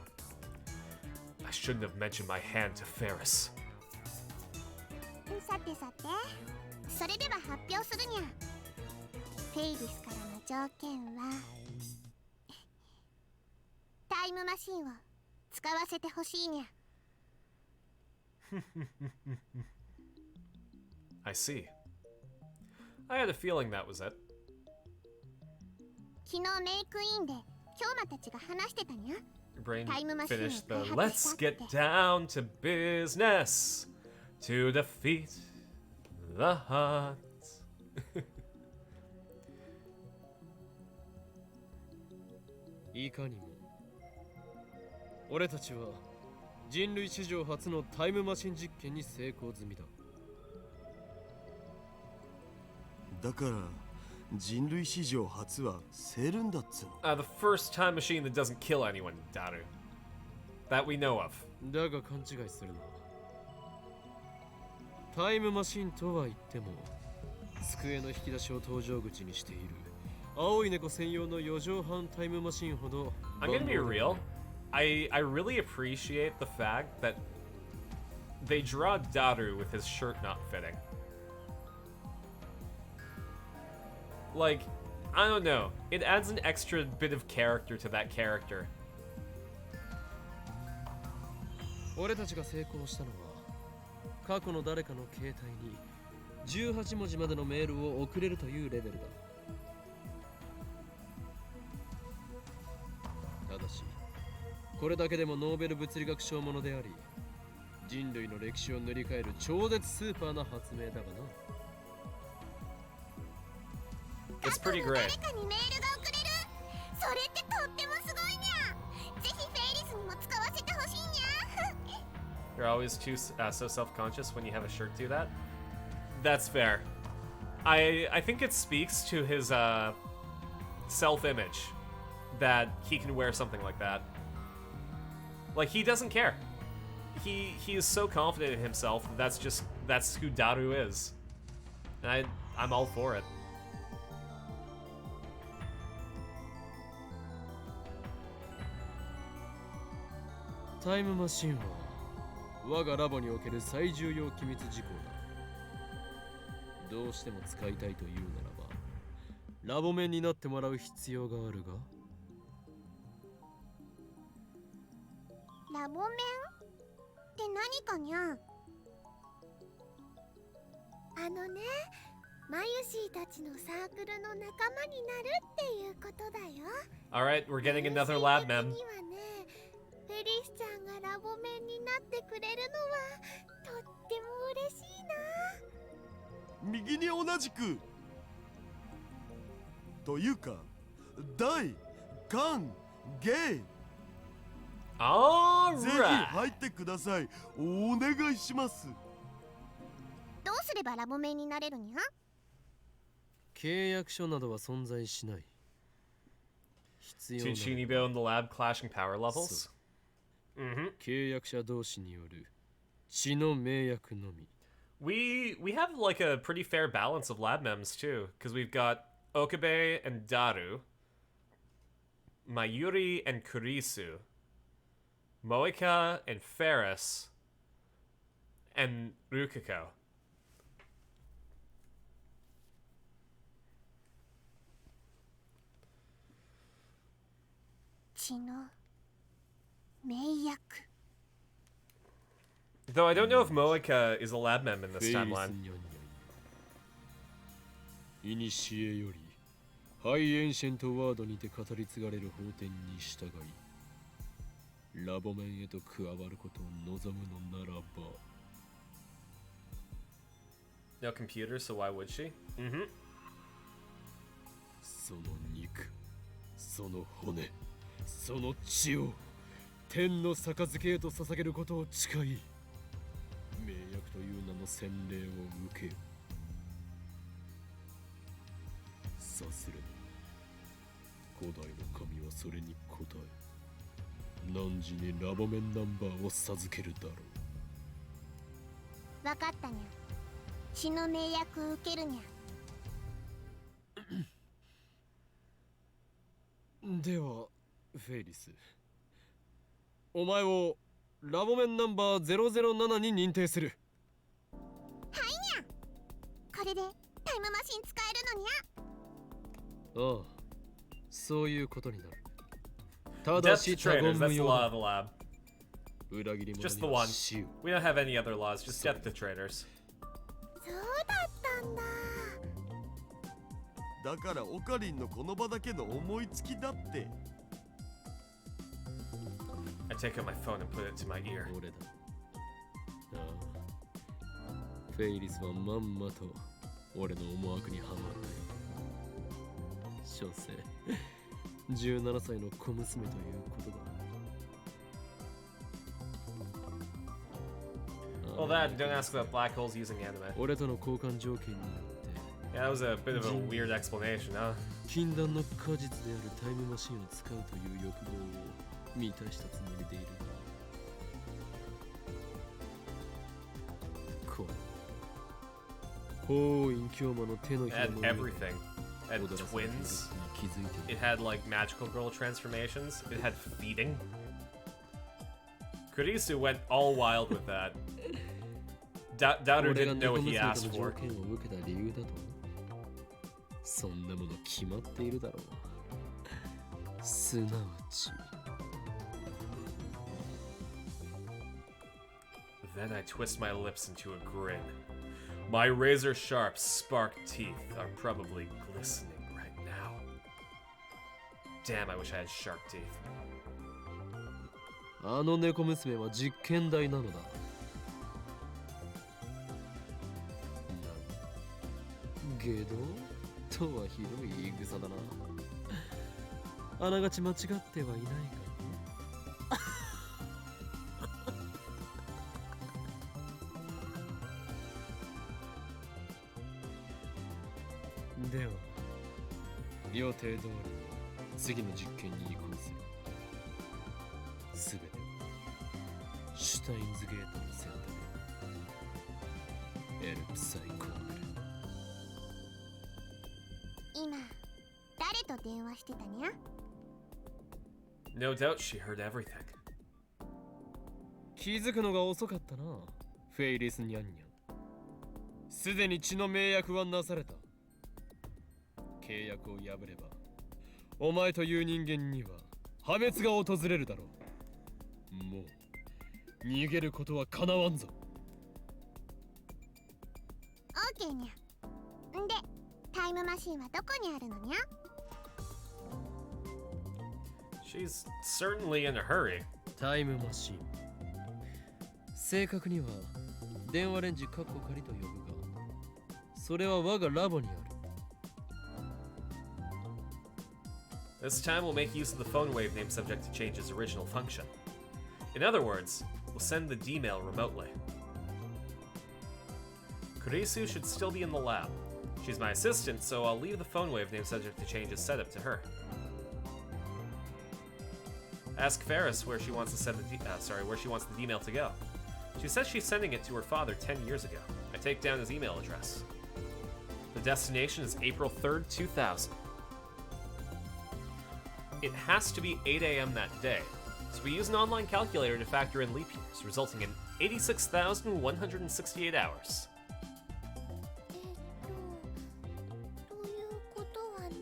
I shouldn't have mentioned my hand to Ferris. さてさて、それでは発表するにゃ。フェイリスからの条件はタイムマシンを使わせてほしいにゃ。I see. I had a feeling that was it. 昨日メイクインで京馬たちが話してたにゃ。 Your brain Time machine finished the を開発 let's したって。 get down to business to defeat the hunt. いかにも俺たちは人類史上初のタイムマシン実験に成功済みだ。だから人類史上初はセルンだっつうの。 The first time machine that doesn't kill anyone, Daru. That we know of. だが勘違いするな。タイムマシンとは言っても机の引き出しを搭乗口にしている青い猫専用の4畳半タイムマシンほど I'm gonna be real. I really appreciate the fact that they draw Daru with his shirt not fitting. Like, I don't know. It adds an extra bit of character to that character. 俺たちが成功したのは過去の誰かの携帯に18文字までのメールを送れるというレベルだ。ただしこれだけでもノーベル物理学賞ものであり人類の歴史を塗り替える超絶スーパーな発明だがな。 It's pretty 過去の great. 誰かにメールが送れる。それってとってもすごいにゃ。ぜひフェイリスにも使わせてほしいにゃ。 You're always too so self-conscious when you have a shirt do that. That's fair. I think it speaks to his self-image that he can wear something like that. Like, he doesn't care. He is so confident in himself that that's who Daru is. And I'm all for it. タイムマシンは我がラボにおける最重要機密事項だ。どうしても使いたいというならばラボ面になってもらう必要があるが。ラボ面って何かにゃ。マユシーたちのサークルの仲間になるっていうことだよ。 Alright, we're getting another lab mem. にはね、フェリスちゃんがラボ面になってくれるのはとっても嬉しいな。右に同じくというか大歓迎。ぜひ Alright. 入ってください。お願いします。どうすればラボ面になれるにゃ。契約書などは存在しない。必要な Chinchinibo in the lab clashing power levels. Mm-hmm. 契約者同士による血の盟約のみ。We have like a pretty fair balance of lab mems too, because we've got Okabe and Daru, Mayuri and Kurisu, Moika and Ferris, and Rukiko. 血の盟約。 Though I don't know if Moika is a lab mem in フ this ェイリス timeline. ニャンニャン。いにしえよりハイエンシェントワードにて語り継がれる法典に従いラボ面へと加わることを望むのならば No computer, so why would she? Mm-hmm. その肉、その骨、その血を天の杯へと捧げることを誓い、名役という名の洗礼を受けよ。さすれば古代の神はそれに応え、汝にラボメンナンバーを授けるだろう。わかったにゃ。血の名役を受けるにゃ。ではフェイリス、お前をラボメンナンバー007に認定する。はいにゃ。これでタイムマシン使えるのにゃ。ああ、そういうことになる。ただ Death し to 他言 traitors, 無 that's the 用 law だ。 of the lab. 裏切り者 Just the に one. は死を。 We don't have any other laws, just death to traitors. そうだったんだ。だからオカリンのこの場だけの思いつきだって。 I take out my phone and put it to my ear. 俺だ。ああ、フェイリスはまんまと俺の思惑にはまったよ。所詮17歳の小娘ということだ。 Well, that, don't ask about black holes using anime. 俺との交換条件によって Yeah, that was a bit of a weird explanation, huh? 禁断の果実であるタイムマシンを使うという欲望を満たしたつもりでいるが、こう法院教魔の手の It ひら had の上で everything. It had 踊らされている twins. ことに気づいてい It る。 had like magical girl transformations. It had feeding. Kurisu went all wild with that. Doubter 俺が didn't ネ know コ what 娘 he と asked の条 for. 件を受けた理由だと。そんなもの決まっているだろう。すなわち Then I twist my lips into a grin. My razor sharp, spark teeth are probably glistening right now. Damn, I wish I had shark teeth. あの猫娘は実験台なのだ。ゲドとはひどい言い草だな。あながち間違ってはいないか。では予定通り次の実験に移行する。すべてはシュタインズゲートの選択。エルプサイコール。今誰と電話してたにゃ。 No doubt she heard everything. 気づくのが遅かったな、フェイリスニャンニャン。すでに血の名役はなされた。契約を破ればお前という人間には破滅が訪れるだろう。もう逃げることはかなわんぞ。オーケーにゃ。んでタイムマシンはどこにあるのにゃ。 She's certainly in a hurry. タイムマシン、正確には電話レンジカッコ仮と呼ぶが、それは我がラボにある。 This time we'll make use of the phone wave name subject to change its original function. In other words, we'll send the D-mail remotely. Kurisu should still be in the lab. She's my assistant, so I'll leave the phone wave name subject to change is set up to her. Ask Ferris where she wants to send the where she wants the email to go. She says she's sending it to her father 10 years ago. I take down his email address. The destination is April 3rd, 2000. It has to be 8 a.m. that day, so we use an online calculator to factor in leap years, resulting in 86,168 hours. ということはね、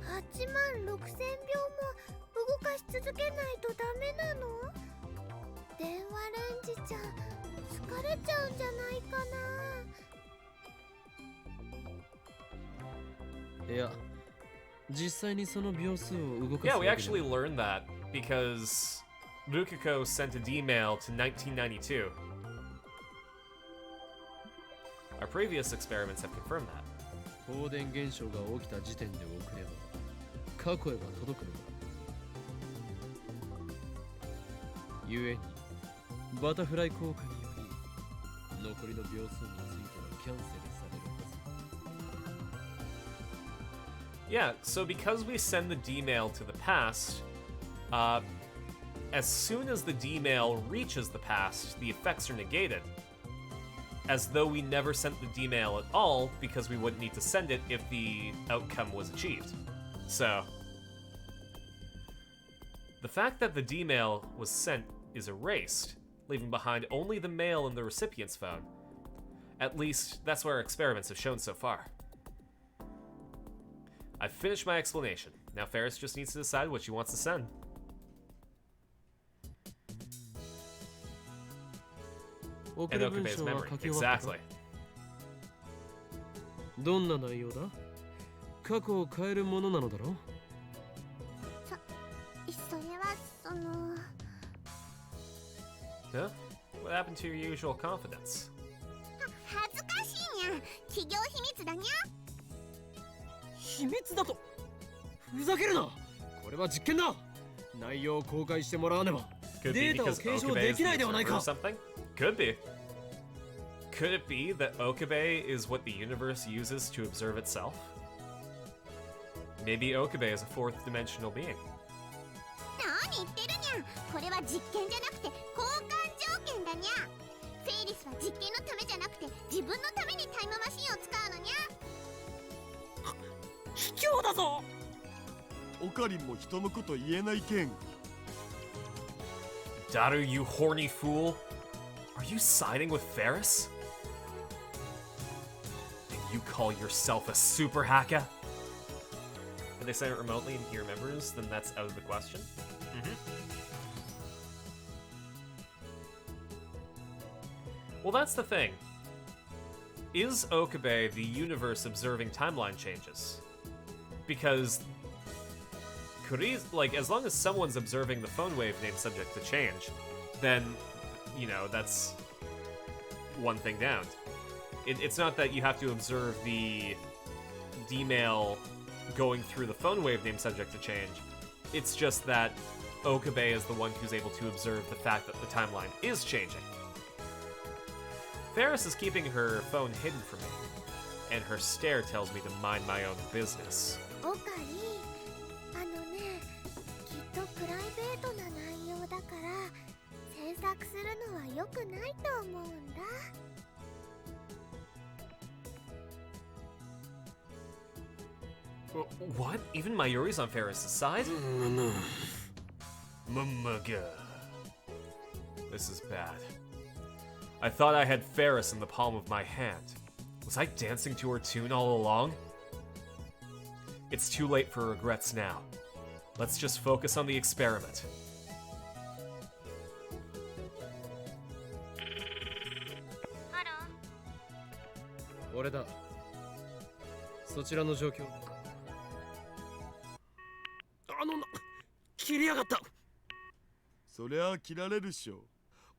86000秒も動かし続けないとダメなの？電話レンジちゃん疲れちゃうんじゃないかな。いや、実際にその秒数を動かす Yeah, わ we けだ。 actually learned that because Rukiko sent a D-mail to 1992. Our previous experiments have confirmed that. 放電現象が起きた時点で遅れば過去へは届くのだ。故にバタフライ効果により残りの秒数についてはキャンセルされるはず。Yeah, so because we send the D mail to the past, as soon as the D mail reaches the past, the effects are negated. As though we never sent the D mail at all, because we wouldn't need to send it if the outcome was achieved. So, the fact that the D mail was sent is erased, leaving behind only the mail in the recipient's phone. At least, that's what our experiments have shown so far. I've finished my explanation. Now Ferris just needs to decide what she wants to send. 送 And る文 Okabe's 章は memory. 書き終わった Exactly. どんな内容だ？過去を変えるものなのだろう？それはその Huh? What happened to your usual confidence? 恥ずかしいにゃ。企業秘密だにゃ。秘密だと？ふざけるな。これは実験だ。内容を公開してもらわねば Could デ be ータを because 検証 Okabe で is き the ないではない observer or か。 something? Could be. Could it be that Okabe is what the universe uses to observe itself? Maybe Okabe is a fourth dimensional being. 何言ってるにゃ。これは実験じゃなくて交換条件だにゃ。フェイリスは実験のためじゃなくて自分のためにタイムマシンを使うのにゃ。卑怯だぞ。オカリンも人のこと言えないけん。 Daru, you horny fool! Are you siding with Ferris? And you call yourself a super hacker? Can they send it remotely and he remembers? Then that's out of the question. Well, that's the thing. Is Okabe the universe observing timeline changes? Because like, as long as someone's observing the phone wave name subject to change, then, you know, that's one thing down. It's not that you have to observe the D-mail going through the phone wave name subject to change. It's just that Okabe is the one who's able to observe the fact that the timeline is changing. Ferris is keeping her phone hidden from me, and her stare tells me to mind my own business. オカリ、きっとプライベートな内容だから詮索するのは良くないと思うんだ。What? Even Mayuri's on Ferris's side? Mumuga. This is bad. I thought I had Ferris in the palm of my hand. Was I dancing to her tune all along? It's too late for regrets now. Let's just focus on the experiment. ハロー。俺だ。そちらの状況。切りやがった。そりゃ切られるっしょ。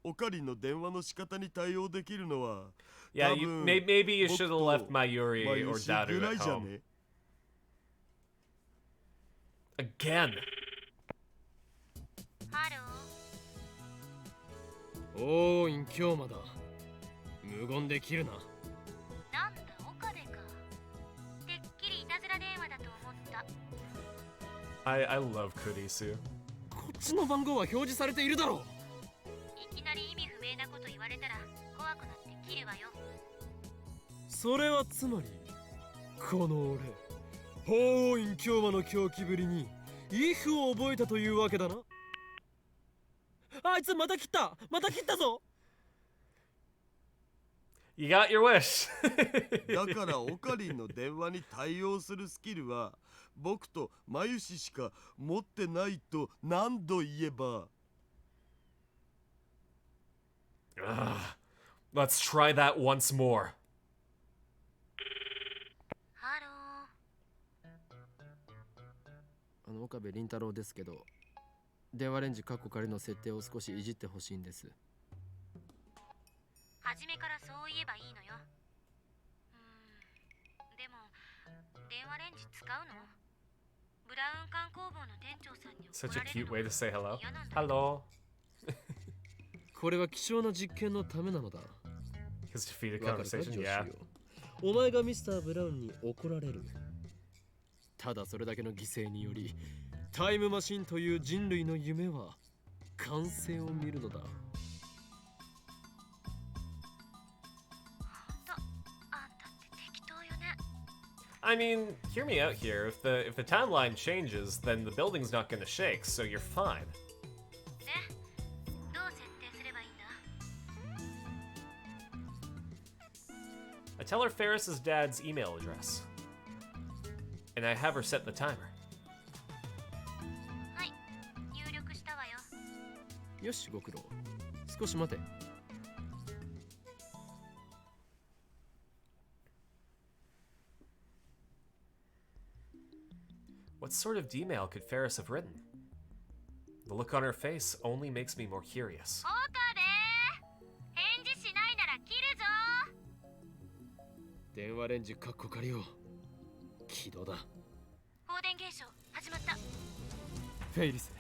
オカリンの電話の仕方に対応できるのは Yeah, maybe you should have left 僕と Mayuri or マユシぐ Daru らい at じゃ home. ね。 Again. ハロおーいん京馬だ。無言で切るな。ー。なんだ岡部か。てっきりいたずら電話だと思った。I love Kurisu. こっちの番号は表示されているだろう。いきなり意味不明なこと言われたら怖くなって切るわよ。それはつまりこの俺法院京馬の狂気ぶりにイフを覚えたというわけだな。あいつまた切ったぞ。 You got your wish. だからオカリンの電話に対応するスキルは僕とマユシしか持ってないと何度言えば。 Ugh. Let's try that once more. ハロー。岡部倫太郎ですけど、電話レンジカッコ仮の設定を少しいじってほしいんです。初めからそう言えばいいのよ。電話レンジ使うの？ブラウン管工房の店長さんに Such 怒 a られ cute る way の to say hello. 嫌なんだ。 Hello. これは希少な実験のためなのだ。 His defeated わかるか、 conversation, 女子 yeah. よ。お前がミスター・ブラウンに怒られる。ただそれだけの犠牲により、タイムマシンという人類の夢は完成を見るのだ。ほんと、あんたって適当よね。 I mean, hear me out here. If the timeline changes, then the building's not gonna shake, so you're fine. で、どう設定すればいいんだ？ I tell her Ferris's dad's email address. And I have her set the timer. はい、入力したわよ。よし、ご苦労。少し待て。What sort of D-mail could Ferris have written? The look on her face only makes me more curious. 岡部、返事しないなら切るぞ。電話レンジカッコ仮を起動だ。放電現象始まった。フェイリス、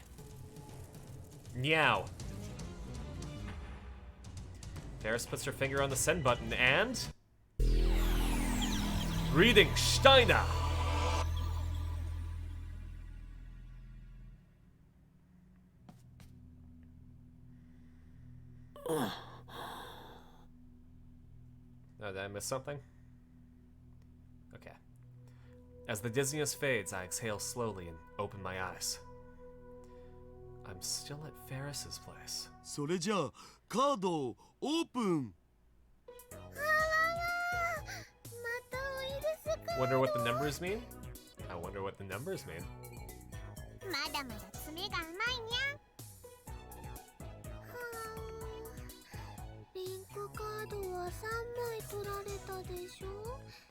Meow. Ferris puts her finger on the send button and... Reading Steiner! Oh, did I miss something? Okay. As the dizziness fades, I exhale slowly and open my eyes. I'm still at Ferris's place. それじゃあカードをオープン。 Wonder what the numbers mean? I wonder what the numbers mean. まだまだ爪が甘いにゃ。リンクカードは3枚取られたでしょ。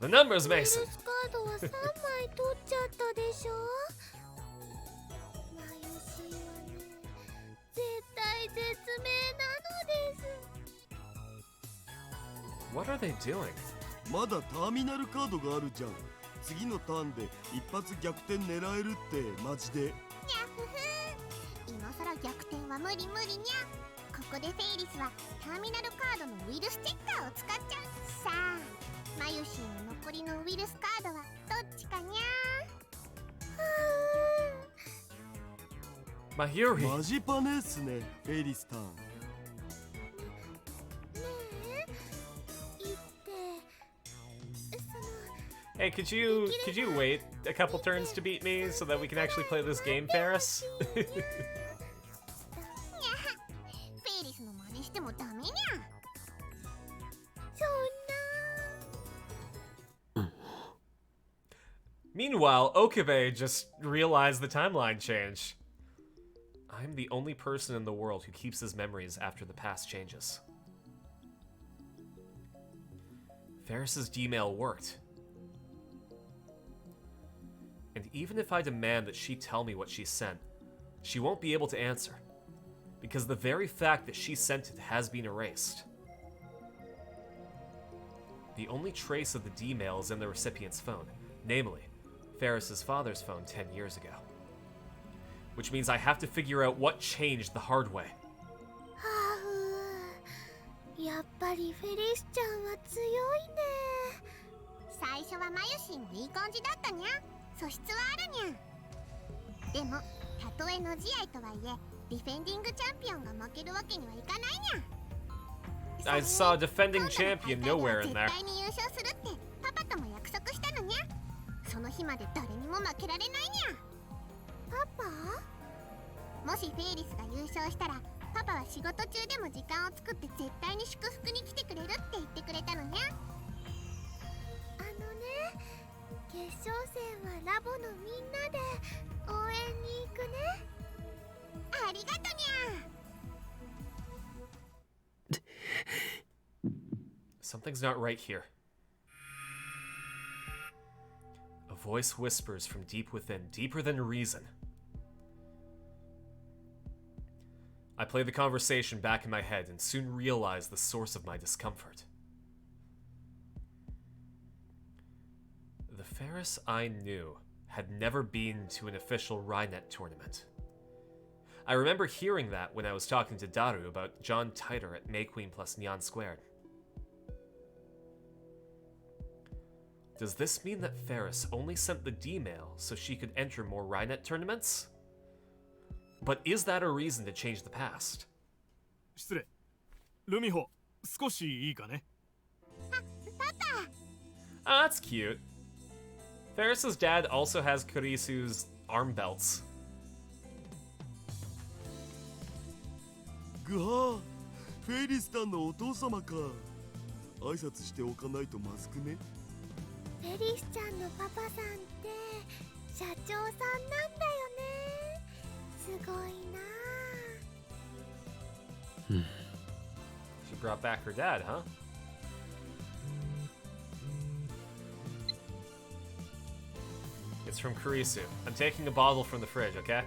The numbers, ウイル Mason! スカードは3枚取っちゃったでしょ。まゆしいわね。絶対絶命なのです。 What are they doing? まだターミナルカードがあるじゃん。次のターンで一発逆転狙えるってマジで。にゃふふ。今さら逆転は無理無理にゃ。ここでフェイリスはターミナルカードのウイルスチェッカーを使っちゃう。さあ、マユシーの残りのウイルスカードはどっちかにゃ。Mahuri! マジパネっすね、フェイリスターン。ねえ、言って、その。 Hey, could you wait a couple turns to beat me so that we can actually play this game, Ferris? にゃ、フェイリスの真似してもダメにゃ。そんな。 Meanwhile, Okabe just realized the timeline change. I'm the only person in the world who keeps his memories after the past changes. Ferris's D-mail worked. And even if I demand that she tell me what she sent, she won't be able to answer, because the very fact that she sent it has been erased. The only trace of the D-mail is in the recipient's phone, namely, Ferris's father's phone 10 years ago. Which means I have to figure out what changed the hard way. はあ、やっぱりフェリスちゃんは強いね。最初はマユシーもいい感じだったにゃ。素質はあるにゃ。でもたとえの試合とはいえディフェンディングチャンピオンが負けるわけにはいかないにゃ。 I saw a defending champion nowhere in there. 絶対に優勝するってパパとも約束したのにゃ。その日まで誰にも負けられないにゃ。パパ？もしフェイリスが優勝したらパパは仕事中でも時間を作って絶対に祝福に来てくれるって言ってくれたのにゃ。決勝戦はラボのみんなで応援に行くね。ありがとにゃ。 Something's not right here. A voice whispers from deep within, deeper than reason. I play the conversation back in my head and soon realize the source of my discomfort. The Ferris I knew had never been to an official Rynet tournament. I remember hearing that when I was talking to Daru about John Titer at May Queen plus Nyan Squared. Does this mean that Ferris only sent the D-mail so she could enter more Rynet tournaments? But is that a reason to change the past? 失礼。ルミホ、少しいいかね。 Oh, that's cute. Ferris's dad also has Kurisu's arm belts. ぐはフェイリスタンのお父様か。挨拶しておかないとまずくね。フェリスちゃんのパパさんって社長さんなんだよね。すごいな。 She brought back her dad, huh? It's from Kurisu. I'm taking a bottle from the fridge, okay?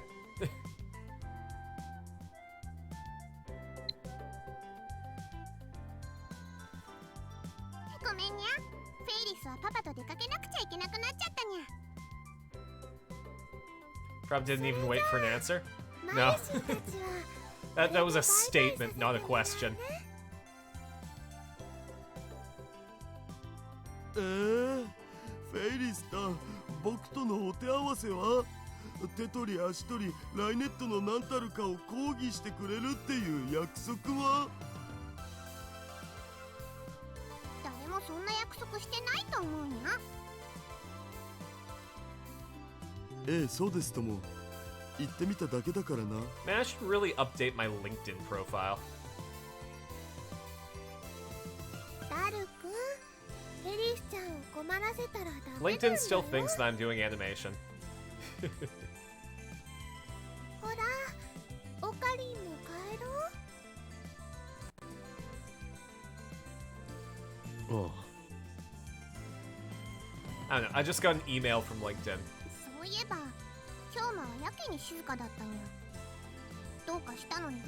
ごめんにゃ。フェイリスはパパと出かけなくちゃいけなくなっちゃったにゃ。 Probably didn't even wait for an answer. マ No. ルシーたちは That was a statement, not a question. フェイリスタン、僕とのお手合わせは手取り足取りライネットの何たるかを抗議してくれるっていう約束は。誰もそんな約束してないと思うにゃ。ええ、そうですとも。言ってみただけだからな。Man, I should really update my LinkedIn profile. ダルくん、フェリスちゃんを困らせたらダメなんだよ。 LinkedIn still thinks that I'm doing animation. ほら、オカリンも帰ろう。あ I don't know, I just got an email from LinkedIn. そういえば、今日はやけに静かだったにゃ。どうかしたのにゃ。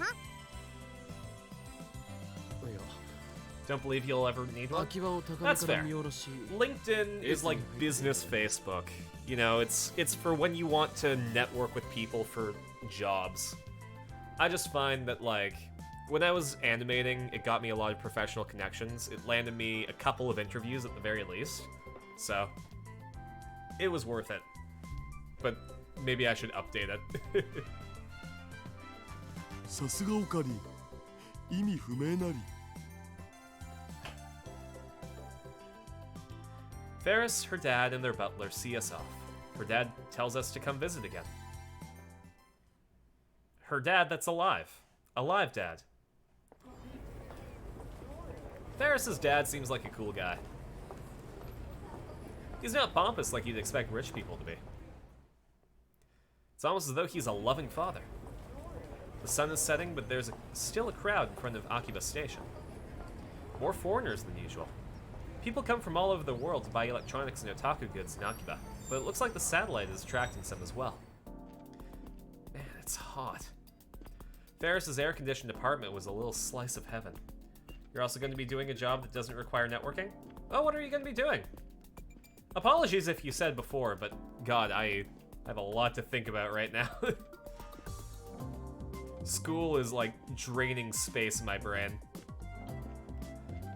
Don't believe you'll ever need one? 秋葉を高め That's から fair. 見下ろし LinkedIn is like business Facebook. You know, it's for when you want to network with people for jobs. I just find that like when I was animating, it got me a lot of professional connections. It landed me a couple of interviews at the very least. So it was worth it. But maybe I should update it. さすがオカリン、意味不明なり。 Ferris, her dad, and their butler see us off. Her dad tells us to come visit again. Her dad that's alive. Alive dad. Ferris's dad seems like a cool guy. He's not pompous like you'd expect rich people to be. It's almost as though he's a loving father. The sun is setting, but there's still a crowd in front of Akiba Station. More foreigners than usual. People come from all over the world to buy electronics and otaku goods in Akiba, but it looks like the satellite is attracting some as well. Man, it's hot. Ferris's air-conditioned apartment was a little slice of heaven. You're also going to be doing a job that doesn't require networking? Oh, what are you going to be doing? Apologies if you said before, but God, I have a lot to think about right now. School is like draining space in my brain.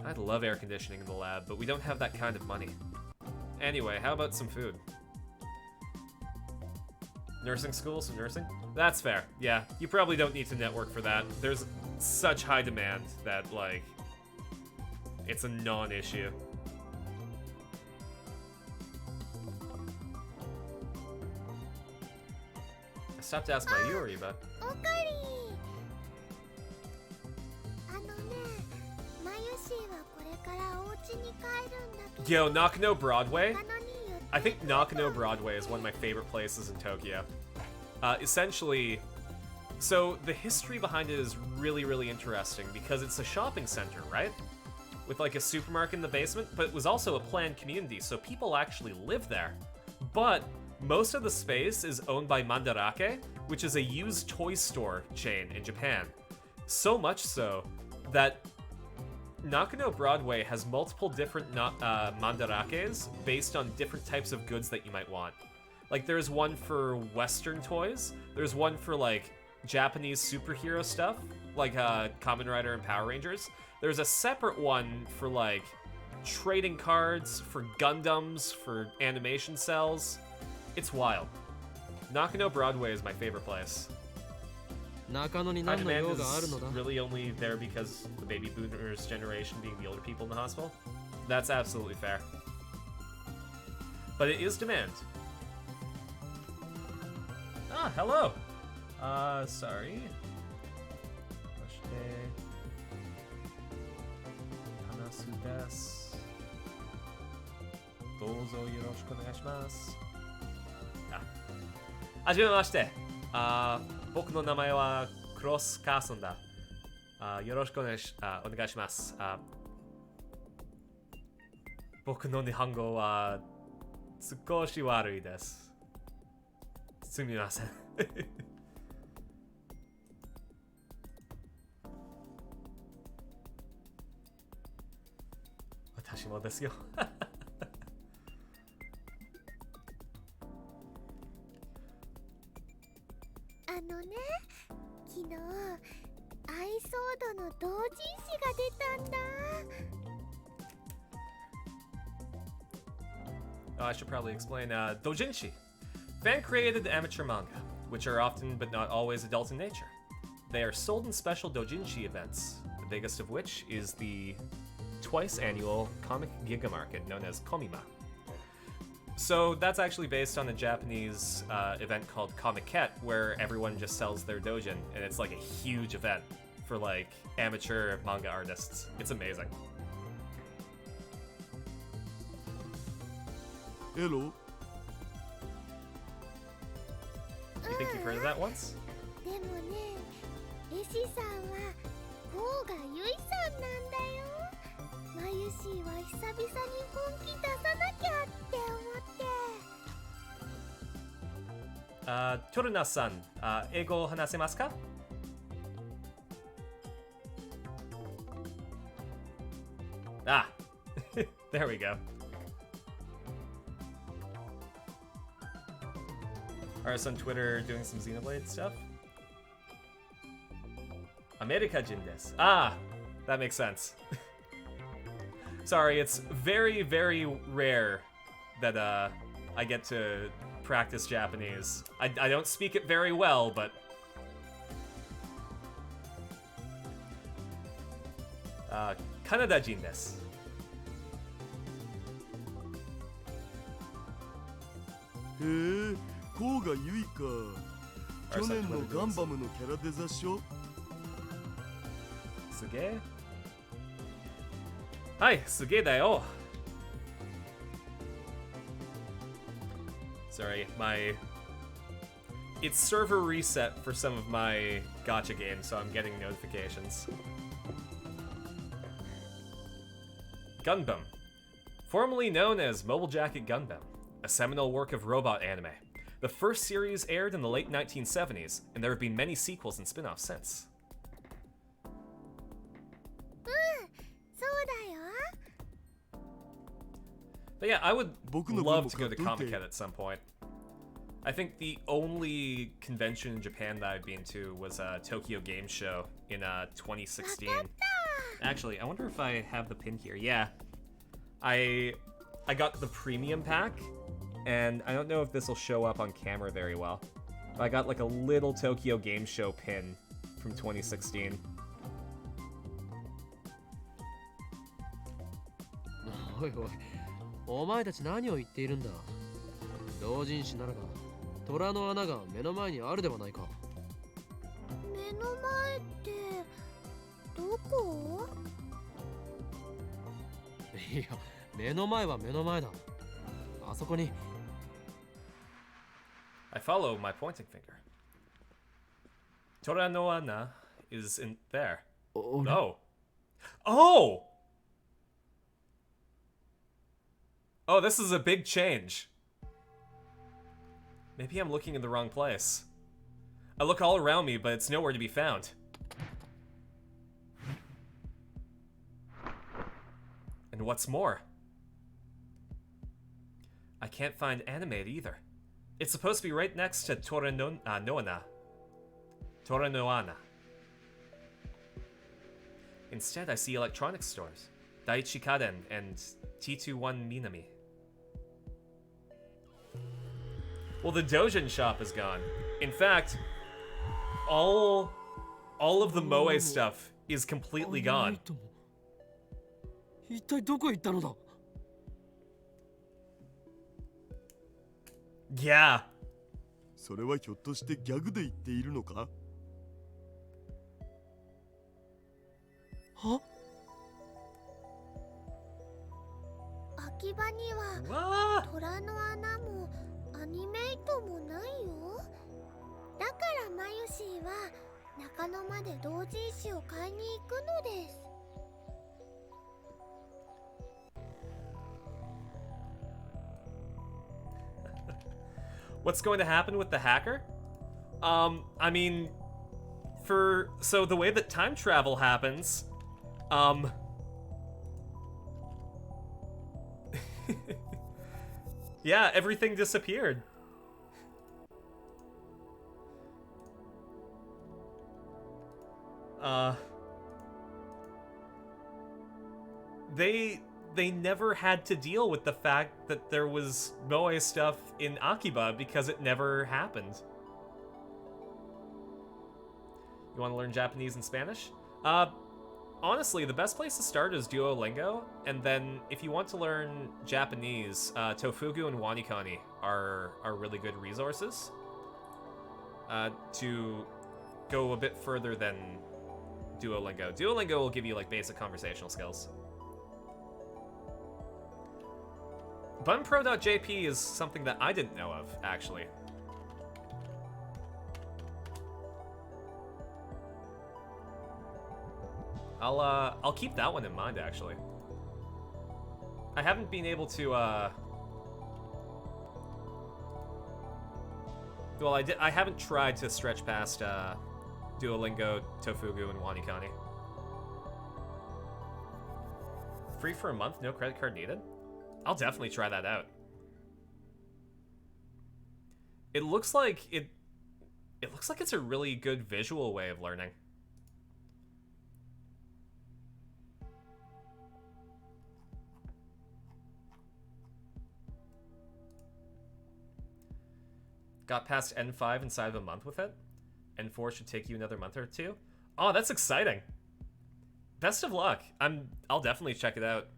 I'd love air conditioning in the lab, but we don't have that kind of money. Anyway, how about some food? Nursing school, some nursing? That's fair. Yeah, you probably don't need to network for that. There's such high demand that, like, it's a non-issue. I stopped to ask about you, Ariba. オカリン。あのね、マユシーはこれからお家に帰るんだけど。 Yo, Nakano Broadway? 他のに言って I think Nakano Broadway is one of my favorite places in Tokyo. Essentially, so the history behind it is really, really interesting because it's a shopping center, right? With like a supermarket in the basement, but it was also a planned community, so people actually live there. But most of the space is owned by Mandarake, which is a used toy store chain in Japan. So much so that Nakano Broadway has multiple different mandarakes based on different types of goods that you might want. Like, there's one for Western toys. There's one for, like, Japanese superhero stuff, like Kamen Rider and Power Rangers. There's a separate one for, like, trading cards, for Gundams, for animation cells. It's wild. Nakano Broadway is my favorite place. 中野に High 何の demand 用があるの is だ really only there because the baby boomers generation being the older people in the hospital. That's absolutely fair. But it is demand. Ah, hello. Sorry. そして話すです。どうぞよろしくお願いします。はじめまして。僕の名前はクロスカーソンだ。よろしくお願いします。僕の日本語は少し悪いです。すみません。私もですよ。昨日アイソードの同人誌が出たんだ。I should probably explain doujinshi, fan-created amateur manga, which are often but not always adult in nature. They are sold in special doujinshi events, the biggest of which is the twice annual comic giga market known as Komima. So that's actually based on a Japanese event called Comiket, where everyone just sells their doujin, and it's like a huge event for like amateur manga artists. It's amazing. Hello. You think you've heard of that once? でもね、絵師さんは甲賀由衣さんなんだよ。マユシーは久々に本気出さなきゃって思って。トルナさん、英語を話せますか? Ah, there we go. Artist on Twitter doing some Xenoblade stuff. America-jin desu. Ah, that makes sense. Sorry, it's very, very rare that I get to practice Japanese. I don't speak it very well, but Kanada-jin desu. へえ、甲賀由衣か。去年のガンバムのキャラデザっしょ。すげえ。はい、すげえだよ。Sorry, it's server reset for some of my gacha games, so I'm getting notifications. Gunbum. Formerly known as Mobile Jacket Gunbum, a seminal work of robot anime. The first series aired in the late 1970s, and there have been many sequels and spin-offs since. そうだよ。 But yeah, I would 僕の分も love to go to 買っといて。 Comiket at some point. I think the only convention in Japan that I've been to was Tokyo Game Show in 2016. Actually, I wonder if I have the pin here. Yeah. I got the premium pack, and I don't know if this will show up on camera very well. But I got like a little Tokyo Game Show pin from 2016. おいおい、お前たち何を言っているんだ。同人誌ならば虎の穴が目の前にあるではないか。目の前ってどこ？いや、目の前は目の前だ。あそこに。I follow my pointing finger. Tora no ana is in there. No. Oh! Oh, this is a big change. Maybe I'm looking in the wrong place. I look all around me, but it's nowhere to be found. And what's more, I can't find animate either. It's supposed to be right next to Noana. Instead, I see electronics stores. Daiichi Kaden and T21 Minami. Well, the Dojin shop is gone. In fact, all of the Moe stuff is completely gone. 一体どこ行ったのだ Yeah. それはひょっとしてギャグで言っているのか？は秋葉には What? 虎の穴もアニメイトもないよ。だからマユシーは中野まで同人誌を買いに行くのです。 What's going to happen with the hacker? I mean, so the way that time travel happens, yeah, everything disappeared. They never had to deal with the fact that there was Moe stuff in Akiba because it never happened. You want to learn Japanese and Spanish? Honestly, the best place to start is Duolingo, and then if you want to learn Japanese, Tofugu and Wanikani are really good resources to go a bit further than Duolingo. Duolingo will give you like basic conversational skills. Bunpro.jp is something that I didn't know of, actually. I'll keep that one in mind, actually. I haven't been able to, well, I haven't tried to stretch past, Duolingo, Tofugu, and Wanikani. Free for a month, no credit card needed? I'll definitely try that out. It looks like it's a really good visual way of learning. Got past N5 inside of a month with it. N4 should take you another month or two. Oh, that's exciting. Best of luck. I'll definitely check it out.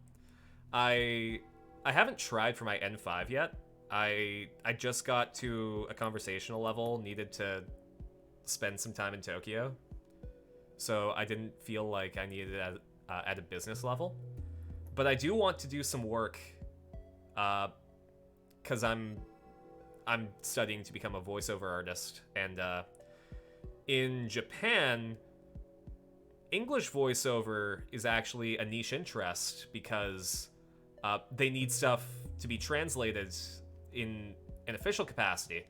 I haven't tried for my N5 yet. I just got to a conversational level, needed to spend some time in Tokyo. So I didn't feel like I needed it at a business level. But I do want to do some work, because I'm studying to become a voiceover artist. And in Japan, English voiceover is actually a niche interest because they need stuff to be translated in an official capacity.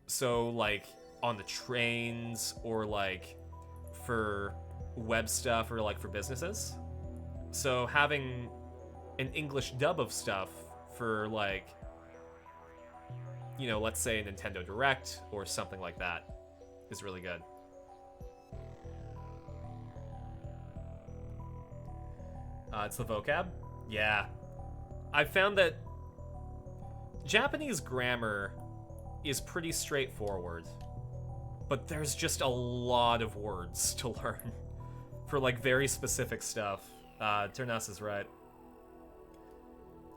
So, like, on the trains, or, like, for web stuff, or, like, for businesses. So, having an English dub of stuff for, like, you know, let's say a Nintendo Direct, or something like that, is really good. It's the vocab? Yeah. I found that Japanese grammar is pretty straightforward, but there's just a lot of words to learn for like very specific stuff. Turnas is right.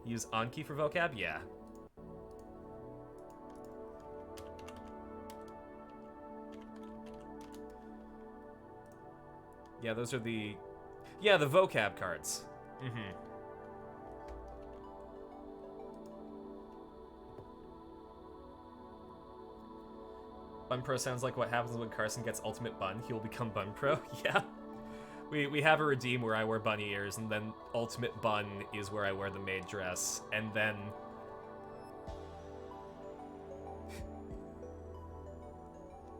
Use Anki for vocab? Yeah. Yeah, those are the vocab cards. Mm-hmm. Bun Pro sounds like what happens when Carson gets Ultimate Bun. He will become Bun Pro. Yeah. We have a redeem where I wear bunny ears, and then Ultimate Bun is where I wear the maid dress, and then...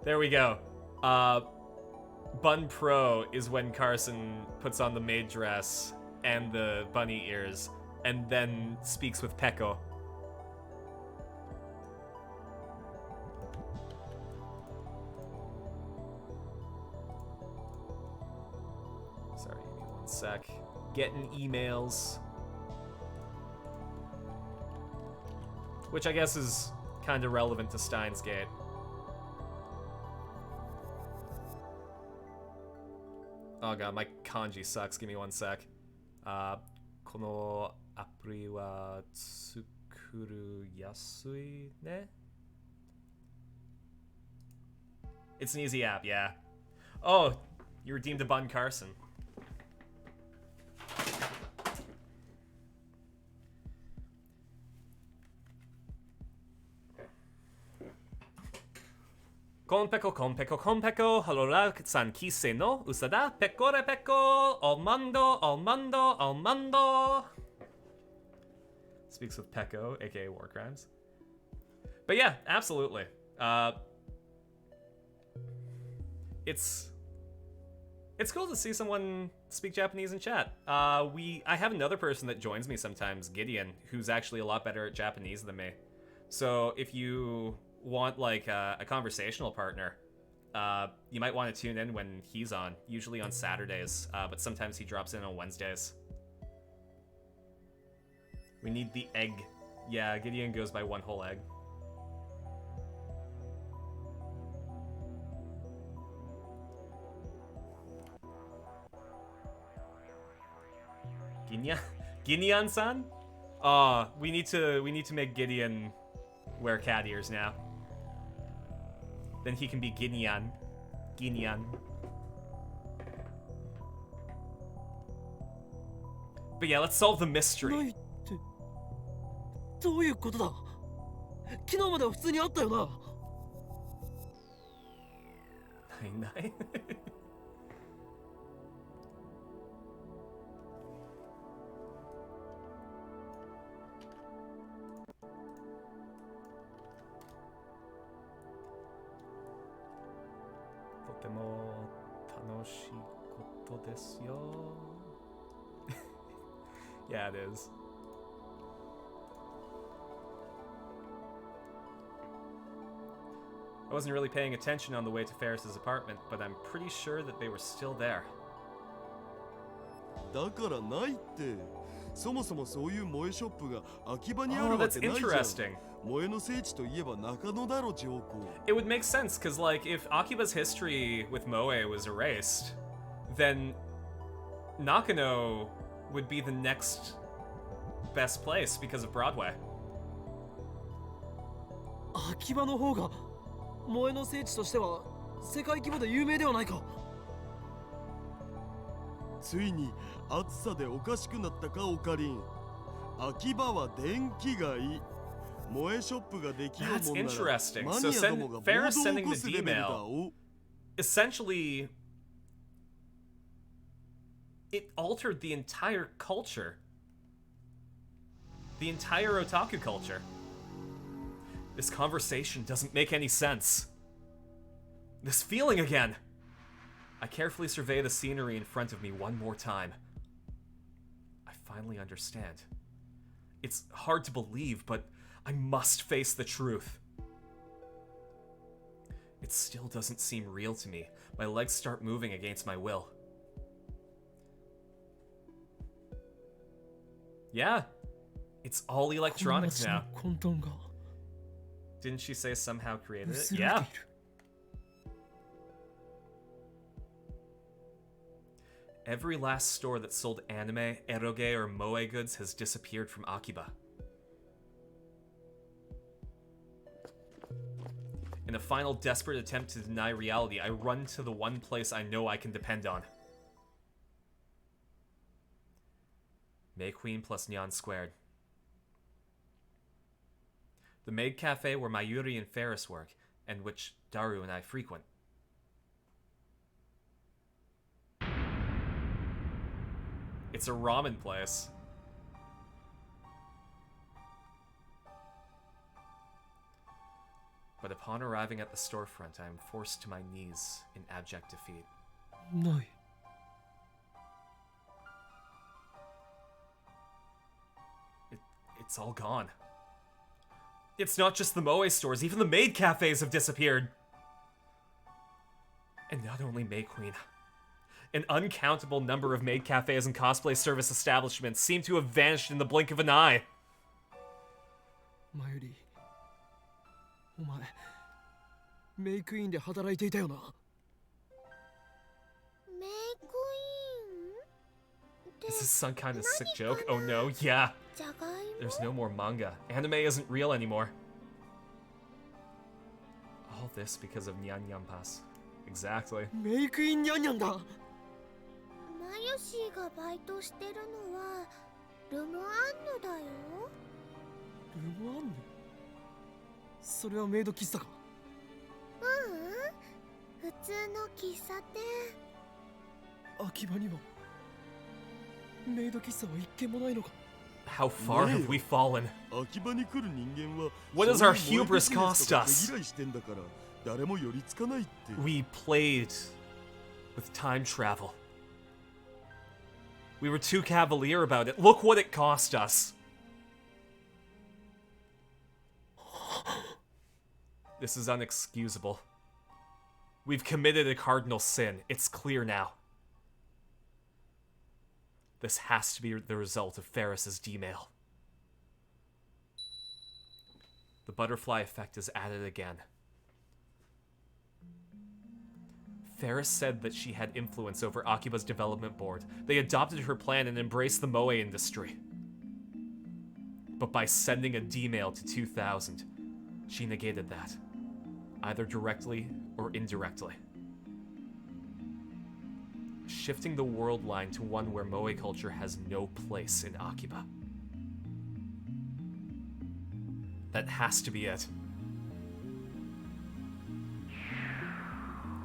There we go. Bun Pro is when Carson puts on the maid dress, and the bunny ears, and then speaks with Peko. Sorry, give me one sec. Getting emails. Which I guess is kind of relevant to Steins Gate. Oh god, my kanji sucks. Give me one sec. このアプリは作るやすいね. It's an easy app, yeah. Oh, you redeemed a Bun Carson. Konpeko, konpeko, konpeko, halora san kise no usada, pekore peko, almando, almando, almando. Speaks with Peko, aka War Crimes. But yeah, absolutely. It's cool to see someone speak Japanese in chat. I have another person that joins me sometimes, Gideon, who's actually a lot better at Japanese than me. So if you want like a conversational partner, you might want to tune in when he's on, usually on Saturdays, but sometimes he drops in on Wednesdays. We need the egg. Yeah, Gideon goes by one whole egg. Gideon-san? We need to make Gideon wear cat ears now. Then he can be Gideon. Gideon. But yeah, let's solve the mystery. どういうことだ昨日までは普通にあったよなないとても楽しいことですよ。Yeah, it is. I wasn't really paying attention on the way to Ferris's apartment, but I'm pretty sure that they were still there. だからないって。そもそもそういう萌えショップが秋葉にある Oh, わ that's けないじゃん。 interesting. 萌えの聖地といえば中野だろ、上皇。It would make sense, because, like, if Akiba's history with Moe was erased, then Nakano would be the next best place because of Broadway. 秋葉の方が萌えの聖地としては世界規模で有名ではないか。ついに暑さでおかしくなったか、オカリン。秋葉は電気街。萌えショップができるもんなら That's interesting. マ So ニアどもが暴動を Ferris 起 sending こ the すレベルだ D-mail お。 essentially, it altered the entire culture. The entire otaku culture. This conversation doesn't make any sense. This feeling again. I carefully survey the scenery in front of me one more time. I finally understand. It's hard to believe, but I must face the truth. It still doesn't seem real to me. My legs start moving against my will. Yeah, it's all electronics now. 混沌が Didn't she say somehow created it? 薄れてい Yeah. る。Every last store that sold anime, eroge, or moe goods has disappeared from Akiba. In a final desperate attempt to deny reality, I run to the one place I know I can depend on. May Queen plus Nyan squared. The maid cafe where Mayuri and Ferris work, and which Daru and I frequent. It's a ramen place. But upon arriving at the storefront, I am forced to my knees in abject defeat. ない。It's all gone. It's not just the Moe stores, even the maid cafes have disappeared. And not only May Queen. An uncountable number of maid cafes and cosplay service establishments seem to have vanished in the blink of an eye. マユリ、お前メイクインで働いていたよな。メイクインって Is this some kind of sick joke? Oh no, yeah. じゃがいも There's no more manga. Anime isn't real anymore. All this because of Nyan Yampas. Exactly. メイクインニャンニャンだ。マユシーがバイトしてるのはルムアンヌだよ。ルムアンヌ。それはメイド喫茶か。普通の喫茶店。秋葉にもメイド喫茶は一軒もないのか。 How far have we fallen? 秋葉に来る人間は What does our hubris cost us? 毛嫌いしてんだから誰も寄りつかないって。 We played with time travel. We were too cavalier about it. Look what it cost us. This is unexcusable. We've committed a cardinal sin. It's clear now. This has to be the result of Ferris's D-mail. The butterfly effect is at it again. Ferris said that she had influence over Akiba's development board. They adopted her plan and embraced the Moe industry. But by sending a D-mail to 2000, she negated that, either directly or indirectly. Shifting the world line to one where Moe culture has no place in Akiba. That has to be it.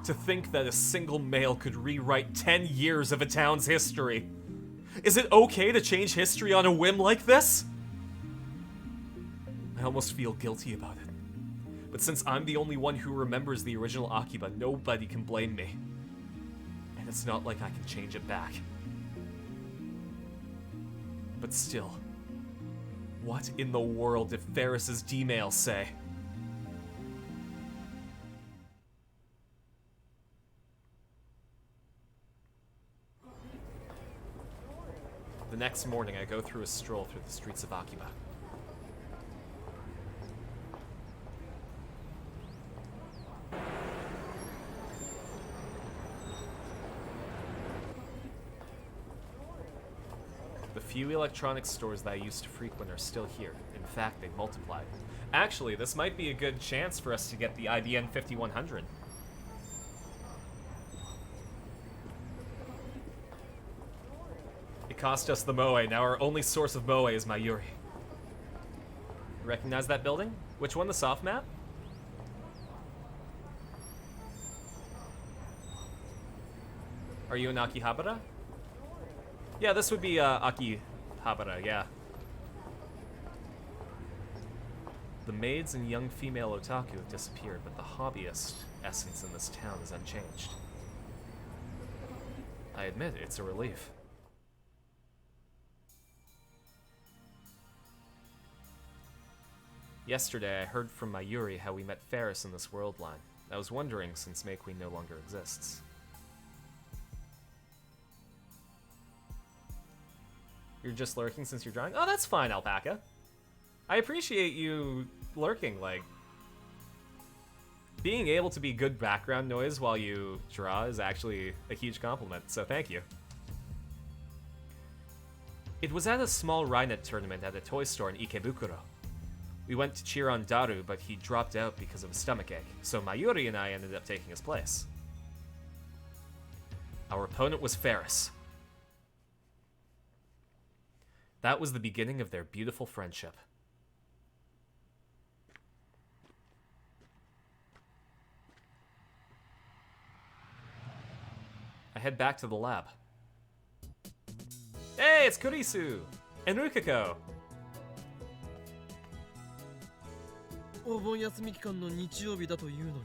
To think that a single mail could rewrite 10 years of a town's history. Is it okay to change history on a whim like this? I almost feel guilty about it. But since I'm the only one who remembers the original Akiba, nobody can blame me. And it's not like I can change it back. But still, what in the world did Ferris's D-mail say? The next morning, I go through a stroll through the streets of Akiba. The few electronics stores that I used to frequent are still here. In fact, they've multiplied. Actually, this might be a good chance for us to get the IBN 5100. It cost us the Moe. Now our only source of Moe is Mayuri. Recognize that building? Which one, the soft map? Are you in Akihabara? Yeah, this would be Akihabara, yeah. The maids and young female otaku have disappeared, but the hobbyist essence in this town is unchanged. I admit, it's a relief. Yesterday, I heard from Mayuri how we met Ferris in this world line. I was wondering, since May Queen no longer exists. You're just lurking since you're drawing? Oh, that's fine, Alpaca. I appreciate you lurking, like... Being able to be good background noise while you draw is actually a huge compliment, so thank you. It was at a small Rainet tournament at a toy store in Ikebukuro. We went to cheer on Daru, but he dropped out because of a stomachache, so Mayuri and I ended up taking his place. Our opponent was Ferris. That was the beginning of their beautiful friendship. I head back to the lab. Hey, it's Kurisu! And Rukiko! お盆休み期間の日曜日だというのに、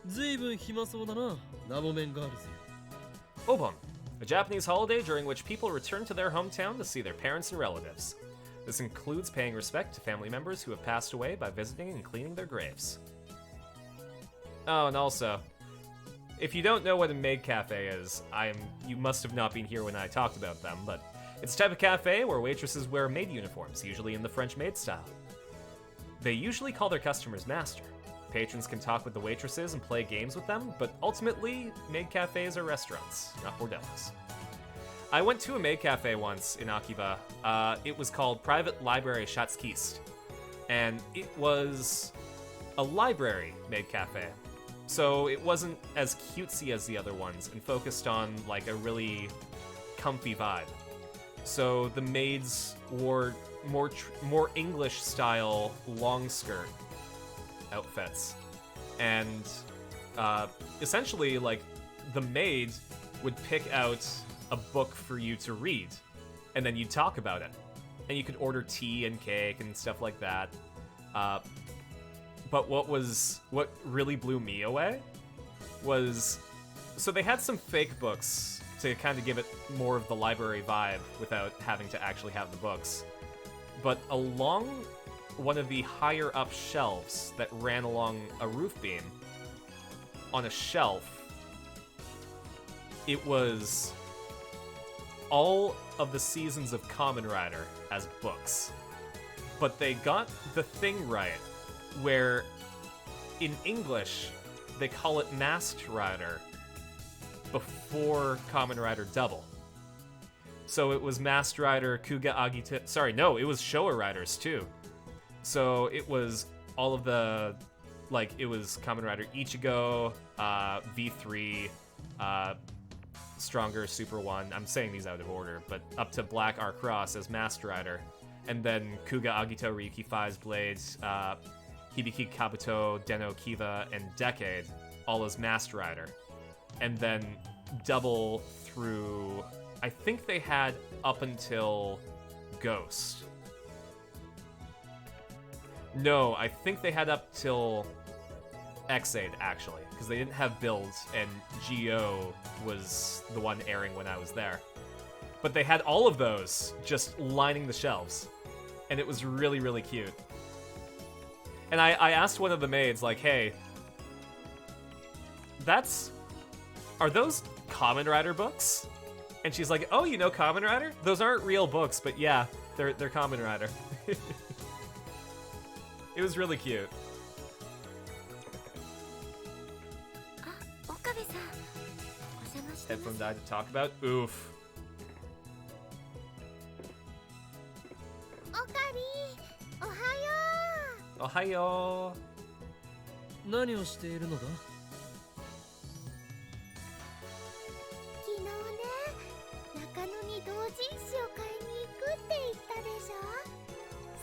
ずいぶん暇そうだな、ナボメンガールズ。 Obon, a Japanese holiday during which people return to their hometown to see their parents and relatives. This includes paying respect to family members who have passed away by visiting and cleaning their graves. Oh, and also, if you don't know what a maid cafe is, you must have not been here when I talked about them, but it's a type of cafe where waitresses wear maid uniforms, usually in the French maid style. They usually call their customers master. Patrons can talk with the waitresses and play games with them, but ultimately, maid cafes are restaurants, not bordellos. I went to a maid cafe once in Akiba. It was called Private Library Schatzkiste, and it was a library maid cafe. So it wasn't as cutesy as the other ones and focused on like a really comfy vibe. So the maids wore more English style long skirt outfits, and essentially like the maid would pick out a book for you to read, and then you'd talk about it, and you could order tea and cake and stuff like that. But what really blew me away was, so they had some fake books to kind of give it more of the library vibe without having to actually have the books. But along one of the higher up shelves that ran along a roof beam, on a shelf, it was all of the seasons of Kamen Rider as books. But they got the thing right, where in English they call it Masked Rider before Kamen Rider Double. So it was Masked Rider, Kuga Agita. Sorry, no, it was Showa Riders too. So it was all of the, like, it was Kamen Rider Ichigo, V3, Stronger, Super 1. I'm saying these out of order, but up to Black R Cross as Masked Rider. And then Kuga Agito, Ryuki 5's Blades, Hibiki Kabuto, Deno Kiva, and Decade, all as Masked Rider. And then Double through, I think they had up until Ghost. No, I think they had up till X-Aid, actually, because they didn't have builds, and Geo was the one airing when I was there. But they had all of those just lining the shelves, and it was really, really cute. And I asked one of the maids, like, hey, are those Kamen Rider books? And she's like, oh, you know Kamen Rider? Those aren't real books, but yeah, they're Kamen Rider. It was really cute. Headphone died to talk about? Oof. オカリ、おはよう。おはよう。何をしているのだ？昨日ね、中野に同人誌を買いに行くって言ったでしょ。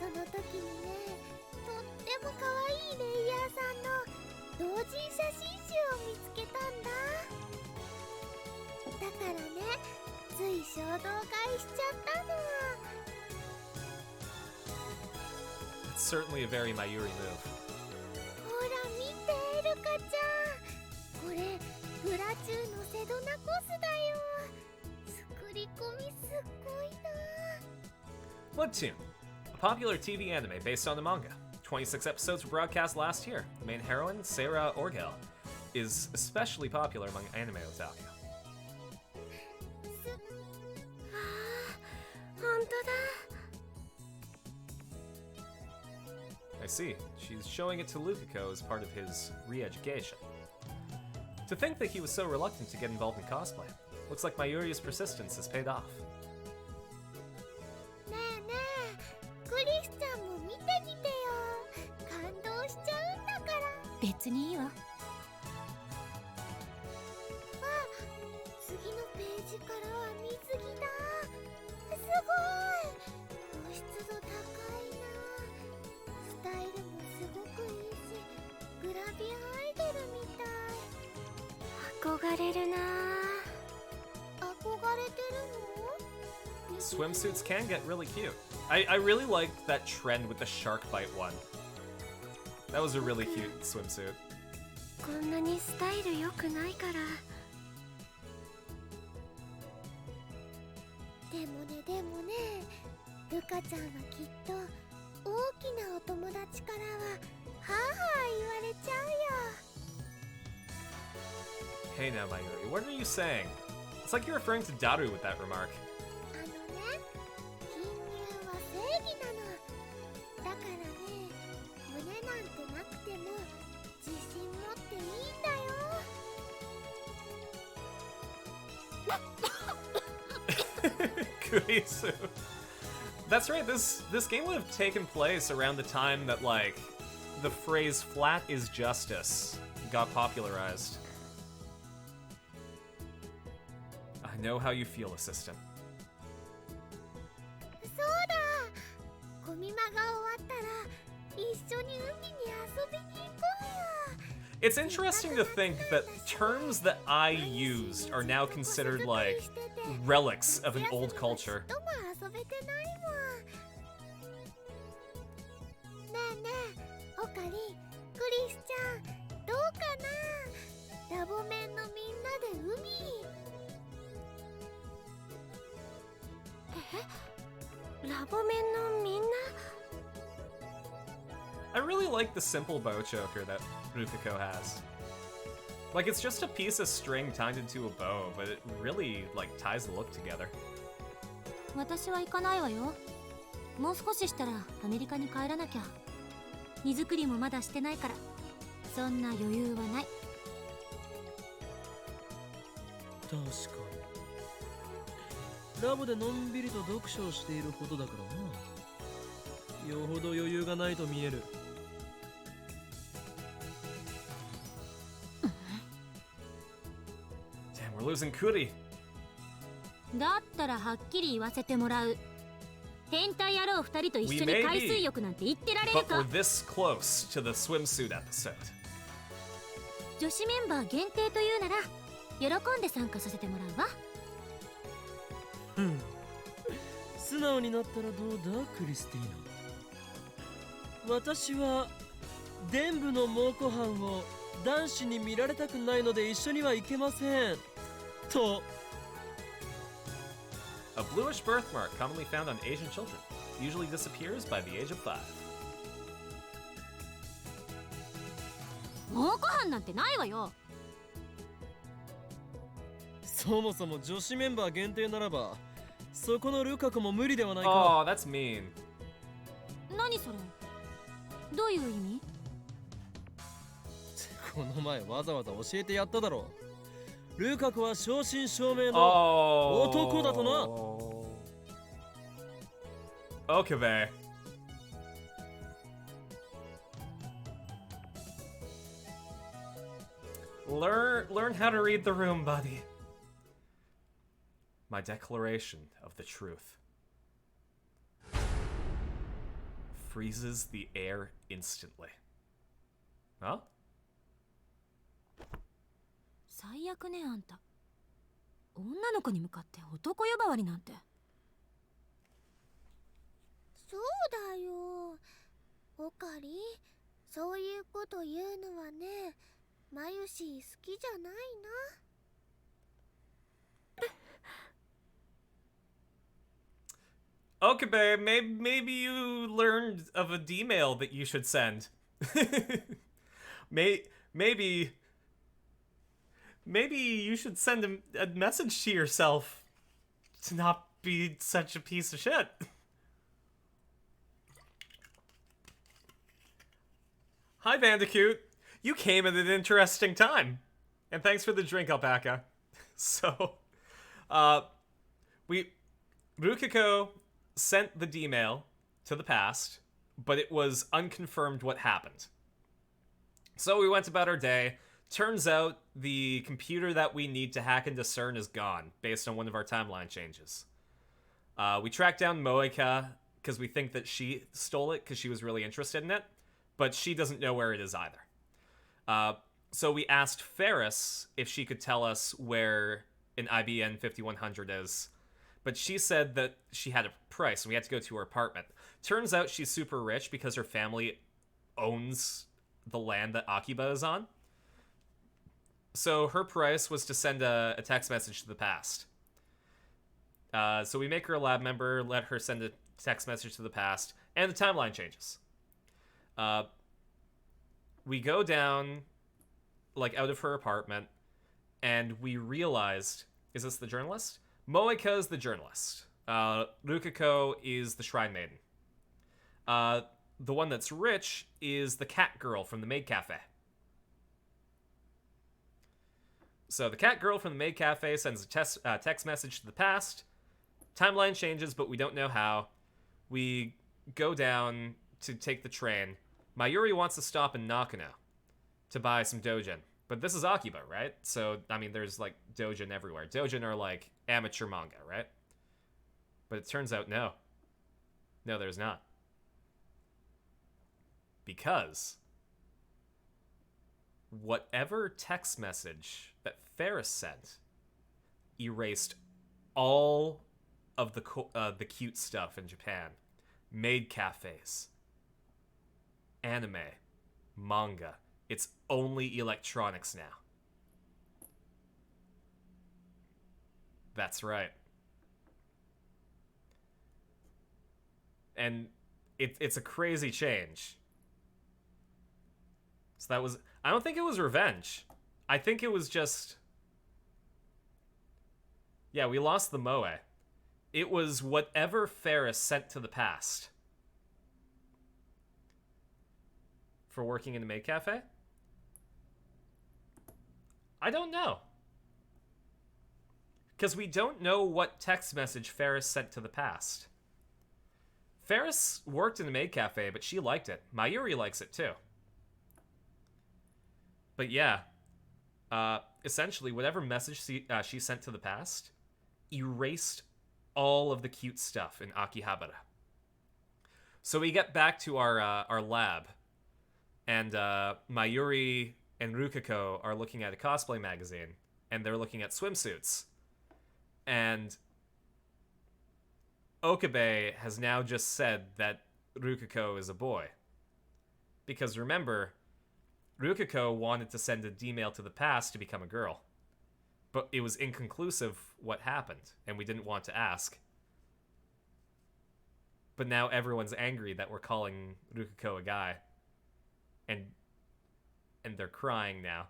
その時にね、とっても可愛いレイヤーさんの同人写真集を見つけたんだ。だからね、つい衝動買いしちゃったの。 It's certainly a very Mayuri move. ほら見て、ルカちゃん。これ、ブラチューのセドナコスだよ。作り込みすっごいな。 Webtoon, a popular TV anime based on the manga. 26 episodes were broadcast last year. The main heroine, Sarah Orgel, is especially popular among anime otaku. 本当だ。 I see. She's showing it to Lukiko as part of his re-education. To think that he was so reluctant to get involved in cosplay. Looks like Mayuri's persistence has paid off. ねえねえ、クリスちゃんも見てみてよ。感動しちゃうんだから。別にいいわ。あ、次のページからは水着だ。すごい。露出度高いな。スタイルもすごくいいし、グラビアアイドルみたい。憧れるな。憧れてるの？ Swimsuits can get really cute. I really liked that trend with the shark bite one. That was a really cute swimsuit. こんなにスタイル良くないから。でもね、ルカちゃんはきっと大きなお友達からははあはあ言われちゃうよ。 Hey now, Mayuri, what are you saying? It's like you're referring to Daru with that remark. あのね、貧乳は正義なの。だからね、胸なんてなくても自信持っていいんだよ。 Kurisu. That's right, this game would have taken place around the time that, like, the phrase flat is justice got popularized. I know how you feel, assistant. そうだ、ゴミ間が終わったら一緒に海に遊びに行こうよ。 It's interesting to think that terms that I used are now considered like relics of an old culture. とも遊べてないもん。ねえねえ、オカリン、クリスちゃん、どうかな。ラボメンのみんなで海。ラボメンのみんな I really like the simple bow choker that Rukiko has. Like, it's just a piece of string tied into a bow, but it really, like, ties the look together. 私は行かないわよ。もう少ししたらアメリカに帰らなきゃ。荷造りもまだしてないから、そんな余裕はない。確かに。ラボでのんびりと読書をしているほどだからな。よほど余裕がないと見える。Damn, we're losing Kuri. だったらはっきり言わせてもらう。変態野郎二人と一緒に海水浴なんて言ってられる But か。 we're this close to the swimsuit episode. 女子メンバー限定というなら喜んで参加させてもらうわ。素直になったらどうだ、クリスティーナ。私は伝部の猛虎犯を男子に見られたくないので一緒には行けませんと。 A bluish birthmark commonly found on Asian children usually disappears by the age of 5. 猛虎犯なんてないわよ。そもそも女子メンバー限定ならばそこのルカ子も無理ではないか。 Oh, that's mean. 何それ、どういう意味？この前わざわざ教えてやっただろう。ルカ子は正真正銘の男だとな。Okabe. Learn how to read the room, buddy. My declaration of the truth freezes the air instantly. Huh? 最悪ね、あんた。女の子に向かって男呼ばわりなんて。そうだよ、オカリ、そういうこと言うのはね、マユシー好きじゃないな。Okabe, maybe you learned of a D-mail that you should send. Maybe you should send a message to yourself to not be such a piece of shit. Hi, Bandicoot. You came at an interesting time. And thanks for the drink, Alpaca. So, Rukiko sent the D-mail to the past, but it was unconfirmed what happened. So we went about our day. Turns out the computer that we need to hack into CERN is gone, based on one of our timeline changes. We tracked down Moeka, because we think that she stole it, because she was really interested in it, but she doesn't know where it is either. So we asked Ferris if she could tell us where an IBN 5100 is, but she said that she had a price, and we had to go to her apartment. Turns out she's super rich because her family owns the land that Akiba is on. So her price was to send a text message to the past. So we make her a lab member, let her send a text message to the past, and the timeline changes. We go down, like, out of her apartment, and we realized, is this the journalist? Moeka's the journalist. Rukiko is the shrine maiden. The one that's rich is the cat girl from the maid cafe. So the cat girl from the maid cafe sends a text message to the past. Timeline changes, but we don't know how. We go down to take the train. Mayuri wants to stop in Nakano to buy some dojin. But this is Akiba, right? So, I mean, there's, like, dojin everywhere. Dojin are, like, amateur manga, right? But it turns out, no. No, there's not. Because whatever text message that Ferris sent erased all of the cute stuff in Japan. Maid cafes, anime, manga. It's only electronics now. That's right. And it's a crazy change. So that was... I don't think it was revenge. I think it was just... Yeah, we lost the moe. It was whatever Ferris sent to the past. For working in a maid cafe? I don't know. Because we don't know what text message Ferris sent to the past. Ferris worked in a maid cafe, but she liked it. Mayuri likes it too. But yeah, essentially, whatever message she sent to the past erased all of the cute stuff in Akihabara. So we get back to our lab, and Mayuri and Rukiko are looking at a cosplay magazine, and they're looking at swimsuits. And Okabe has now just said that Rukiko is a boy. Because remember, Rukiko wanted to send an email to the past to become a girl. But it was inconclusive what happened, and we didn't want to ask. But now everyone's angry that we're calling Rukiko a guy. And they're crying now.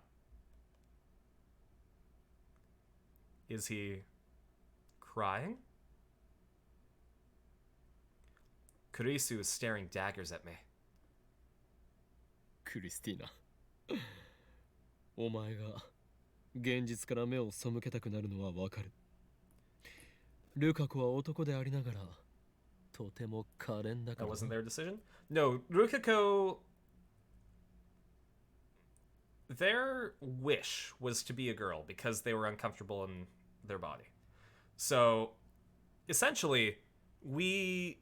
Is he crying? Kurisu is staring daggers at me. クリスティーナお前が現実から目を背けたくなるのはわかる。ルカ子は男でありながらとても可憐だから。 That wasn't their decision? No, Rukiko... Their wish was to be a girl because they were uncomfortable in their body. So, essentially, we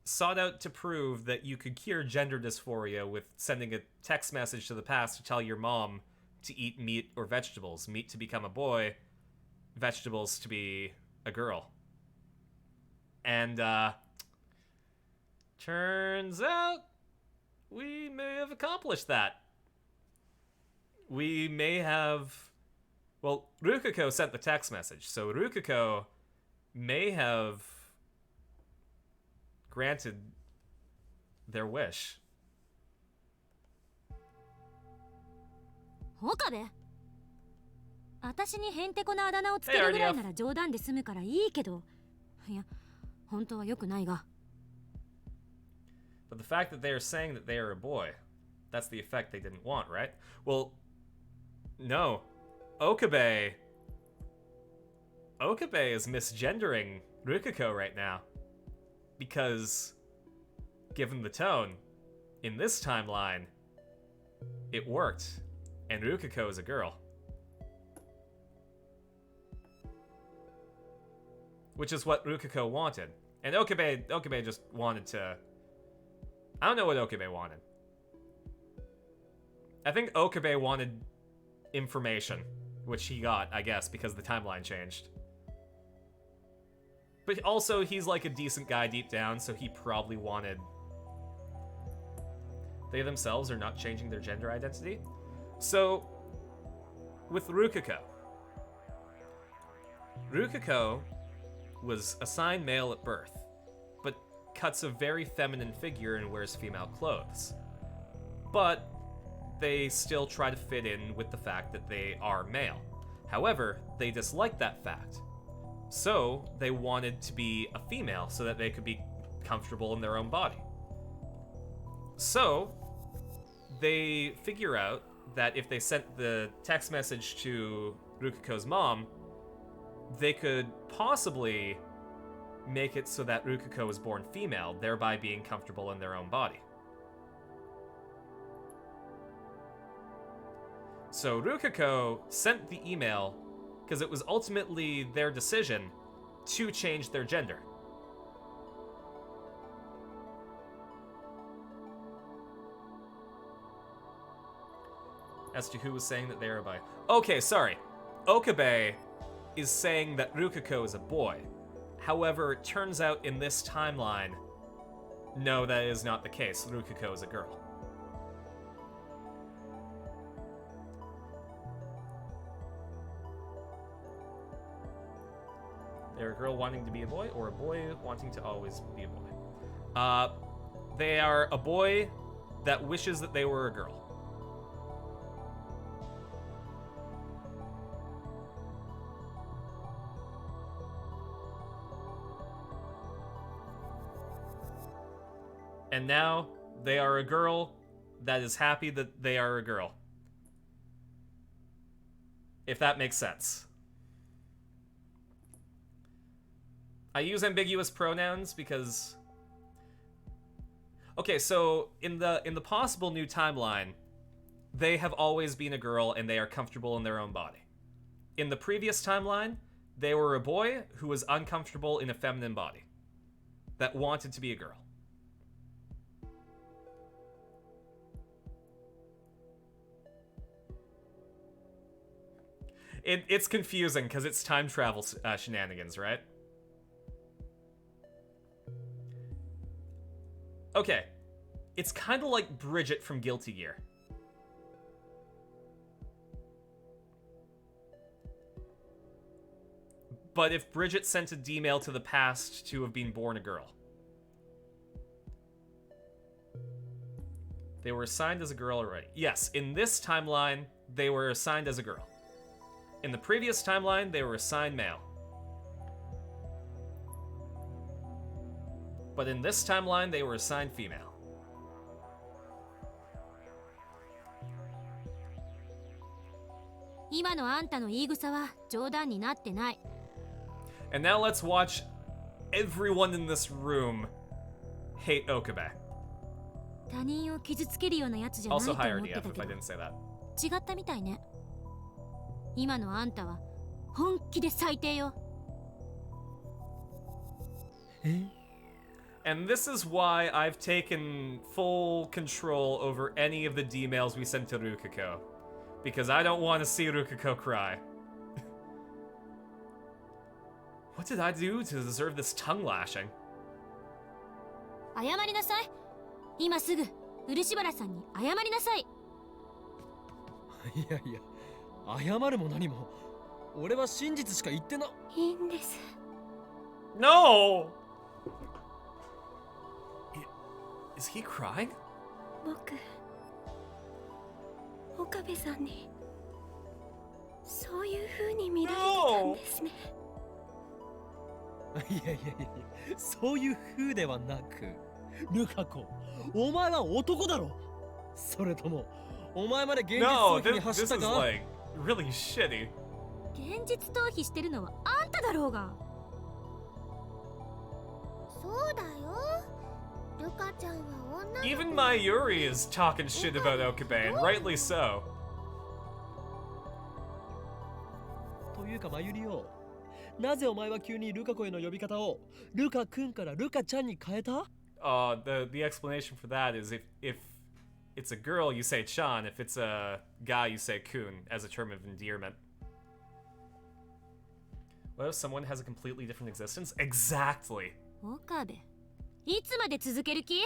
sought out to prove that you could cure gender dysphoria with sending a text message to the past to tell your mom to eat meat or vegetables. Meat to become a boy, vegetables to be a girl. And, turns out we may have accomplished that. We may have... Well, Rukiko sent the text message, so Rukiko may have granted their wish. 岡部、私にへんてこなあだ名をつけるぐらいなら冗談で済むからいいけど、いや、本当は良くないが。But the fact that they are saying that they are a boy, that's the effect they didn't want, right? Well, no. Okabe is misgendering Rukiko right now. Because, given the tone, in this timeline, it worked. And Rukiko is a girl. Which is what Rukiko wanted. And Okabe just wanted to... I don't know what Okabe wanted. I think Okabe wanted information, which he got, I guess, because the timeline changed. But also, he's like a decent guy deep down, so he probably wanted... They themselves are not changing their gender identity. So, with Rukiko was assigned male at birth, but cuts a very feminine figure and wears female clothes. But they still try to fit in with the fact that they are male. However, they dislike that fact. So they wanted to be a female so that they could be comfortable in their own body. So they figure out that if they sent the text message to Rukako's mom, they could possibly make it so that Rukako was born female, thereby being comfortable in their own body. So Rukako sent the email because it was ultimately their decision to change their gender. As to who was saying that they are a boy. Okay, sorry. Okabe is saying that Rukako is a boy. However, it turns out in this timeline, no, that is not the case. Rukako is a girl. They're a girl wanting to be a boy, or a boy wanting to always be a boy. They are a boy that wishes that they were a girl. And now they are a girl that is happy that they are a girl. If that makes sense. I use ambiguous pronouns because... Okay, so in the possible new timeline, they have always been a girl and they are comfortable in their own body. In the previous timeline, they were a boy who was uncomfortable in a feminine body that wanted to be a girl. It's confusing because it's time travel shenanigans, right? Okay. It's kind of like Bridget from Guilty Gear. But if Bridget sent a D-mail to the past to have been born a girl. They were assigned as a girl already. Yes, in this timeline, they were assigned as a girl. In the previous timeline, they were assigned male. But in this timeline, they were assigned female. And now let's watch everyone in this room hate Okabe. Also higher DF if I didn't say that. 違ったみたいね。今のあんたは本気で最低よ。And this is why I've taken full control over any of the D-mails we send to Rukako. Because I don't want to see Rukako cry. What did I do to deserve this tongue lashing? 謝りなさい。今すぐ漆原さんに謝りなさい。いやいや、謝るも何も俺は真実しか言ってな。いいんです。 No! Is he crying? 僕、岡部さんにそういう風に見られてたんですね。いやいやいや、そういう風ではなく、ルカ子、お前は男だろ。それともお前まで現実逃避に走ったか？ No, this is like really shitty. 現実逃避してるのはあんただろうが。そうだよ。ルカちゃんは女の子。 Even my Yuri is talking shit about Okabe, and rightly so. というかマユリよ、なぜお前は急にルカ子への呼び方をルカ君からルカちゃんに変えた？ The explanation for that is if it's a girl, you say Chan. If it's a guy, you say Kun as a term of endearment. What if someone has a completely different existence? Exactly. 岡部、いつまで続ける気？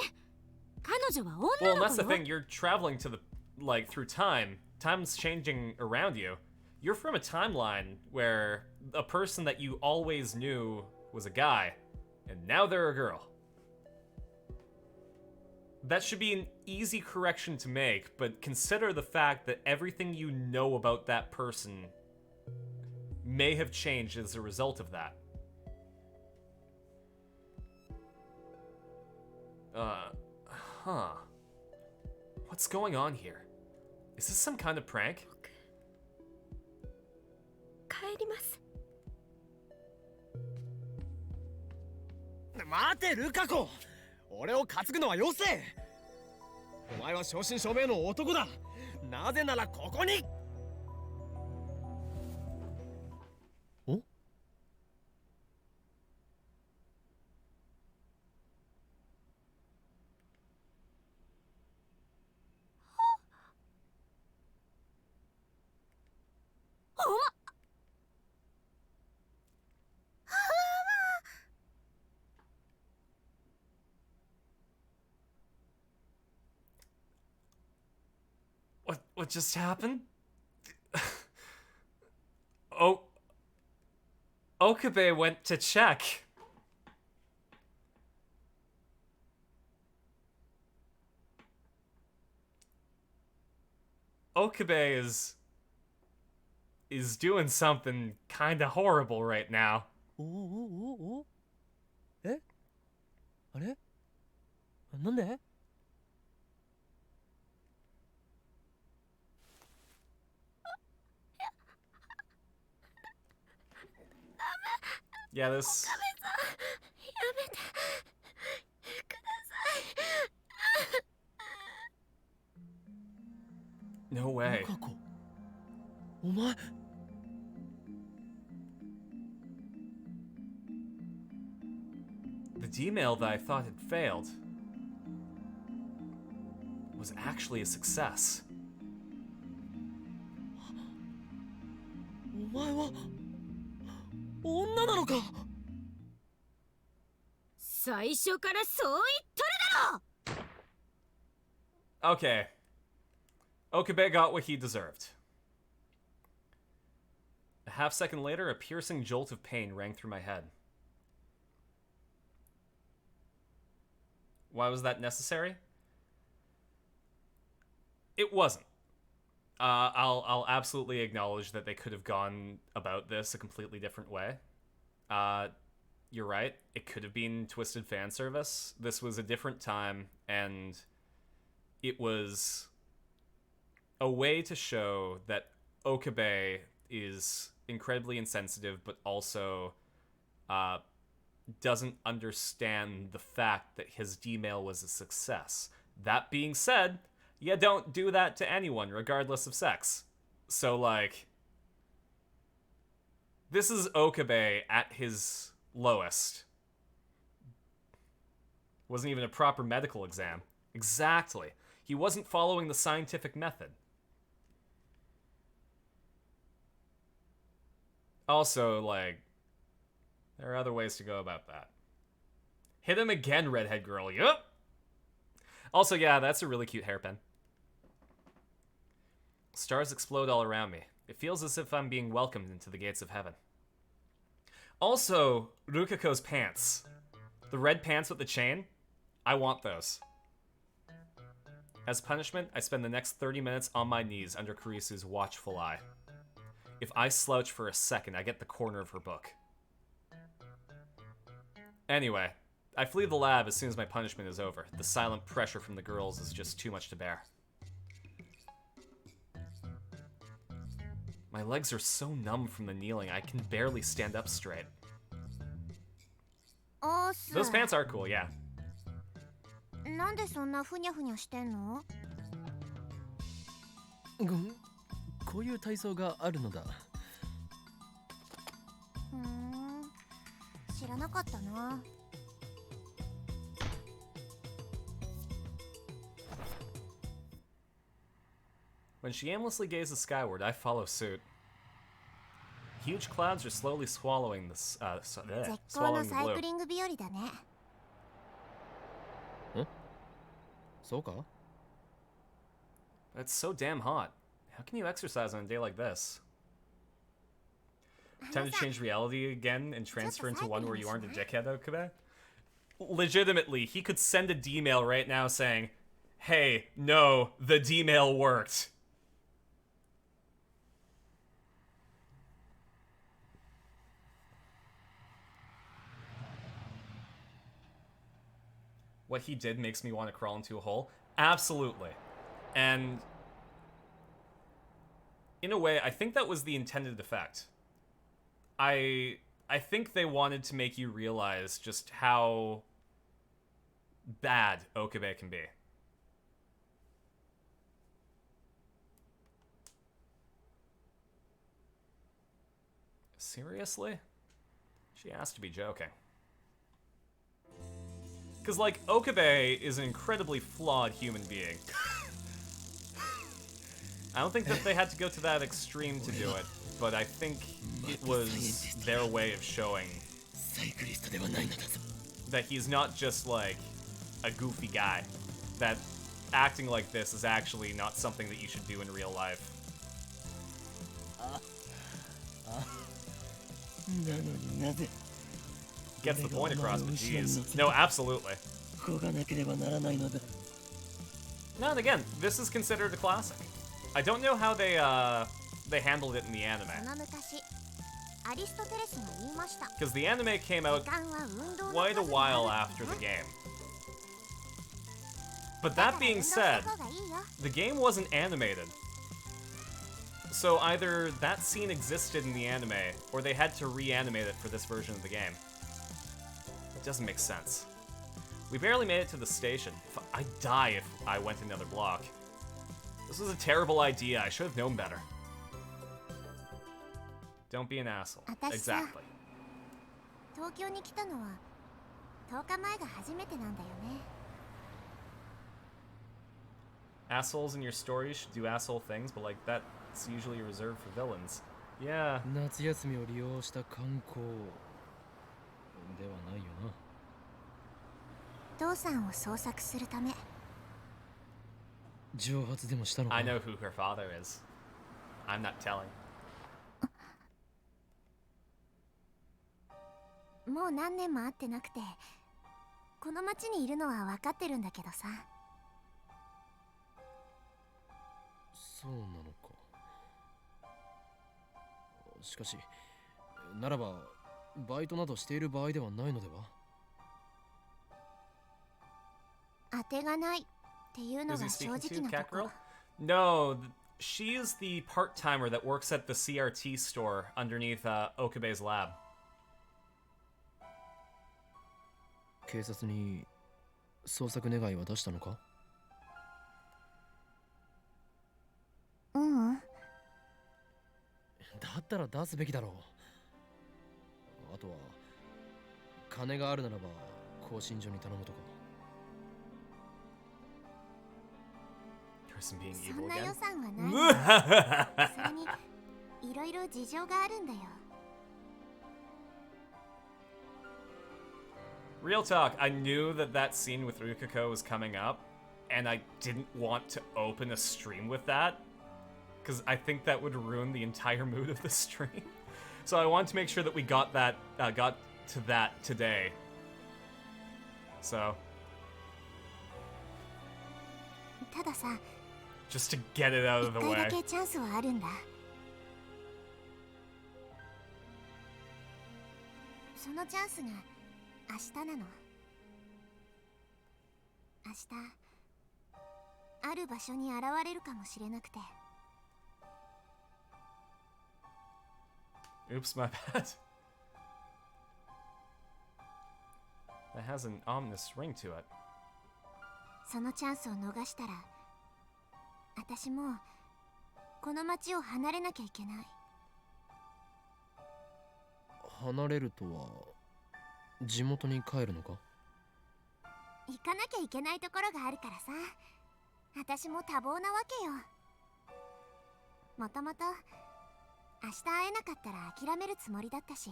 彼女は Well, 女の and that's 子 the よ。 thing. You're traveling to the through time. Time's changing around you. You're from a timeline where a person that you always knew was a guy, and now they're a girl. That should be an easy correction to make, but consider the fact that everything you know about that person may have changed as a result of that. Huh. What's going on here? Is this some kind of prank? 帰ります。待てルカ子、俺を担ぐのはよせ。お前は正真正銘の男だ。なぜならここに。お？What just happened? Oh, Okabe went to check. Okabe is doing something kind of horrible right now. おおおお。え？あれ？なんで？ Yeah, this. No way. ルカ子、お前。 The D-mail that I thought had failed was actually a success. お前は女なのか。最初からそう言っとるだろ。 Okay. Okabe got what he deserved. A half second later, a piercing jolt of pain rang through my head. Why was that necessary? It wasn't. I'll absolutely acknowledge that they could have gone about this a completely different way. You're right. It could have been twisted fan service. This was a different time, and it was a way to show that Okabe is incredibly insensitive, but also doesn't understand the fact that his D-mail was a success. That being said, you don't do that to anyone, regardless of sex. So, like, this is Okabe at his lowest. Wasn't even a proper medical exam. Exactly. He wasn't following the scientific method. Also, like, there are other ways to go about that. Hit him again, redhead girl. Yup. Also, yeah, that's a really cute hairpin. Stars explode all around me. It feels as if I'm being welcomed into the gates of heaven. Also, Rukako's pants. The red pants with the chain. I want those. As punishment, I spend the next 30 minutes on my knees under Kurisu's watchful eye. If I slouch for a second, I get the corner of her book. Anyway, I flee the lab as soon as my punishment is over. The silent pressure from the girls is just too much to bear. My legs are so numb from the kneeling, I can barely stand up straight. Those pants are cool, yeah. なんでそんなふにゃふにゃしてんの？こういう体操があるのだ。知らなかったな。When she aimlessly gazes skyward, I follow suit. Huge clouds are slowly swallowing the 絶好の swallowing the サイ blue. クリング日和だね。そうか？ But it's so damn hot. How can you exercise on a day like this? Time to change reality again and transfer into one where you aren't a dickhead, Okabe? legitimately, he could send a D-mail right now saying, hey, no, the D-mail worked. What he did makes me want to crawl into a hole? Absolutely. And in a way, I think that was the intended effect. I think they wanted to make you realize just how bad Okabe can be. Seriously? She has to be joking. Because, like, Okabe is an incredibly flawed human being. I don't think that they had to go to that extreme to do it, but I think it was their way of showing that he's not just, like, a goofy guy. That acting like this is actually not something that you should do in real life. Gets the point across, but jeez. No, absolutely. No, and again, this is considered a classic. I don't know how they handled it in the anime. その昔アリストテレスが言いました Because the anime came out 時間は運動の quite a 数に while なる after the game. But that being 運動した said, 方がいいよ the game wasn't animated. So either that scene existed in the anime, or they had to reanimate it for this version of the game. It doesn't make sense. We barely made it to the station. I'd die if I went another block. This was a terrible idea. I should have known better. Don't be an asshole. Exactly. 東京に来たのは10日前が初めてなんだよね Assholes in your stories should do asshole things, but like that's usually reserved for villains. Yeah. 夏休みを利用した観光ではないよな父さんを捜索するため 蒸発でもしたのか I know who her father is. I'm not telling. もう何年も会ってなくてこの町にいるのは分かってるんだけどさそうなのかしかしならばバイトなどしている場合ではないのでは当てがないっていうの Who's が he 正 speaking 直 to? なとこ Catgirl? No, she is the part-timer that works at the CRT store underneath Okabe's lab. 警察に捜索願いは出したのかううんだったら出すべきだろうあとは金があるならば更新所に頼むとか Person being そ evil んな予 again? 算はないそれにいろいろ事情があるんだよ Real talk, I knew that that scene with Rukiko was coming up, and I didn't want to open a stream with that, because I think that would ruin the entire mood of the stream. So I wanted to make sure that we got that, got to that today. So, たださ just to get it out 一 of the 回だ way. けチャンスはあるんだそのチャンスが明日なの明日ある場所に現れるかもしれなくて Oops, my bad. That has an ominous ring to it. そのチャンスを逃したら私もうこの町を離れなきゃいけない離れるとは地元に帰るのか行かなきゃいけないところがあるからさ私も多忙なわけよもともと明日会えなかったら諦めるつもりだったし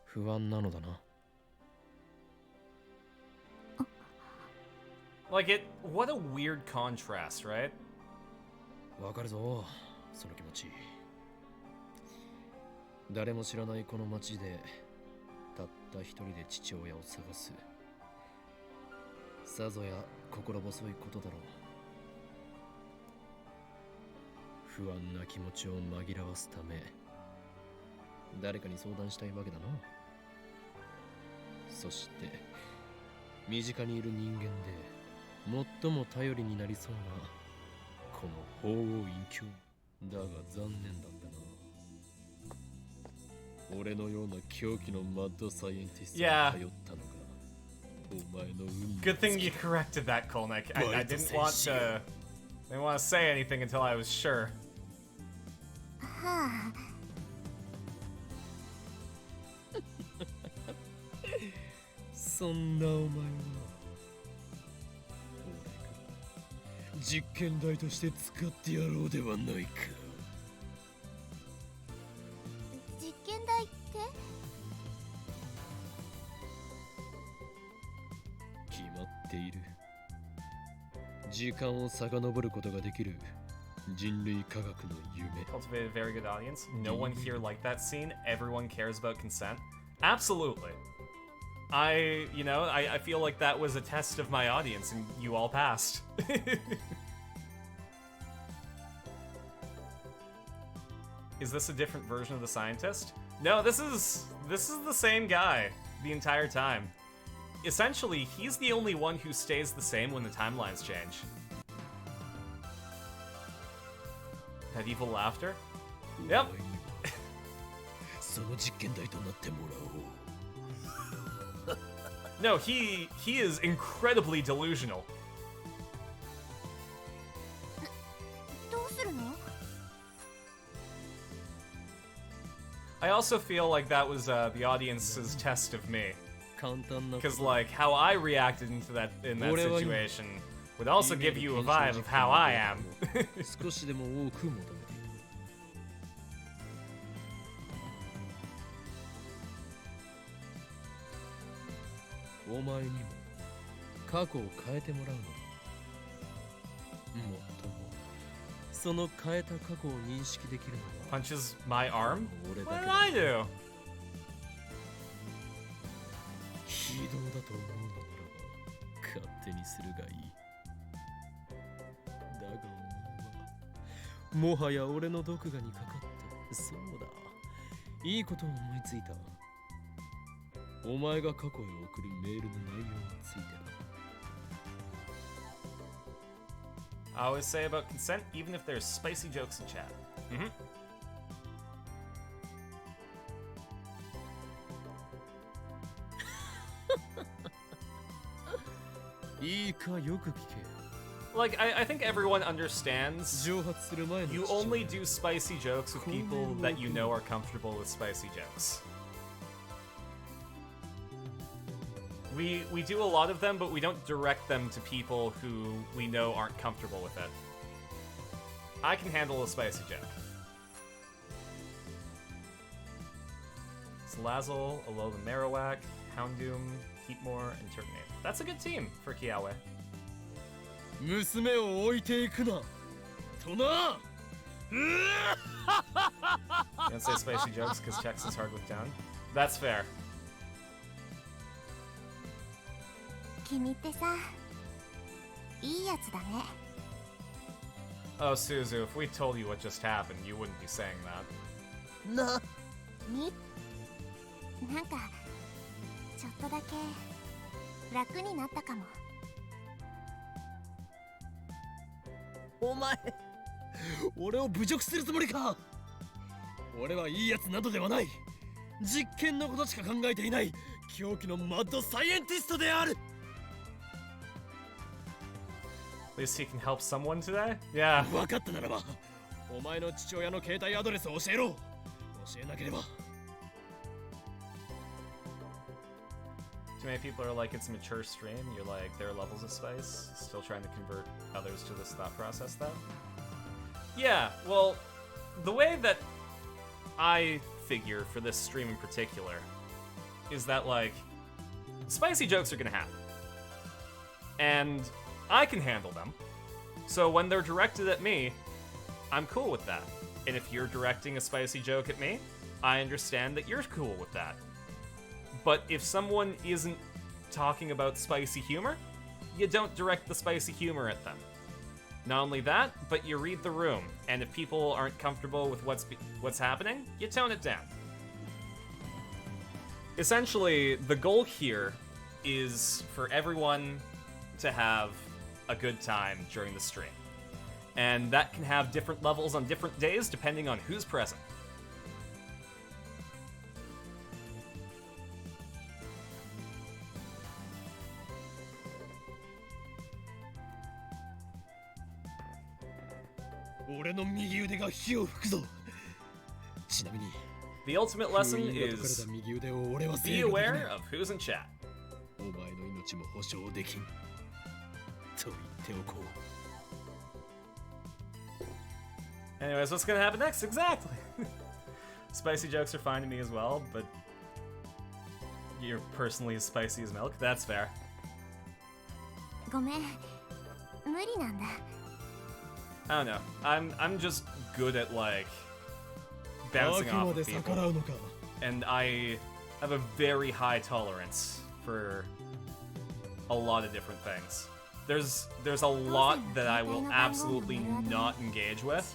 不安なのだな Like it, what a weird contrast, right? わかるぞその気持ち誰も知らないこの町でたった一人で父親を探す。さぞや心細いことだろう。不安な気持ちを紛らわすため誰かに相談したいわけだな。そして身近にいる人間で最も頼りになりそうなこの法王隠居だが残念なんだな。俺のような狂気のマッドサイエンティストに Yeah. 頼ったのがお前の運 Good thing you corrected that, Kolnick. I didn't want to say anything until I was sure. はあ、そんなお前は俺が実験台として使ってやろうではないか。実験台って決まっている。時間を遡ることができる人類科学の夢。 Cultivated a very good audience. No one here liked that scene. Everyone cares about consent. Absolutely. I feel like that was a test of my audience and you all passed. Is this a different version of the scientist? No, this is the same guy the entire time. Essentially, he's the only one who stays the same when the timelines change. That evil laughter? Yep. その実験台となってもらおう。 No, he is incredibly delusional. どうするの？ I also feel like that was the audience's test of me. 簡単な Because like how I reacted in that situation would also give you a vibe of how I am. 少しでも多く求めている。お前にも過去を変えてもらうのだ。もっともその変えた過去を認識できるのは Punches my arm? 俺 What だ did け I だ。 do? 非道だと思うのならば勝手にするがいい。だがお前はもはや俺の毒牙にかかった。そうだ、いいことを思いついた。お前が過去へ送るメールの内容についてだ。 I always say about consent, even if there's spicy jokes in chat. Mm-hmm. いいかよく聞け。 Like, I think everyone understands 蒸発する前の you 父親 only do spicy jokes with people that you know are comfortable with spicy jokes. We do a lot of them, but we don't direct them to people who we know aren't comfortable with it. I can handle a spicy joke. Slazzle, Alo the Marowak, Houndoom, Heatmore, and Turtonator. That's a good team for Kiawe. 娘を置いていくなとな。 You don't say spicy jokes because Chex is hard with down. That's fair. 君ってさ、いいやつだね。 Oh, Suzu, if we told you what just happened, you wouldn't be saying that. な。なんかちょっとだけ楽になったかも。お前、俺を侮辱するつもりか。俺はいいやつなどではない。実験のことしか考えていない狂気のマッドサイエンティストである。 At least he can help someone today? Yeah. 分かったならば、お前の父親の携帯アドレスを教えろ。教えなければ。 Too many people are like, it's a mature stream. You're like, there are levels of spice. Still trying to convert others to this thought process, though. Yeah, well, the way that I figure for this stream in particular is that, like, spicy jokes are gonna happen. And I can handle them. So when they're directed at me, I'm cool with that. And if you're directing a spicy joke at me, I understand that you're cool with that. But if someone isn't talking about spicy humor, you don't direct the spicy humor at them. Not only that, but you read the room, and if people aren't comfortable with what's happening, you tone it down. Essentially, the goal here is for everyone to have a good time during the stream. And that can have different levels on different days depending on who's present. The ultimate lesson is be aware of who's in chat. Anyways, what's gonna happen next? Exactly! Spicy jokes are fine to me as well, but you're personally as spicy as milk? That's fair. ごめん、無理なんだ。 I don't know. I'm just good at like bouncing off of people. And I have a very high tolerance for a lot of different things. There's a lot that I will absolutely not engage with.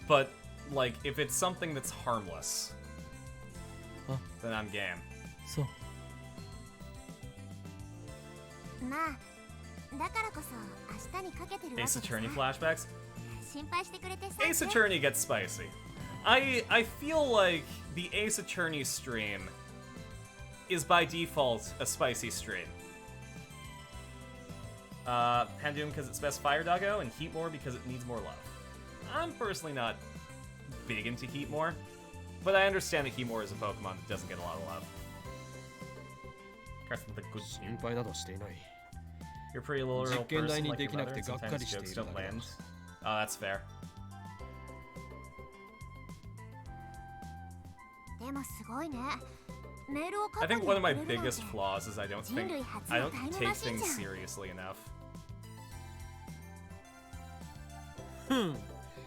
But like if it's something that's harmless, then I'm game. So. まあ、だからこそ明日にかけてるわけ Ace でさ。 Attorney flashbacks? 心配してくれてさ。 Ace Attorney gets spicy. I feel like the Ace Attorney stream is by default a spicy stream. Pandoom because it's best Fire Doggo, and Heatmore because it needs more love. I'm personally not big into Heatmore, but I understand that Heatmore is a Pokemon that doesn't get a lot of love. Carson, the good心配などしていない。 You're a pretty literal 実験台 person に like で your きな mother, く and てがっか sometimes りしてい jokes るだ don't けだ。 land. Oh, that's fair. でもすごいね。メールを書 I く think に one of my くれるなんて biggest flaws is I don't take things seriously enough.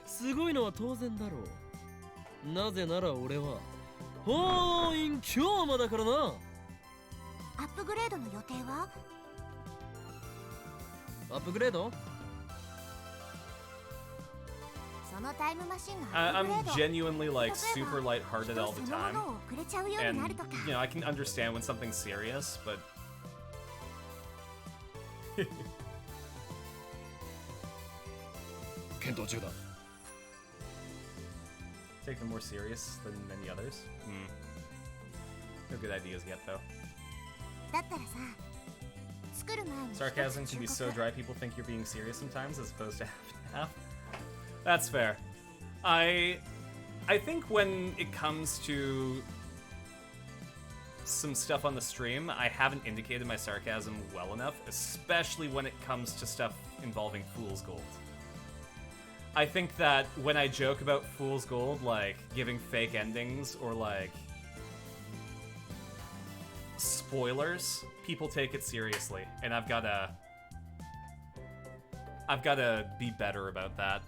すごいのは当然だろう。なぜなら俺はホーイン京馬だからな。アップグレードの予定は？アップグレード？そのタイムマシンのアップ I'm グレード。 genuinely like super lighthearted all the そのも time. のをくれちゃうように And, なるとか。 you know, I can understand when something's serious, but... 検討中だ。 Take them more serious than many others. No good ideas yet, though. だったらさ、作る前に Sarcasm can be so dry people think you're being serious sometimes as opposed to half and half. That's fair. I think when it comes to some stuff on the stream, I haven't indicated my sarcasm well enough, especially when it comes to stuff involving Fool's Gold. I think that when I joke about Fool's Gold, like giving fake endings or like spoilers, people take it seriously, and I've gotta be better about that.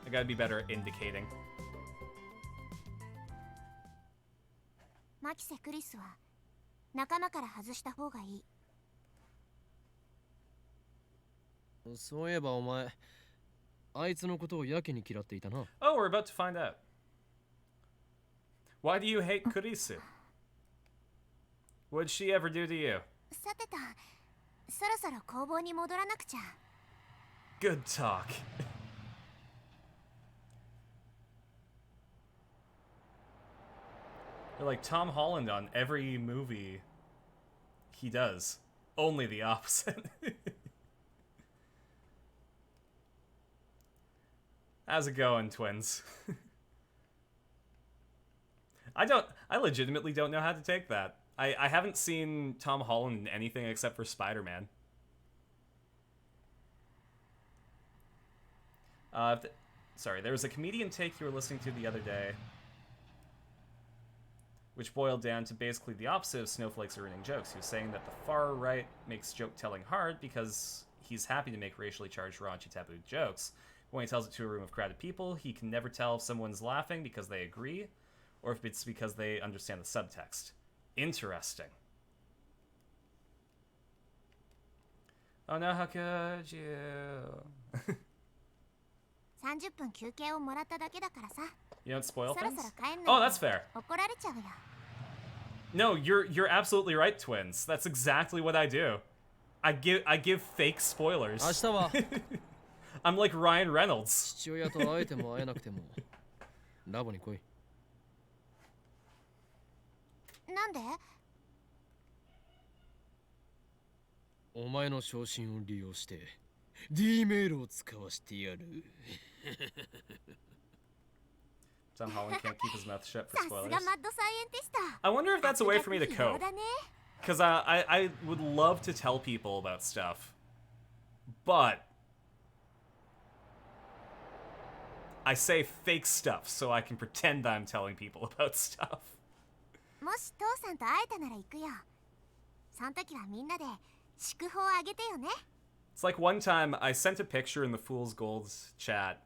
I gotta be better at indicating. マキセ・クリスは仲間から外した方がいい。そういえばお前、あいつのことをやけに嫌っていたな。Oh, we're about to find out. Why do you hate Kurisu? What'd she ever do to you? さてと、そろそろ工房に戻らなくちゃ。Good talk. You're like Tom Holland on every movie he does. Only the opposite. How's it going, twins? I legitimately don't know how to take that. I haven't seen Tom Holland in anything except for Spider-Man. Sorry, there was a comedian take you were listening to the other day, which boiled down to basically the opposite of snowflakes ruining jokes. He was saying that the far right makes joke telling hard because he's happy to make racially charged, raunchy, taboo jokes. When he tells it to a room of crowded people, he can never tell if someone's laughing because they agree, or if it's because they understand the subtext. Interesting. Oh no, how could you? 30分休憩をもらっただけだからさ。 You don't spoil そろ things? そろ帰んない Oh, と that's fair. 怒られちゃうよ。 No, you're absolutely right, twins. That's exactly what I do. I give fake spoilers. 明日は I'm like Ryan Reynolds. 父親と会えても会えなくてもラボに来い。なんで？お前の昇進を利用して D メールを使わしてやる。 Tom Holland can't keep his mouth shut for さす spoilers. がマッドサイエンティスト。 I wonder if that's a way for me to 悪学 cope. 非道だね。 Because I would love to tell people about stuff. But I say fake stuff so I can pretend I'm telling people about stuff. もし父さんと会えたなら行くよ。その時はみんなで祝福をあげてよね。 It's like one time I sent a picture in the Fool's Gold's chat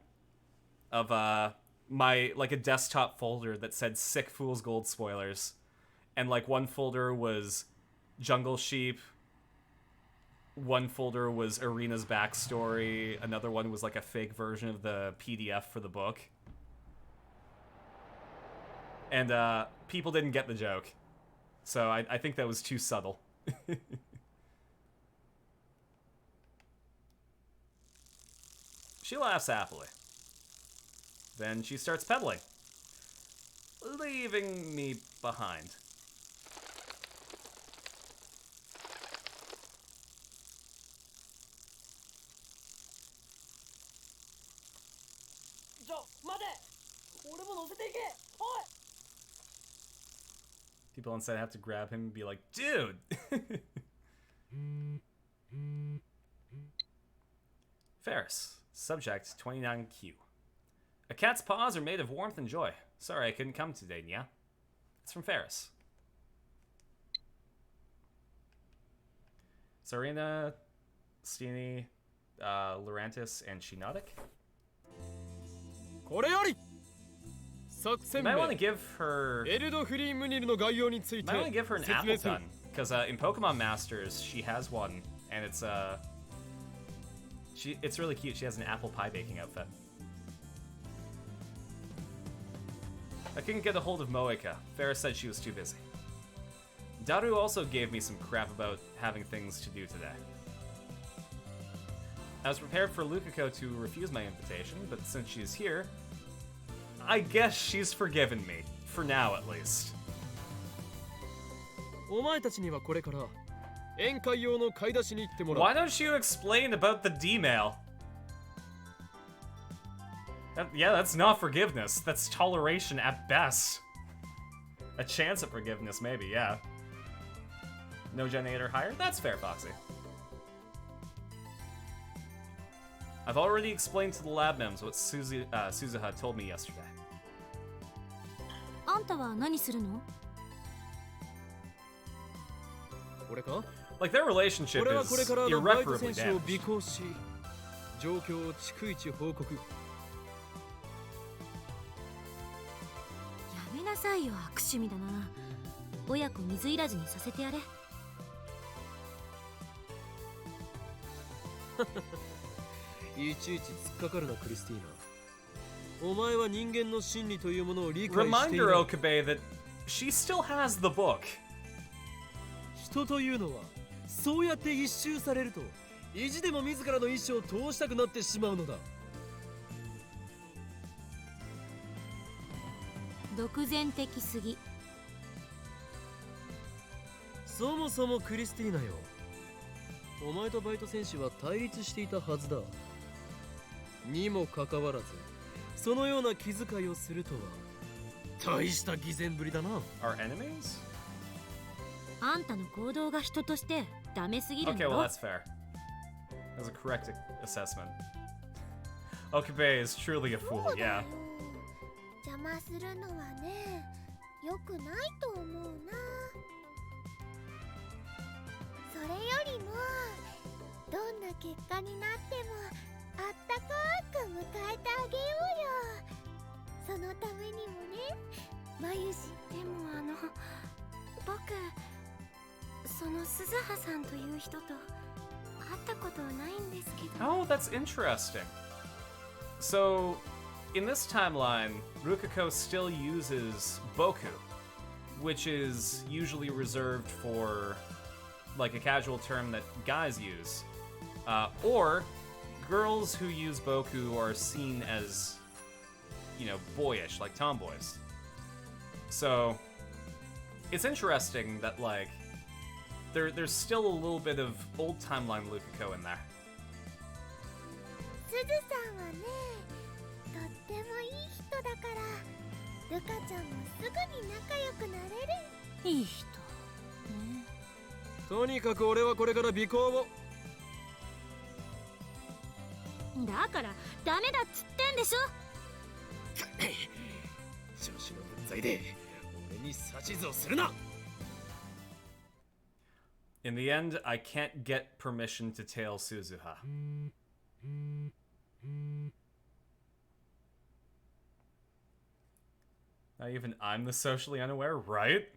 of my like a desktop folder that said sick Fool's Gold spoilers. And like one folder was Jungle Sheep, one folder was Arena's backstory, another one was like a fake version of the PDF for the book. And people didn't get the joke. So I think that was too subtle. She laughs happily. Then she starts pedaling, leaving me behind. People on set have to grab him and be like, dude! Ferris. Subject 29Q. A cat's paws are made of warmth and joy. Sorry I couldn't come today, Nya. It's from Ferris. Serena, Steeny, Lurantis, and Shinotic. これより作戦 You might 名 want to give her. エルドフリームニルの概要について Might want to give her an 説明する Appleton. Because in Pokemon Masters, she has one, and it's it's really cute. She has an apple pie baking outfit. I couldn't get a hold of Moeka. Ferris said she was too busy. Daru also gave me some crap about having things to do today. I was prepared for Lukiko to refuse my invitation, but since she's here, I guess she's forgiven me. For now, at least. お前たちにはこれから宴会用の買い出しに行ってもらう Why don't you explain about the D-mail? Yeah, that's not forgiveness. That's toleration at best. A chance at forgiveness, maybe, yeah. No generator higher? That's fair, Foxy. I've already explained to the lab mems what Suzuha told me yesterday. あんたは何するの？これか Like, their relationship 俺はこれ is からのバイト irreparably 選手を尾 damaged. 行し状況を逐一報告やめなさいよ、悪趣味だな。親子水入らずにさせてやれ。いちいち突っかかるなクリスティーナお前は人間の心理というものを理解してい Reminder ない Okabe that she still has the book. 人というのはそうやって一周されると意地でも自らの意志を通したくなってしまうのだ独善的すぎ。そもそもクリスティーナよお前とバイト選手は対立していたはずだにもかかわらずそのような気遣いをするとは大した偽善ぶりだな Our enemies? あんたの行動が人としてダメすぎるん Okay, だ well, ろ。 that's fair. That was a correct assessment. Okabe is truly a fool, そうだよ yeah. 邪魔するのはね良くないと思うなそれよりもどんな結果になってもあったかく迎えてあげようよ。そのためにもね、まゆし。でも僕その鈴葉さんという人と会ったことはないんですけど。 Oh, that's interesting. So, in this timeline, Rukiko still uses Boku, which is usually reserved for, like, a casual term that guys use. Or, girls who use Boku are seen as, you know, boyish, like tomboys. So, it's interesting that, like, there's still a little bit of old timeline Rukiko in there. すずさんはね、とってもいい人だから、ルカちゃんもすぐに仲良くなれる。いい人ね。とにかく俺はこれから尾行を。だからダメだっつってんでしょ。調子の分際で俺に指図をするな。 In the end, I can't get permission to tail Suzuha. Not even I'm the socially unaware, right?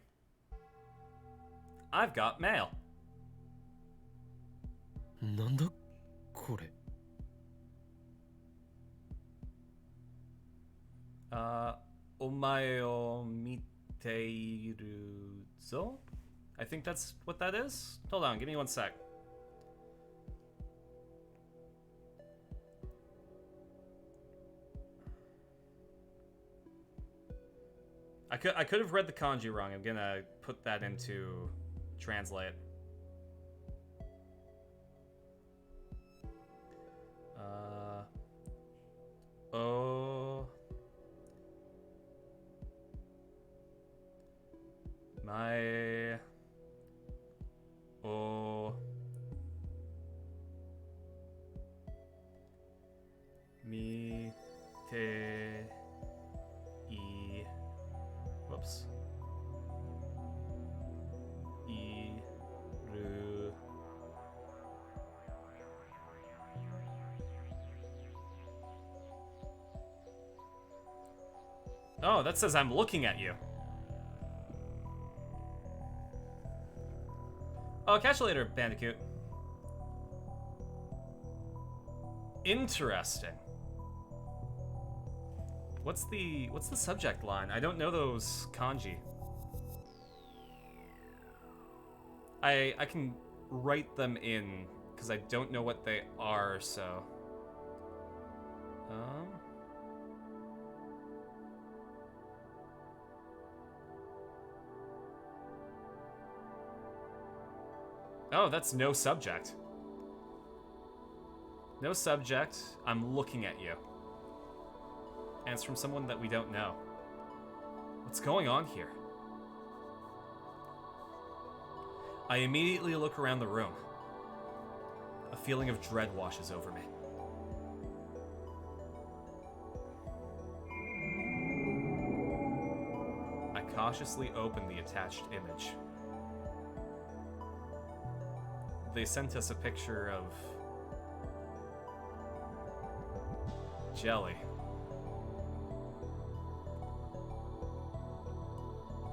I've got mail. なんだこれ。お前を見ているぞ? I think that's what that is. Hold on, give me one sec. I could have read the kanji wrong. I'm gonna put that into translate. Oh. My. Oh. Mi. Te. I. Whoops. Iru. Oh, that says I'm looking at you. Oh, catch you later, Bandicoot. Interesting. What's the subject line? I don't know those kanji. I can write them in because I don't know what they are, so. Oh, that's no subject. No subject. I'm looking at you. And it's from someone that we don't know. What's going on here? I immediately look around the room. A feeling of dread washes over me. I cautiously open the attached image. They sent us a picture of jelly.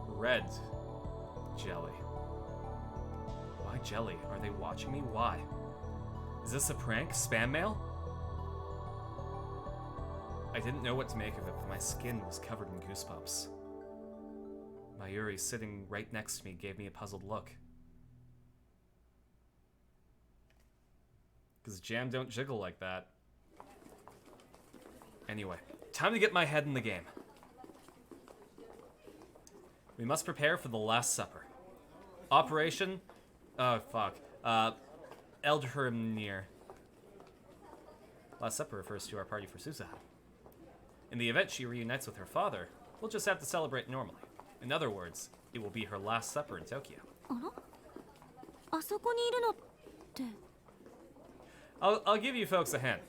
Red jelly. Why jelly? Are they watching me? Why? Is this a prank? Spam mail? I didn't know what to make of it, but my skin was covered in goosebumps. Mayuri, sitting right next to me, gave me a puzzled look. Because jam don't jiggle like that. Anyway, time to get my head in the game. We must prepare for the Last Supper. Operation... Oh, fuck. Eldhrimnir. Last Supper refers to our party for Suzuha. In the event she reunites with her father, we'll just have to celebrate normally. In other words, it will be her last supper in Tokyo. あら？あそこにいるのって。 I'll give you folks a hint.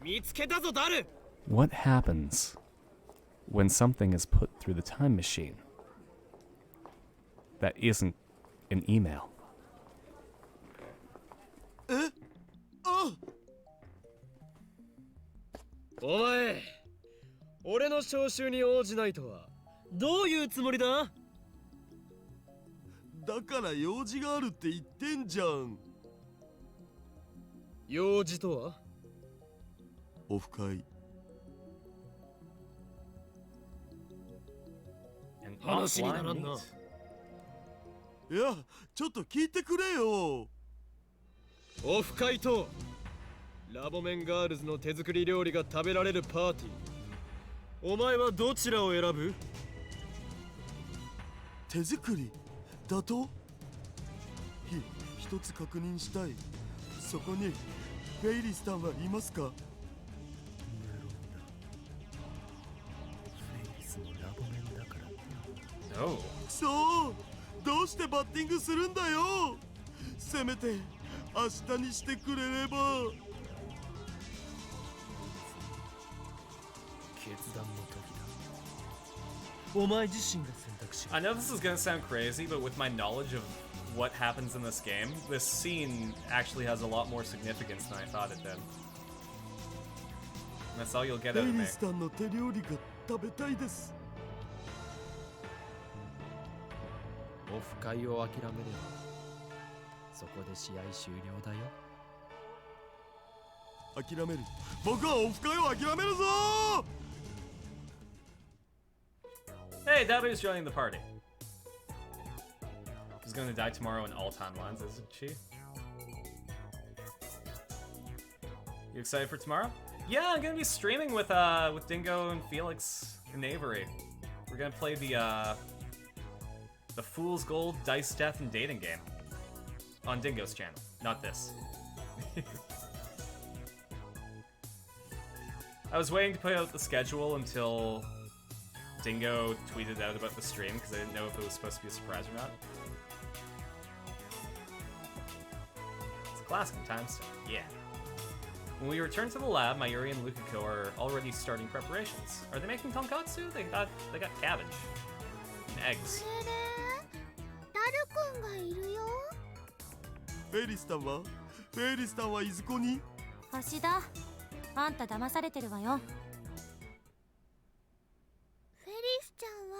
見つけたぞ、ダル。 What happens when something is put through the time machine that isn't an email? お前、俺の招集に応じないとはどういうつもりだ？だから用事があるって言ってんじゃん。用事とは？オフ会。 An 話にならん offline な。 meet. いや、ちょっと聞いてくれよ。オフ会とラボメンガールズの手作り料理が食べられるパーティー、お前はどちらを選ぶ？手作りだと？一つ確認したい。そこにフェイリスさんはいますか？ No. そう、どうしてバッティングするんだよ。せめて明日にしてくれれば。決断の時だ。お前自身が選択しろ。 I know this is gonna sound crazy, but with my knowledge of what happens in this game, this scene actually has a lot more significance than I thought it did. And that's all you'll get フ out ェ of イ me. リスさんの手料理が食べたいです。オフ会を諦めればそこで試合終了だよ。諦める。僕はオフ会を諦めるぞ。 Hey, Daru's joining the party. She's gonna die tomorrow in all timelines, isn't she? You excited for tomorrow? Yeah, I'm gonna be streaming with Dingo and Felix and Avery. We're gonna play the Fool's Gold Dice Death and Dating game on Dingo's channel, not this. I was waiting to put out the schedule until Dingo tweeted out about the stream because I didn't know if it was supposed to be a surprise or not. It's a classic times. Yeah. When we return to the lab, Mayuri and Lukiko are already starting preparations. Are they making tonkatsu? They got cabbage and eggs. ダルくんがいるよ。フェイリスさんは？フェイリスさんはいずこに？星だ。あんた騙されてるわよ。フェリスちゃんは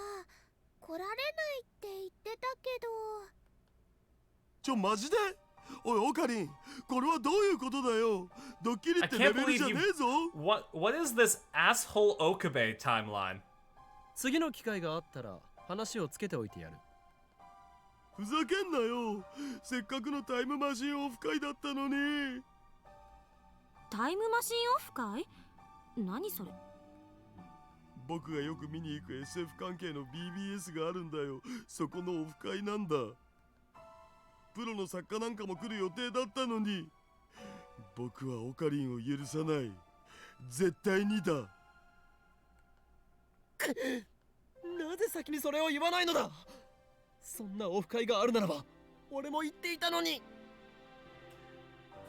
来られないって言ってたけど。マジで？おいオカリン、これはどういうことだよ。ドッキリ I ってレ can't ベル believe じゃね you. えぞ。 What is this asshole Okabe timeline? 次の機会があったら話をつけておいてやる。ふざけんなよ。せっかくのタイムマシンオフ会だったのに。タイムマシンオフ会？何それ？僕がよく見に行く SF 関係の BBS があるんだよ。そこのオフ会なんだ。プロの作家なんかも来る予定だったのに。僕はオカリンを許さない。絶対にだ。なぜ先にそれを言わないのだ。そんなオフ会があるならば俺も言っていたのに。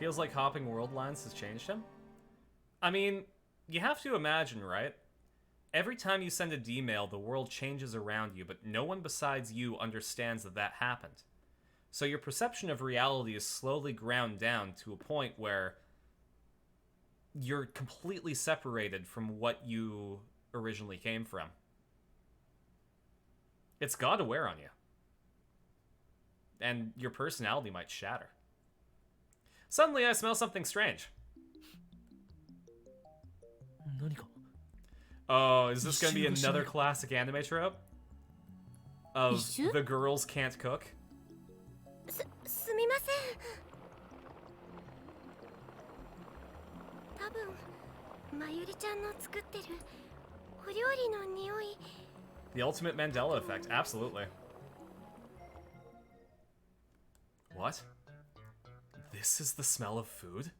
Feels like hopping world lines has changed him? I mean, you have to imagine, right? Every time you send a D-mail, the world changes around you, but no one besides you understands that that happened. So your perception of reality is slowly ground down to a point where you're completely separated from what you originally came from. It's got to wear on you. And your personality might shatter. Suddenly I smell something strange. 何か。 Oh, is this gonna be another classic anime trope? Of Issue? the girls can't cook? すみません。多分まゆりちゃんの作ってるお料理の匂い。 The ultimate Mandela effect, absolutely. What? This is the smell of food?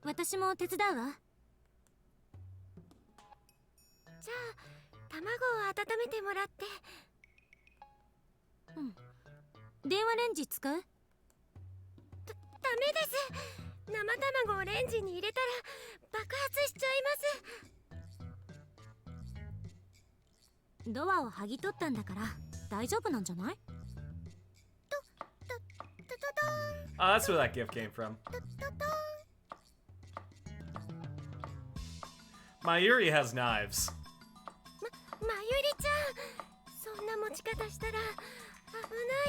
私も手伝うわ。じゃあ卵を温めてもらって。電話レンジ使う？ダメです。生卵をレンジに入れたら爆発しちゃいます。ドアを剥ぎ取ったんだから大丈夫なんじゃない？ただーん。Oh, that's where that gift came from. Mayuri has knives. まゆりちゃん、そんな持ち方したら危な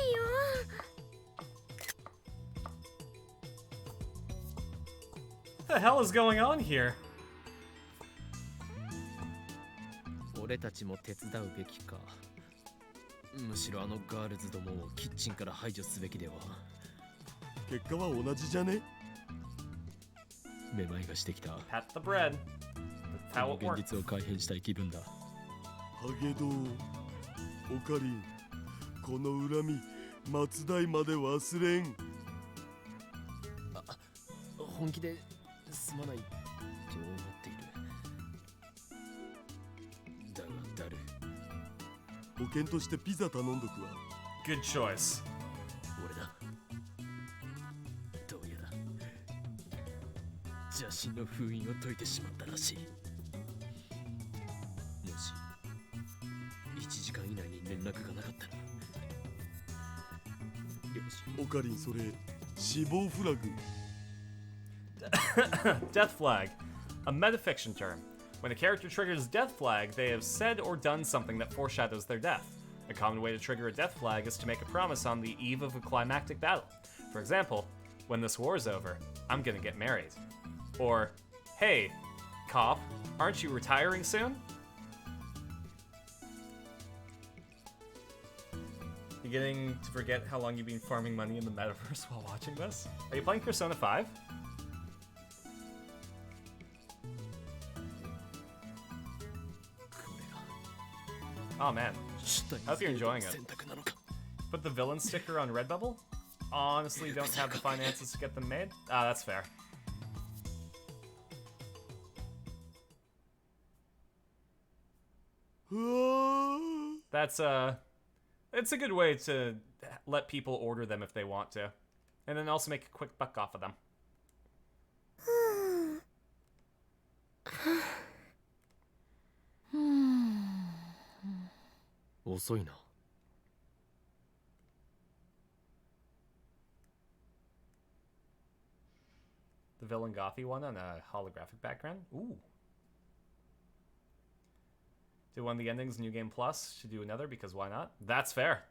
いよ。What the hell is going on here? 俺たちも手伝うべきか。むしろあのガールズどもをキッチンから排除すべきでは。結果は同じじゃね？めまいがしてきた。 Pat the bread. That's how it 現 works. 実を改変したい気分だ。ハゲドウ、オカリン、この恨み松代まで忘れん。本気ですまないと思っている。だがダル、保険としてピザ頼んどくわ。 Good choice. 俺だ。どうやら邪神の封印を解いてしまったらしい。もし1時間以内に連絡がなかったら。よし。オカリン、それ死亡フラグ。Death flag. A metafiction term. When a character triggers death flag, they have said or done something that foreshadows their death. A common way to trigger a death flag is to make a promise on the eve of a climactic battle. For example, when this war's over, I'm gonna get married. Or, hey, cop, aren't you retiring soon? You getting to forget how long you've been farming money in the metaverse while watching this? Are you playing Persona 5? Oh man, I hope you're enjoying it. Put the villain sticker on Redbubble? Honestly, don't have the finances to get them made? Ah, that's fair. That's it's a good way to let people order them if they want to. And then also make a quick buck off of them. Hmm. 遅いな。The villain Gothy one on a holographic background? Ooh. Do one of the endings, New Game Plus. Should do another because why not? That's fair.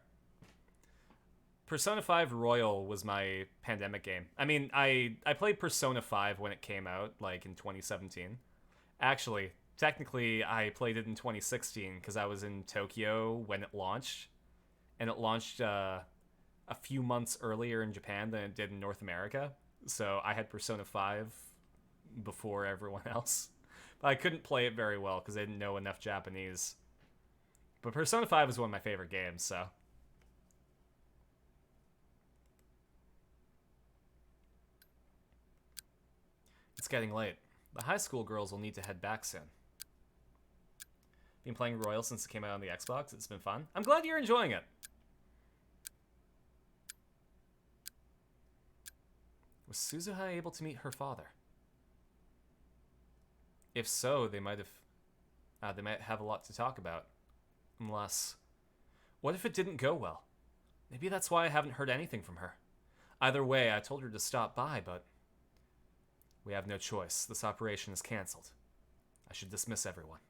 Persona 5 Royal was my pandemic game. I mean, I played Persona 5 when it came out, like in 2017. Actually, technically, I played it in 2016 because I was in Tokyo when it launched. And it launched a few months earlier in Japan than it did in North America. So I had Persona 5 before everyone else. But I couldn't play it very well because I didn't know enough Japanese. But Persona 5 is one of my favorite games, so... It's getting late. The high school girls will need to head back soon. Been playing Royal since it came out on the Xbox. It's been fun. I'm glad you're enjoying it. Was Suzuha able to meet her father? If so, they might have a lot to talk about. Unless, what if it didn't go well? Maybe that's why I haven't heard anything from her. Either way, I told her to stop by, but we have no choice. This operation is cancelled. I should dismiss everyone.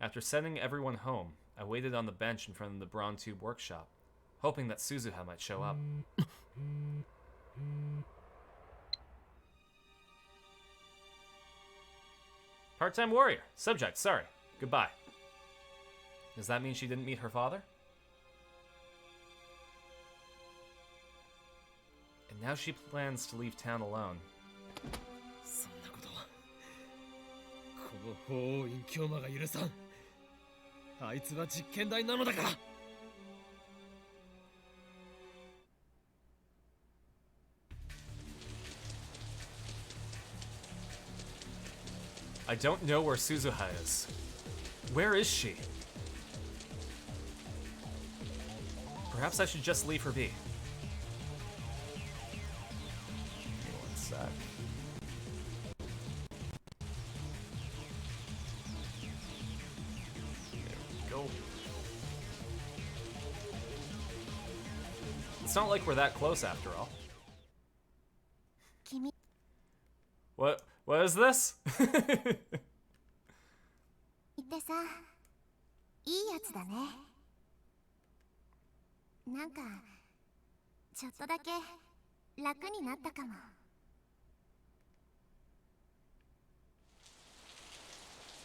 After sending everyone home, I waited on the bench in front of the Braun Tube workshop, hoping that Suzuha might show up. Part-time warrior. Subject, sorry. Goodbye. Does that mean she didn't meet her father? And now she plans to leave town alone. そんなことはこの法院京馬が許さん。あいつは実験台なのだから。 I don't know where Suzuha is. Where is she? Perhaps I should just leave her be. Give me one sec. There we go. It's not like we're that close after all. 君 What is this? ってさ、いいやつだね。なんかちょっとだけ楽になったかも。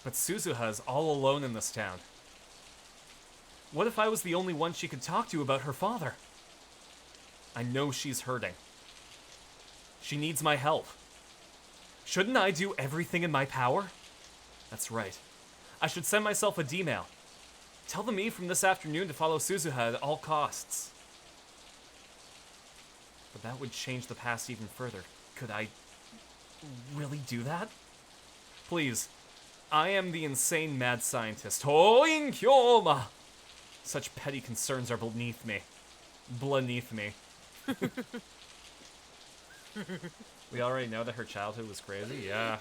But Suzuha is all alone in this town. What if I was the only one she could talk to about her father? I know she's hurting. She needs my help. Shouldn't I do everything in my power? That's right. I should send myself a D-mail. Tell the me from this afternoon to follow Suzuha at all costs. But that would change the past even further. Could I really do that? Please. I am the insane mad scientist. Hoin Kyoma! Such petty concerns are beneath me. Beneath me. We already know that her childhood was crazy? Yeah.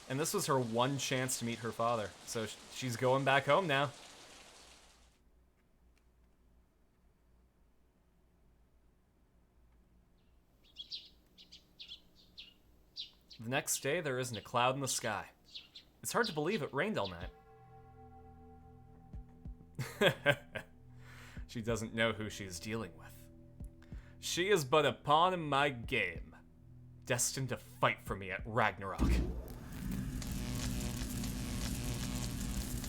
And this was her one chance to meet her father. So she's going back home now. The next day, there isn't a cloud in the sky. It's hard to believe it rained all night. She doesn't know who she's dealing with. She is but a pawn in my game, destined to fight for me at Ragnarok.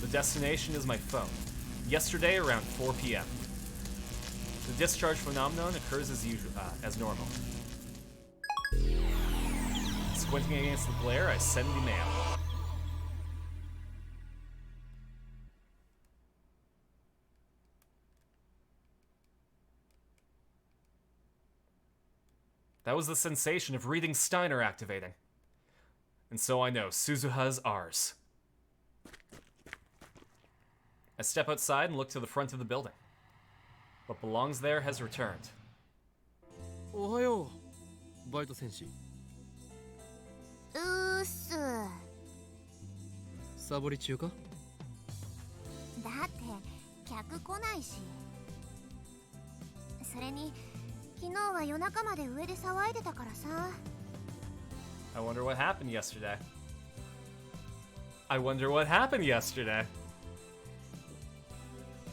The destination is my phone. Yesterday around 4 p.m. The discharge phenomenon occurs as usual, as normal. Squinting against the glare, I send the mail. That was the sensation of reading Steiner activating. And so I know Suzuha's ours. I step outside and look to the front of the building. What belongs there has returned. おはよう、バイト戦士。うっす。サボり中か？だって客来ないし。それに昨日は夜中まで上で騒いでたからさ。I wonder what happened yesterday. I wonder what happened yesterday.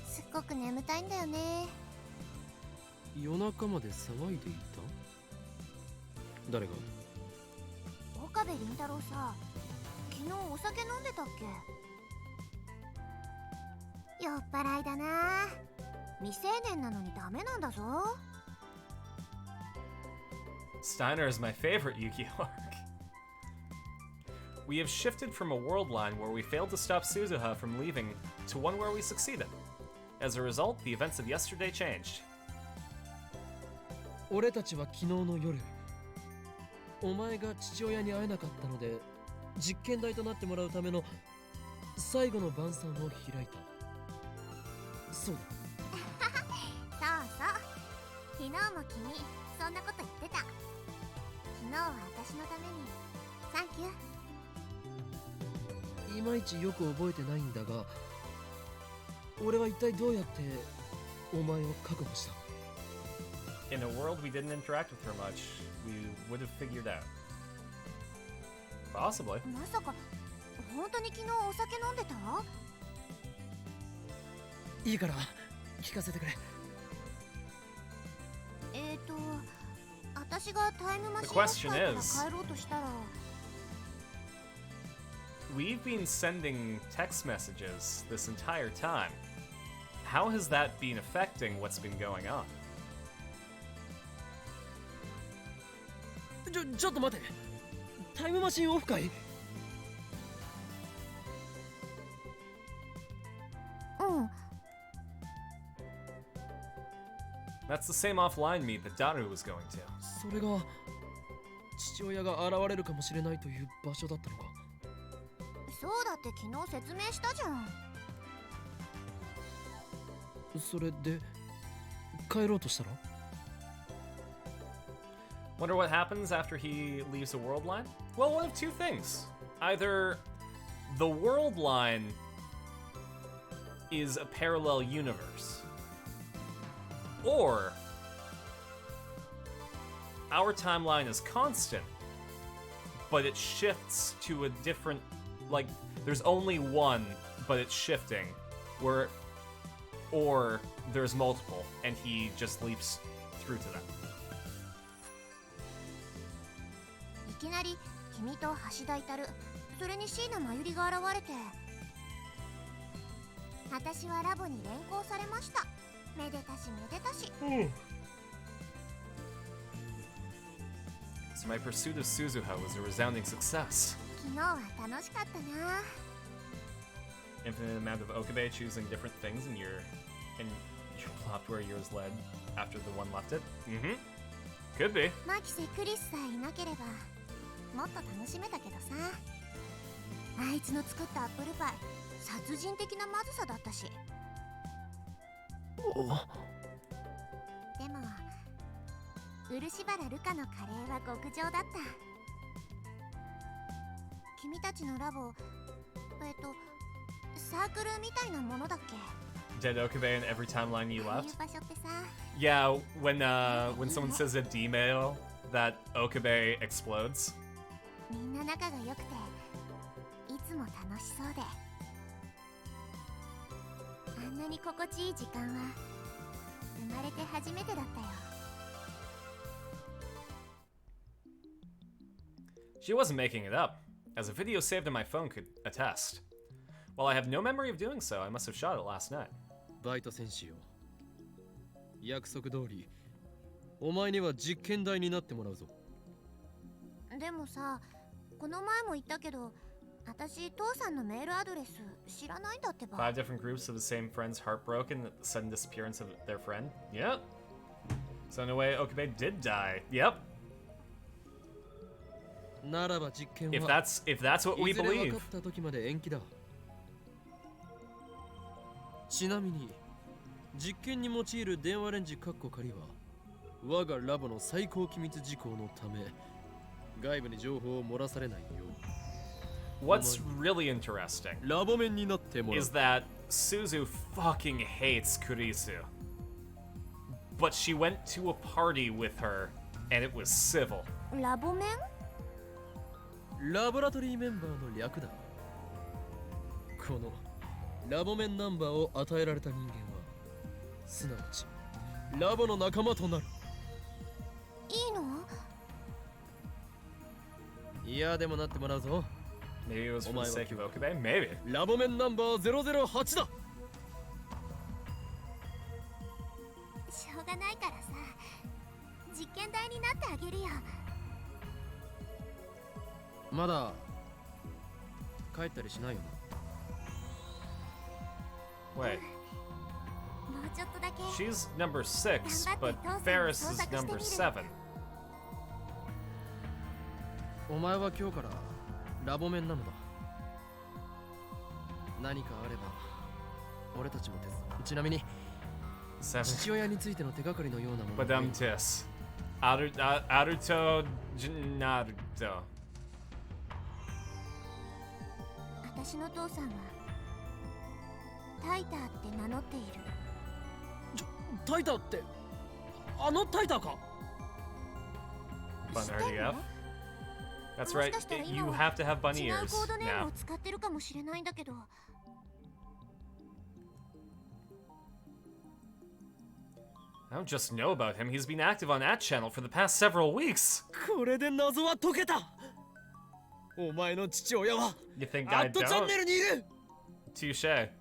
すっごく眠たいんだよね。夜中まで騒いでいた？誰が？岡部倫太郎さ、昨日お酒飲んでたっけ？酔っ払いだな。未成年なのにダメなんだぞ。Steiner is my favorite Yu-Gi-Oh! arc. We have shifted from a world line where we failed to stop Suzuha from leaving to one where we succeeded. As a result, the events of yesterday changed. 俺たちは昨日の夜、お前が父親に会えなかったので実験台となってもらうための最後の晩餐を開いた。そうだ。そうそう。昨日も君そんなこと言ってた。昨日は私のためにサンキュー。いまいちよく覚えてないんだが、俺は一体どうやってお前を確保した？ In a world we didn't interact with her much, we would have figured out. Possibly. まさか本当に昨日お酒飲んでた？いいから聞かせてくれ。私がタイムマシン The を question 使いから is- 帰ろうとしたら。We've been sending text messages this entire time. How has that been affecting what's been going on? ちょっと待て。タイムマシンオフかい？うん。 That's the same offline meet that Daru was going to. それが父親が現れるかもしれないという場所だったのか。そうだって昨日説明したじゃん。それで帰ろうとしたら？ Wonder what happens after he leaves the world line? Well, one of two things. Either the world line is a parallel universe. Or our timeline is constant, but it shifts to a different, like, there's only one, but it's shifting, or there's multiple, and he just leaps through to them. いきなり君と橋田至、それに椎名真由里が現れて、私はラボに連行されました。めでたしめでたし。So my pursuit of Suzuha was a resounding success. 昨日は楽しかったな。Infinite amount of Okabe choosing different things in your plot where yours led after the one left it. Mm-hmm. Could be. マキセクリスさえいなければもっと楽しめたけどさ。あいつの作ったアップルパイ、殺人的なまずさだったし。でも漆原ルカのカレーは極上だった。君たちのラボ、サークルみたいなものだっけ？ Dead Okabe in every timeline you ああいう left. 場所ってさ。 Yeah, when someone says a D-mail, that Okabe explodes. みんな仲が良くていつも楽しそうで、あんなに心地いい時間は生まれて初めてだったよ。 She wasn't making it up, as a video saved on my phone could attest. While I have no memory of doing so, I must have shot it last night. バイト戦士よ、約束通りお前には実験台になってもらうぞ。でもさ、この前も言ったけど、私父さんのメールアドレス知らないんだってば。 5 different groups of the same friends heartbroken at the sudden disappearance of their friend. Yep. So in a way, Okabe did die. Yep. ならば実験 If は that's what we いずれ分 believe. かった時まで延期だ。ちなみに実験に用いる電話レンジカッコ仮は我がラボの最高機密事項のため外部に情報を漏らされないよう What's really interesting ラボ面になってもらう。 is that Suzu fucking hates Kurisu. But she went to a party with her, and it was civil. ラボ面？ラボラトリーメンバーの略だ。このラボ面ナンバーを与えられた人間はすなわちラボの仲間となる。いいの？いやでもなってもらうぞ。 Maybe it was for the sake of Okabe? Maybe. ラボ面ナンバー008だ。しょうがないからさ、実験台になってあげるよ。まだ帰ったりしないよな。 Wait, もうちょっとだけ。 she's number 6, but Ferris is number 7. お前は今日からラボ面なのだ。何かあれば俺たちも手伝う。ちなみに 7. 父親についての手がかりのようなものが Badum tis. Aruto Naruto. 私の父さんはタイターって名乗っている。タイターってあのタイターか。 Bun 知ってんの？ RDF? That's right, you have to have bunny 違う ears コードネーム now. を使ってるかもしれないんだけど。 I don't just know about him, he's been active on that channel for the past several weeks. これで謎は解けた。お前の父親は You think ア I ットチャン don't? ネルにいる。 Touche.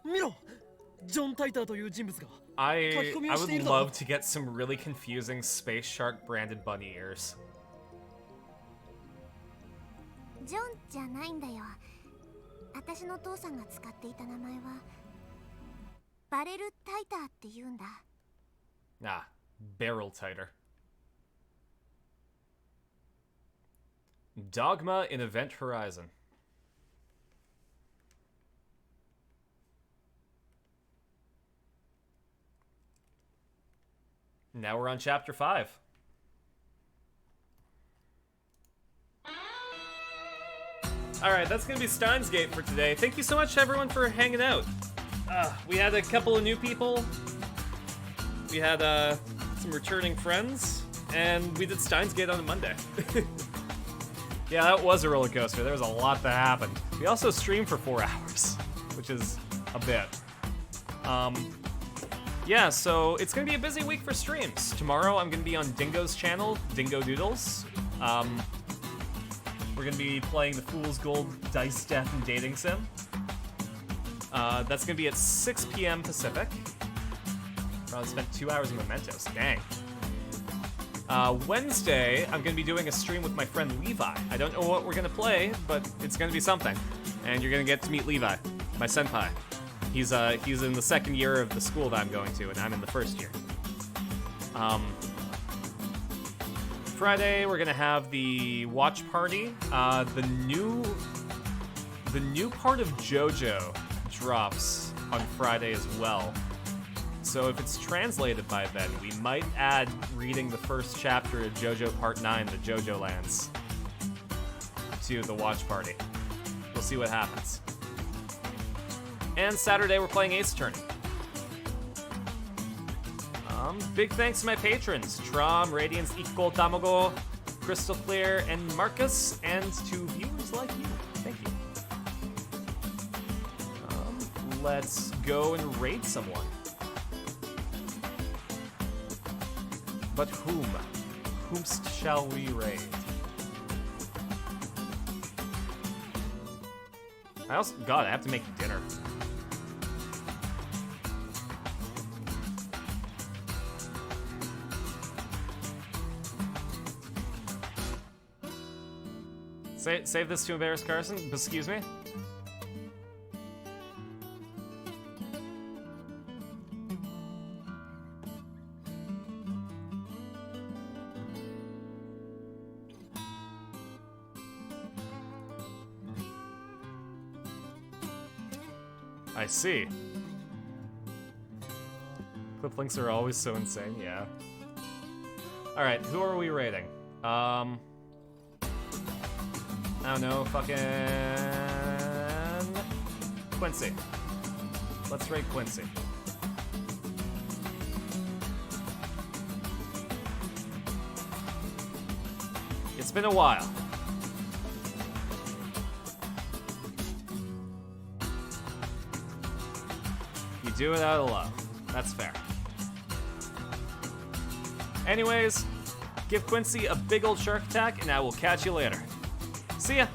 見ろ、ジョン・タイターという人物が I Kakumi would しているぞ。 love to get some really confusing Space Shark branded bunny ears. ジョンじゃないんだよ。私の父さんが使っていた名前はバレル・タイターって言うんだ。 Ah, barrel tighter. Dogma in Event Horizon. Now we're on chapter 5. Alright, that's gonna be Steins Gate for today. Thank you so much, everyone, for hanging out. We had a couple of new people. We had some returning friends. And we did Steins Gate on a Monday. Yeah, that was a roller coaster. There was a lot that happened. We also streamed for 4 hours, which is a bit. Yeah, so it's gonna be a busy week for streams. Tomorrow I'm gonna be on Dingo's channel, Dingo Doodles. We're gonna be playing the Fool's Gold Dice Death and Dating Sim. That's gonna be at 6 p.m. Pacific. Probably spent 2 hours in Mementos, dang. Wednesday, I'm gonna be doing a stream with my friend Levi. I don't know what we're gonna play, but it's gonna be something. And you're gonna get to meet Levi, my senpai. He's in the second year of the school that I'm going to, and I'm in the first year. Friday, we're gonna have the watch party. The new part of JoJo drops on Friday as well. So if it's translated by then, we might add reading the first chapter of JoJo Part 9, the JoJo Lands, to the watch party. We'll see what happens. And Saturday, we're playing Ace Attorney. Big thanks to my patrons, Trom, Radiance, Equal, Tamago, Crystal Clear, and Marcus, and to viewers like you. Thank you. Let's go and raid someone. But whom? Whomst shall we raid? God, I have to make dinner. Save this to embarrass Carson? Excuse me? I see. Clip links are always so insane, yeah. Alright, who are we raiding? I don't know, fucking Quincy. Let's raid Quincy. It's been a while. You do it out of love. That's fair. Anyways, give Quincy a big old shark attack, and I will catch you later. See ya!